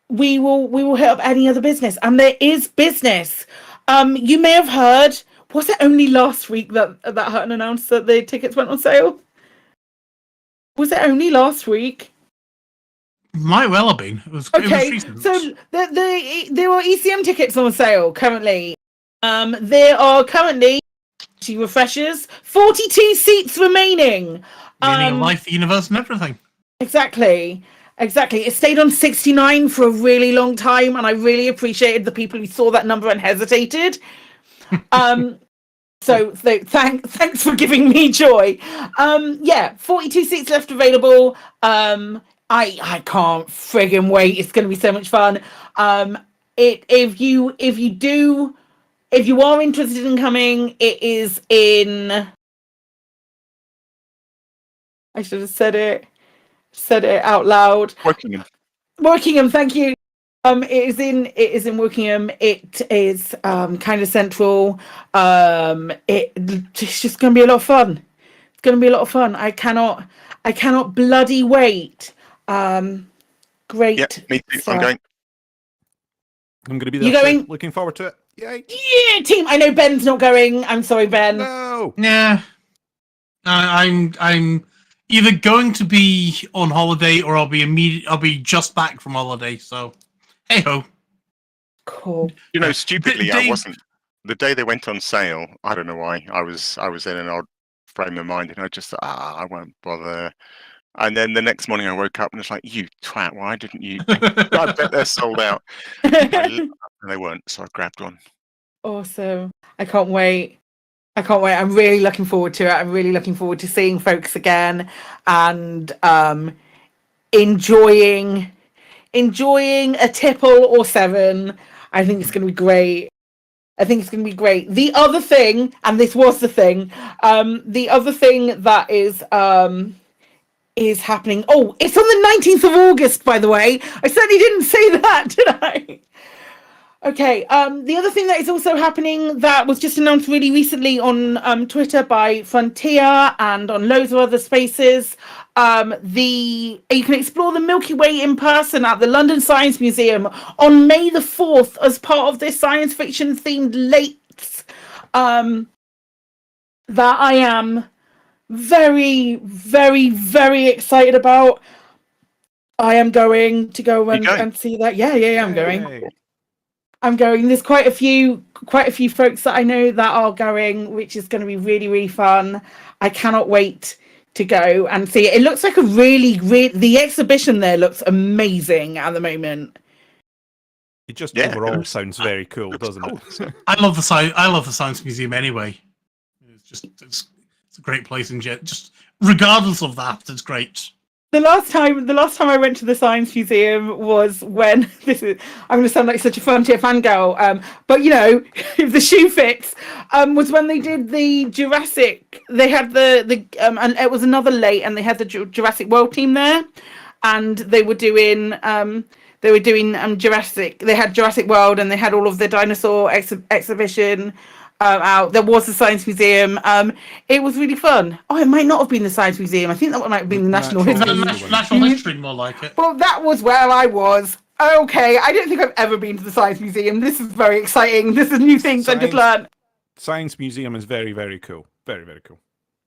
Speaker 12: We will hit up any other business, and there is business. You may have heard. Was it only last week that Hutton announced that the tickets went on sale? Was it only last week?
Speaker 18: Might well have been. It was recent.
Speaker 12: So there are ECM tickets on sale currently. There are currently, she refreshes, 42 seats remaining.
Speaker 18: Meaning life, the universe, and everything.
Speaker 12: Exactly. Exactly. It stayed on 69 for a really long time, and I really appreciated the people who saw that number and hesitated. So thanks for giving me joy. 42 seats left available. I can't friggin' wait. It's going to be so much fun. If you are interested in coming, it is in. I should have said it out loud. Workingham, thank you. It is in Workingham. It is kind of central. It's just going to be a lot of fun. It's going to be a lot of fun. I cannot bloody wait. Great.
Speaker 19: Yeah, me too. I'm going.
Speaker 20: I'm going to be there.
Speaker 12: You going?
Speaker 20: Looking forward to it. Yay!
Speaker 12: Yeah, team. I know Ben's not going. I'm sorry, Ben.
Speaker 20: No.
Speaker 18: Yeah. I'm either going to be on holiday or I'll be just back from holiday. So, hey ho.
Speaker 12: Cool.
Speaker 19: You know, stupidly, I wasn't. The day they went on sale, I don't know why. I was in an odd frame of mind, and I just thought, I won't bother. And then the next morning, I woke up and it's like, you twat, why didn't you? I bet they're sold out. And they weren't, so I grabbed one.
Speaker 12: Awesome. I can't wait. I'm really looking forward to it. I'm really looking forward to seeing folks again and enjoying a tipple or 7. I think it's going to be great. The other thing, and this was the thing, the other thing that is happening. Oh, it's on the 19th of August, by the way. I certainly didn't say that, did I? Okay, the other thing that is also happening that was just announced really recently on Twitter by Frontier and on loads of other spaces, you can explore the Milky Way in person at the London Science Museum on May the 4th as part of this science fiction themed lates that I am very, very, very excited about. I am going to go and see that. Yeah, I'm going.
Speaker 20: Yay.
Speaker 12: I'm going. There's quite a few folks that I know that are going, which is going to be really, really fun. I cannot wait to go and see it. It looks like the exhibition there looks amazing at the moment.
Speaker 20: It just overall sounds very cool, doesn't it?
Speaker 18: I love the Science Museum anyway. It's a great place in just regardless of that, it's great.
Speaker 12: The last time I went to the Science Museum was when I'm going to sound like such a Frontier fangirl, but you know, if the shoe fits, was when they did the Jurassic. They had the and it was another late, and they had the Jurassic World team there, and they were doing Jurassic. They had Jurassic World, and they had all of the dinosaur exhibition. Out. There was the Science Museum. It was really fun. Oh, it might not have been the Science Museum. I think that might have been the National History.
Speaker 18: National History, more like it.
Speaker 12: Well, that was where I was. Okay, I don't think I've ever been to the Science Museum. This is very exciting. This is new things I just learned.
Speaker 20: Science Museum is very, very cool. Very, very cool.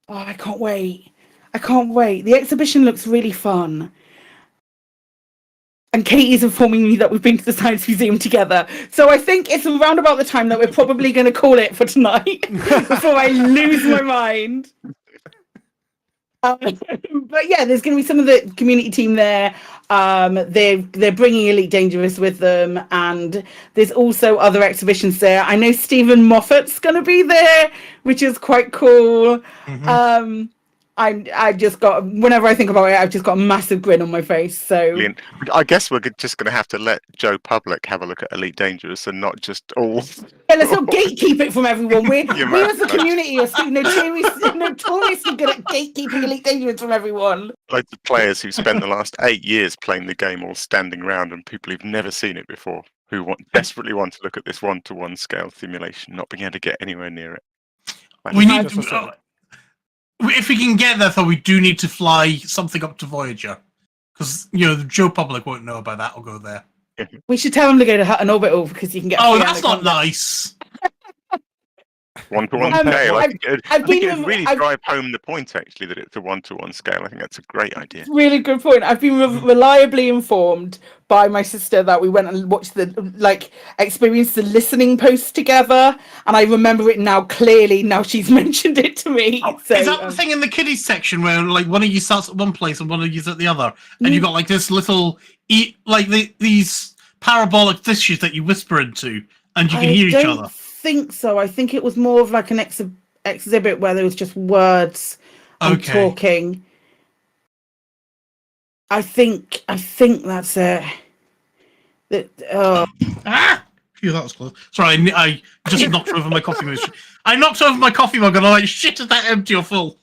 Speaker 12: Oh, I can't wait. The exhibition looks really fun. And Katie's informing me that we've been to the Science Museum together. So I think it's around about the time that we're probably going to call it for tonight before I lose my mind. But yeah, there's going to be some of the community team there. They're bringing Elite Dangerous with them. And there's also other exhibitions there. I know Stephen Moffat's going to be there, which is quite cool. Mm-hmm. I just got, whenever I think about it, I've just got a massive grin on my face. So
Speaker 19: brilliant. I guess we're just going to have to let Joe Public have a look at Elite Dangerous and not just all.
Speaker 12: Yeah, let's not gatekeep it from everyone. We as a community are notoriously good at gatekeeping Elite Dangerous from everyone.
Speaker 19: Like the players who spent the last 8 years playing the game all standing around, and people who've never seen it before who desperately want to look at this 1-to-1 scale simulation, not being able to get anywhere near it.
Speaker 18: We need to. If we can get there, though, we do need to fly something up to Voyager, because the Joe Public won't know about that. I'll go there.
Speaker 12: We should tell them to go to Hutton Orbital because you can get.
Speaker 18: Oh, that's not nice.
Speaker 19: One-to-one scale. I think it would really drive home the point, actually, that it's a one-to-one scale. I think that's a great idea.
Speaker 12: Really good point. I've been reliably informed by my sister that we went and watched experienced the listening post together, and I remember it now clearly. Now she's mentioned it to me. So,
Speaker 18: is that the thing in the kiddies section where like one of you starts at one place and one of you's at the other, and you've got like this little these parabolic dishes that you whisper into, and you can hear each other?
Speaker 12: I think so. I think it was more of like an exhibit where there was just words and talking. I think that's it. Phew,
Speaker 18: that was close. Sorry, I just knocked over my coffee mug. I knocked over my coffee mug and I'm like, shit, is that empty or full?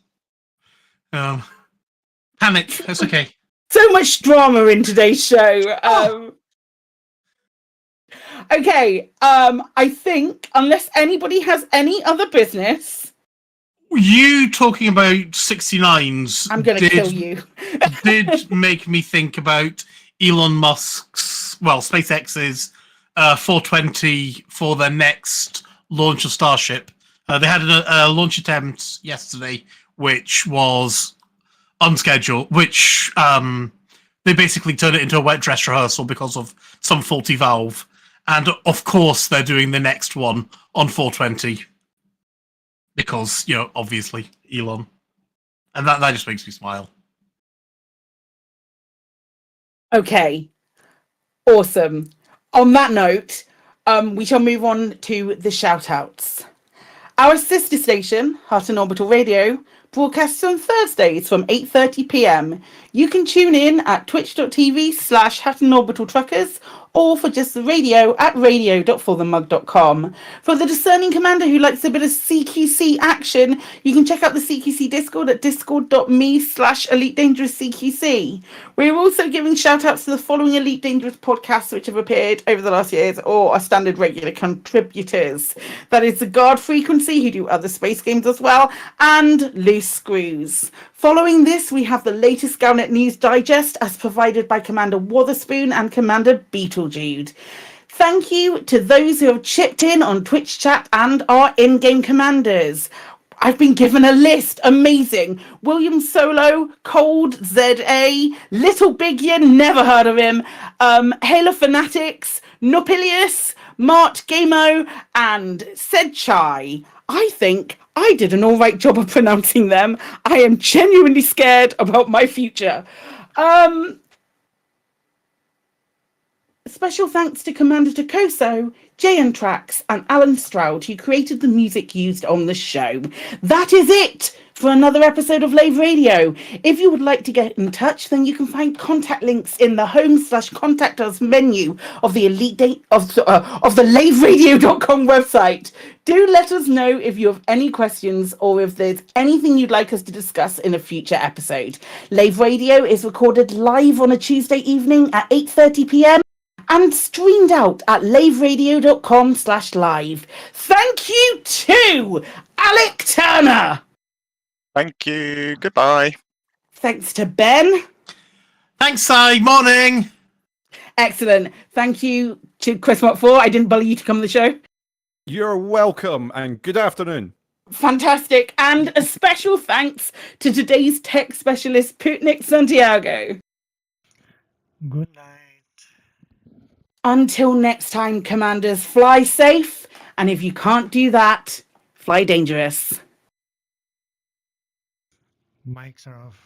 Speaker 18: Panic. It's okay.
Speaker 12: So much drama in today's show. Okay, I think unless anybody has any other business,
Speaker 18: you talking about 69s,
Speaker 12: I'm going to kill you.
Speaker 18: did make me think about Elon Musk's, SpaceX's 420 for their next launch of Starship. They had a launch attempt yesterday, which was unscheduled, which they basically turned it into a wet dress rehearsal because of some faulty valve. And of course, they're doing the next one on 420 because, obviously, Elon. And that just makes me smile.
Speaker 12: Okay. Awesome. On that note, we shall move on to the shoutouts. Our sister station, Hutton Orbital Radio, broadcasts on Thursdays from 8:30 p.m. You can tune in at twitch.tv/Hutton Orbital Truckers or for just the radio at radio.forthemug.com. For the discerning commander who likes a bit of CQC action, you can check out the CQC Discord at discord.me/Elite Dangerous CQC. We're also giving shout outs to the following Elite Dangerous podcasts which have appeared over the last years or are standard regular contributors. That is the Guard Frequency, who do other space games as well, and Loose Screws. Following this, we have the latest GalnetNews Digest as provided by Commander Wotherspoon and Commander Beetlejude. Thank you to those who have chipped in on Twitch chat and our in-game commanders. I've been given a list. Amazing. William Solo, Cold, ZA, Little Bigyan, never heard of him, Halo Fanatics, Nopilius, Mart Gamo, and Sedchai. I think I did an all right job of pronouncing them. I am genuinely scared about my future. Special thanks to Commander Takoso, Jayan Trax, and Alan Stroud, who created the music used on the show. That is it for another episode of Lave Radio. If you would like to get in touch, then you can find contact links in the home/contact us menu of the of the laveradio.com website. Do let us know if you have any questions or if there's anything you'd like us to discuss in a future episode. Lave Radio is recorded live on a Tuesday evening at 8:30 p.m. and streamed out at laveradio.com/live. Thank you to Alec Turner.
Speaker 19: Thank you. Goodbye.
Speaker 12: Thanks to Ben.
Speaker 18: Thanks, Si. Morning.
Speaker 12: Excellent. Thank you to Chris Mott 4. I didn't bully you to come on the show.
Speaker 20: You're welcome, and good afternoon.
Speaker 12: Fantastic. And a special thanks to today's tech specialist, Putnik Santiago.
Speaker 3: Good night.
Speaker 12: Until next time, commanders, fly safe. And if you can't do that, fly dangerous.
Speaker 3: Mics are off.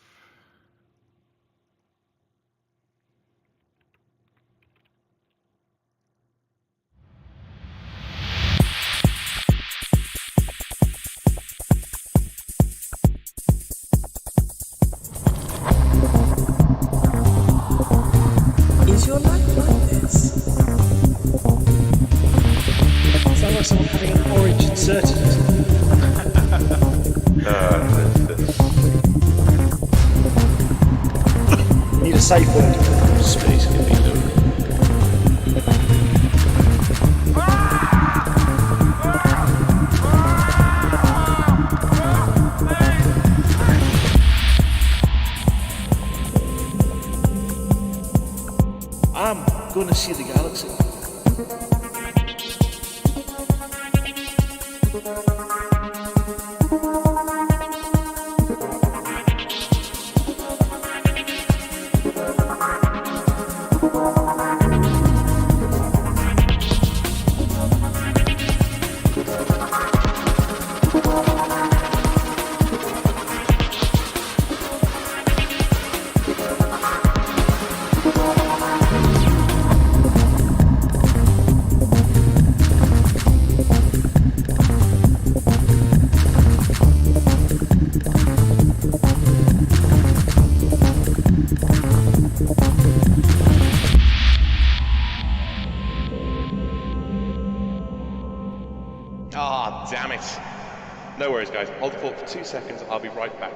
Speaker 4: Is your life like this?
Speaker 3: Sounds like someone having an orange inserted. Need a safe word.
Speaker 11: Space can be done.
Speaker 3: I'm going to see the galaxy.
Speaker 5: Ah, damn it. No worries, guys. Hold the fort for 2 seconds. I'll be right back.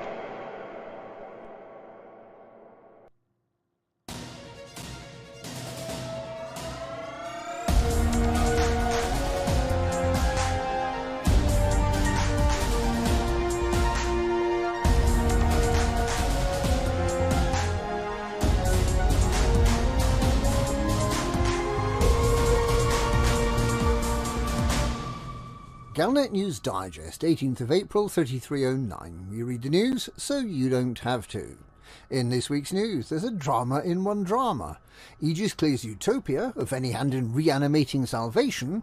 Speaker 6: GalnetNews Digest, 18th of April, 3309. We read the news so you don't have to. In this week's news, there's a drama in one drama. Aegis clears Utopia of any hand in reanimating Salvation,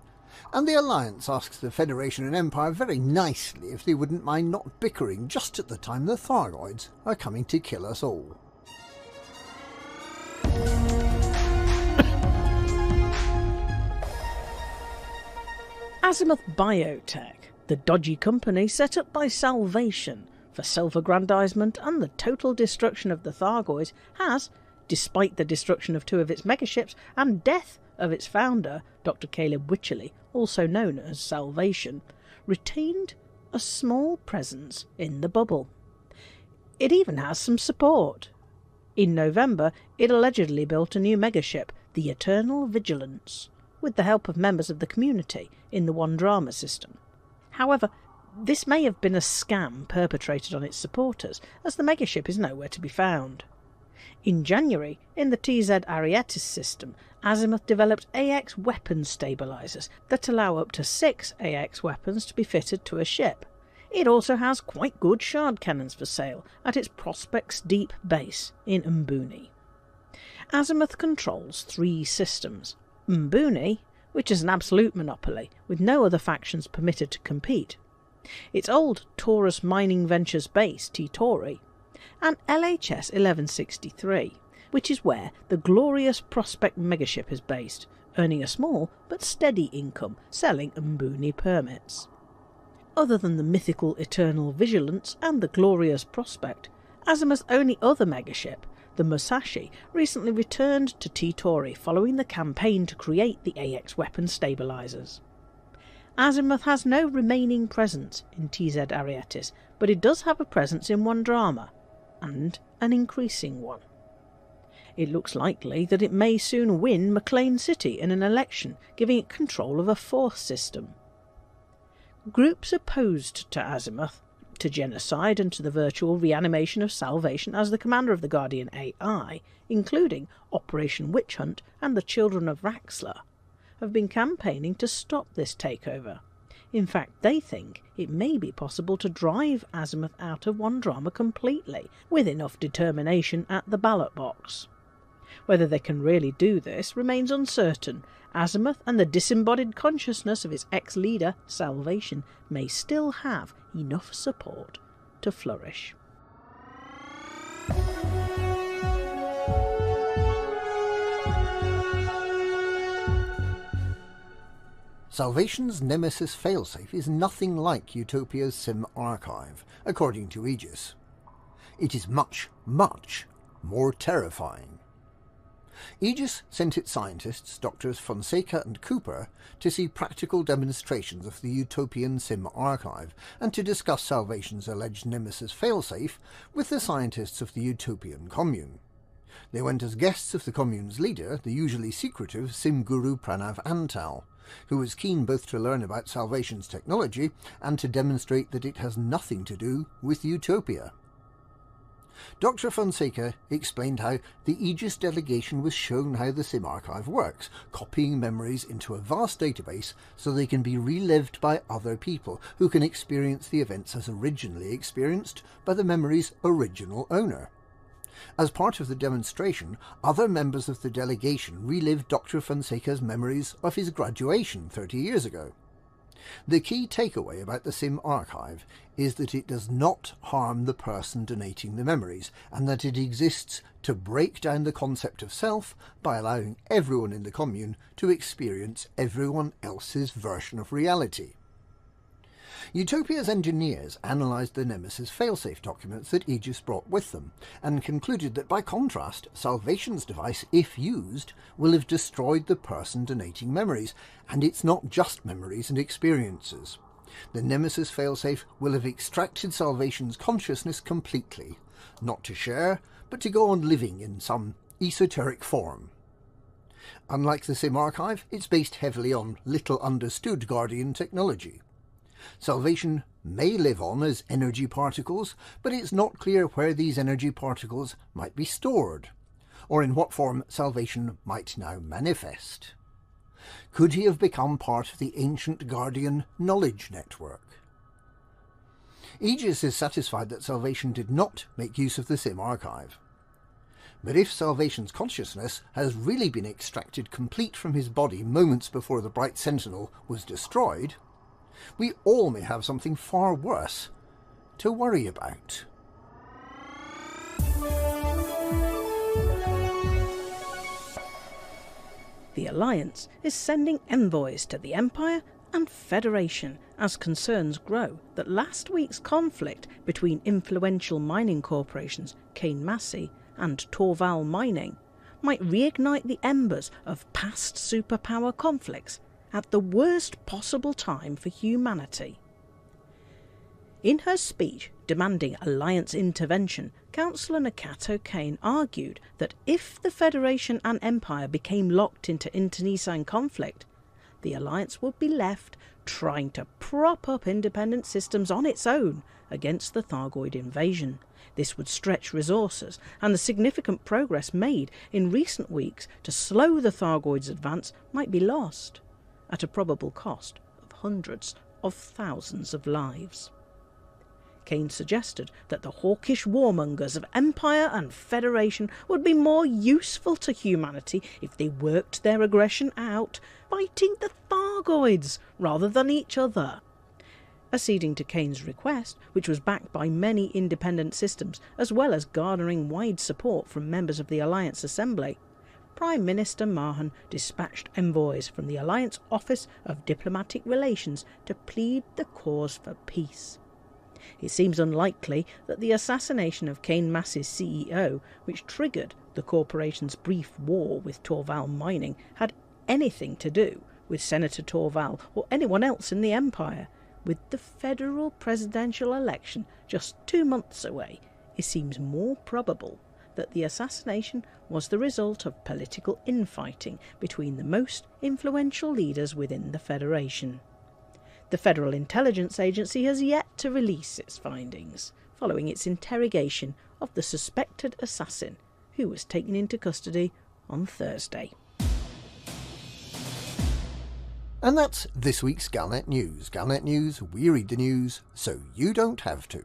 Speaker 6: and the Alliance asks the Federation and Empire very nicely if they wouldn't mind not bickering just at the time the Thargoids are coming to kill us all.
Speaker 7: Azimuth Biotech, the dodgy company set up by Salvation for self-aggrandizement and the total destruction of the Thargoids, has, despite the destruction of 2 of its megaships and death of its founder, Dr. Caleb Wycherley, also known as Salvation, retained a small presence in the bubble. It even has some support. In November, it allegedly built a new megaship, the Eternal Vigilance, with the help of members of the community in the One Drama system. However, this may have been a scam perpetrated on its supporters, as the megaship is nowhere to be found. In January, in the TZ Arietis system, Azimuth developed AX weapon stabilizers that allow up to 6 AX weapons to be fitted to a ship. It also has quite good shard cannons for sale at its Prospects Deep base in Mbuni. Azimuth controls 3 systems. Mbuni, which is an absolute monopoly, with no other factions permitted to compete, its old Taurus Mining Ventures base, T-Tori, and LHS 1163, which is where the glorious Prospect megaship is based, earning a small but steady income selling Mbuni permits. Other than the mythical Eternal Vigilance and the glorious Prospect, Azimuth's only other megaship, the Musashi, recently returned to T-Tori following the campaign to create the AX weapon stabilizers. Azimuth has no remaining presence in TZ Arietis, but it does have a presence in One Drama, and an increasing one. It looks likely that it may soon win McLean City in an election, giving it control of a 4th system. Groups opposed to Azimuth, to genocide and to the virtual reanimation of Salvation as the commander of the Guardian AI, including Operation Witch Hunt and the Children of Raxler, have been campaigning to stop this takeover. In fact, they think it may be possible to drive Azimuth out of One Drama completely, with enough determination at the ballot box. Whether they can really do this remains uncertain. Azimuth and the disembodied consciousness of its ex-leader, Salvation, may still have enough support to flourish.
Speaker 6: Salvation's Nemesis failsafe is nothing like Utopia's Sim archive, according to Aegis. It is much, much more terrifying. Aegis sent its scientists, Drs. Fonseca and Cooper, to see practical demonstrations of the Utopian Sim archive and to discuss Salvation's alleged Nemesis failsafe with the scientists of the Utopian Commune. They went as guests of the Commune's leader, the usually secretive Sim Guru Pranav Antal, who was keen both to learn about Salvation's technology and to demonstrate that it has nothing to do with Utopia. Dr. Fonseca explained how the Aegis delegation was shown how the Sim archive works, copying memories into a vast database so they can be relived by other people who can experience the events as originally experienced by the memory's original owner. As part of the demonstration, other members of the delegation relived Dr. Fonseca's memories of his graduation 30 years ago. The key takeaway about the Sim archive is that it does not harm the person donating the memories, and that it exists to break down the concept of self by allowing everyone in the commune to experience everyone else's version of reality. Utopia's engineers analysed the Nemesis failsafe documents that Aegis brought with them, and concluded that by contrast, Salvation's device, if used, will have destroyed the person donating memories, and it's not just memories and experiences. The Nemesis failsafe will have extracted Salvation's consciousness completely, not to share, but to go on living in some esoteric form. Unlike the SIM archive, it's based heavily on little understood Guardian technology. Salvation may live on as energy particles, but it's not clear where these energy particles might be stored, or in what form Salvation might now manifest. Could he have become part of the ancient Guardian knowledge network? Aegis is satisfied that Salvation did not make use of the SIM archive. But if Salvation's consciousness has really been extracted complete from his body moments before the Bright Sentinel was destroyed, we all may have something far worse to worry about.
Speaker 7: The Alliance is sending envoys to the Empire and Federation as concerns grow that last week's conflict between influential mining corporations Kane Massey and Torval Mining might reignite the embers of past superpower conflicts at the worst possible time for humanity. In her speech demanding Alliance intervention, Councillor Nakato Kane argued that if the Federation and Empire became locked into internecine conflict, the Alliance would be left trying to prop up independent systems on its own against the Thargoid invasion. This would stretch resources, and the significant progress made in recent weeks to slow the Thargoids' advance might be lost, at a probable cost of hundreds of thousands of lives. Kane suggested that the hawkish warmongers of Empire and Federation would be more useful to humanity if they worked their aggression out, fighting the Thargoids rather than each other. Acceding to Kane's request, which was backed by many independent systems, as well as garnering wide support from members of the Alliance Assembly, Prime Minister Mahan dispatched envoys from the Alliance Office of Diplomatic Relations to plead the cause for peace. It seems unlikely that the assassination of Kane Massey's CEO, which triggered the corporation's brief war with Torval Mining, had anything to do with Senator Torval or anyone else in the Empire. With the federal presidential election just 2 months away, it seems more probable that the assassination was the result of political infighting between the most influential leaders within the Federation. The Federal Intelligence Agency has yet to release its findings, following its interrogation of the suspected assassin, who was taken into custody on Thursday.
Speaker 6: And that's this week's Galnet News. Galnet News, we read the news so you don't have to.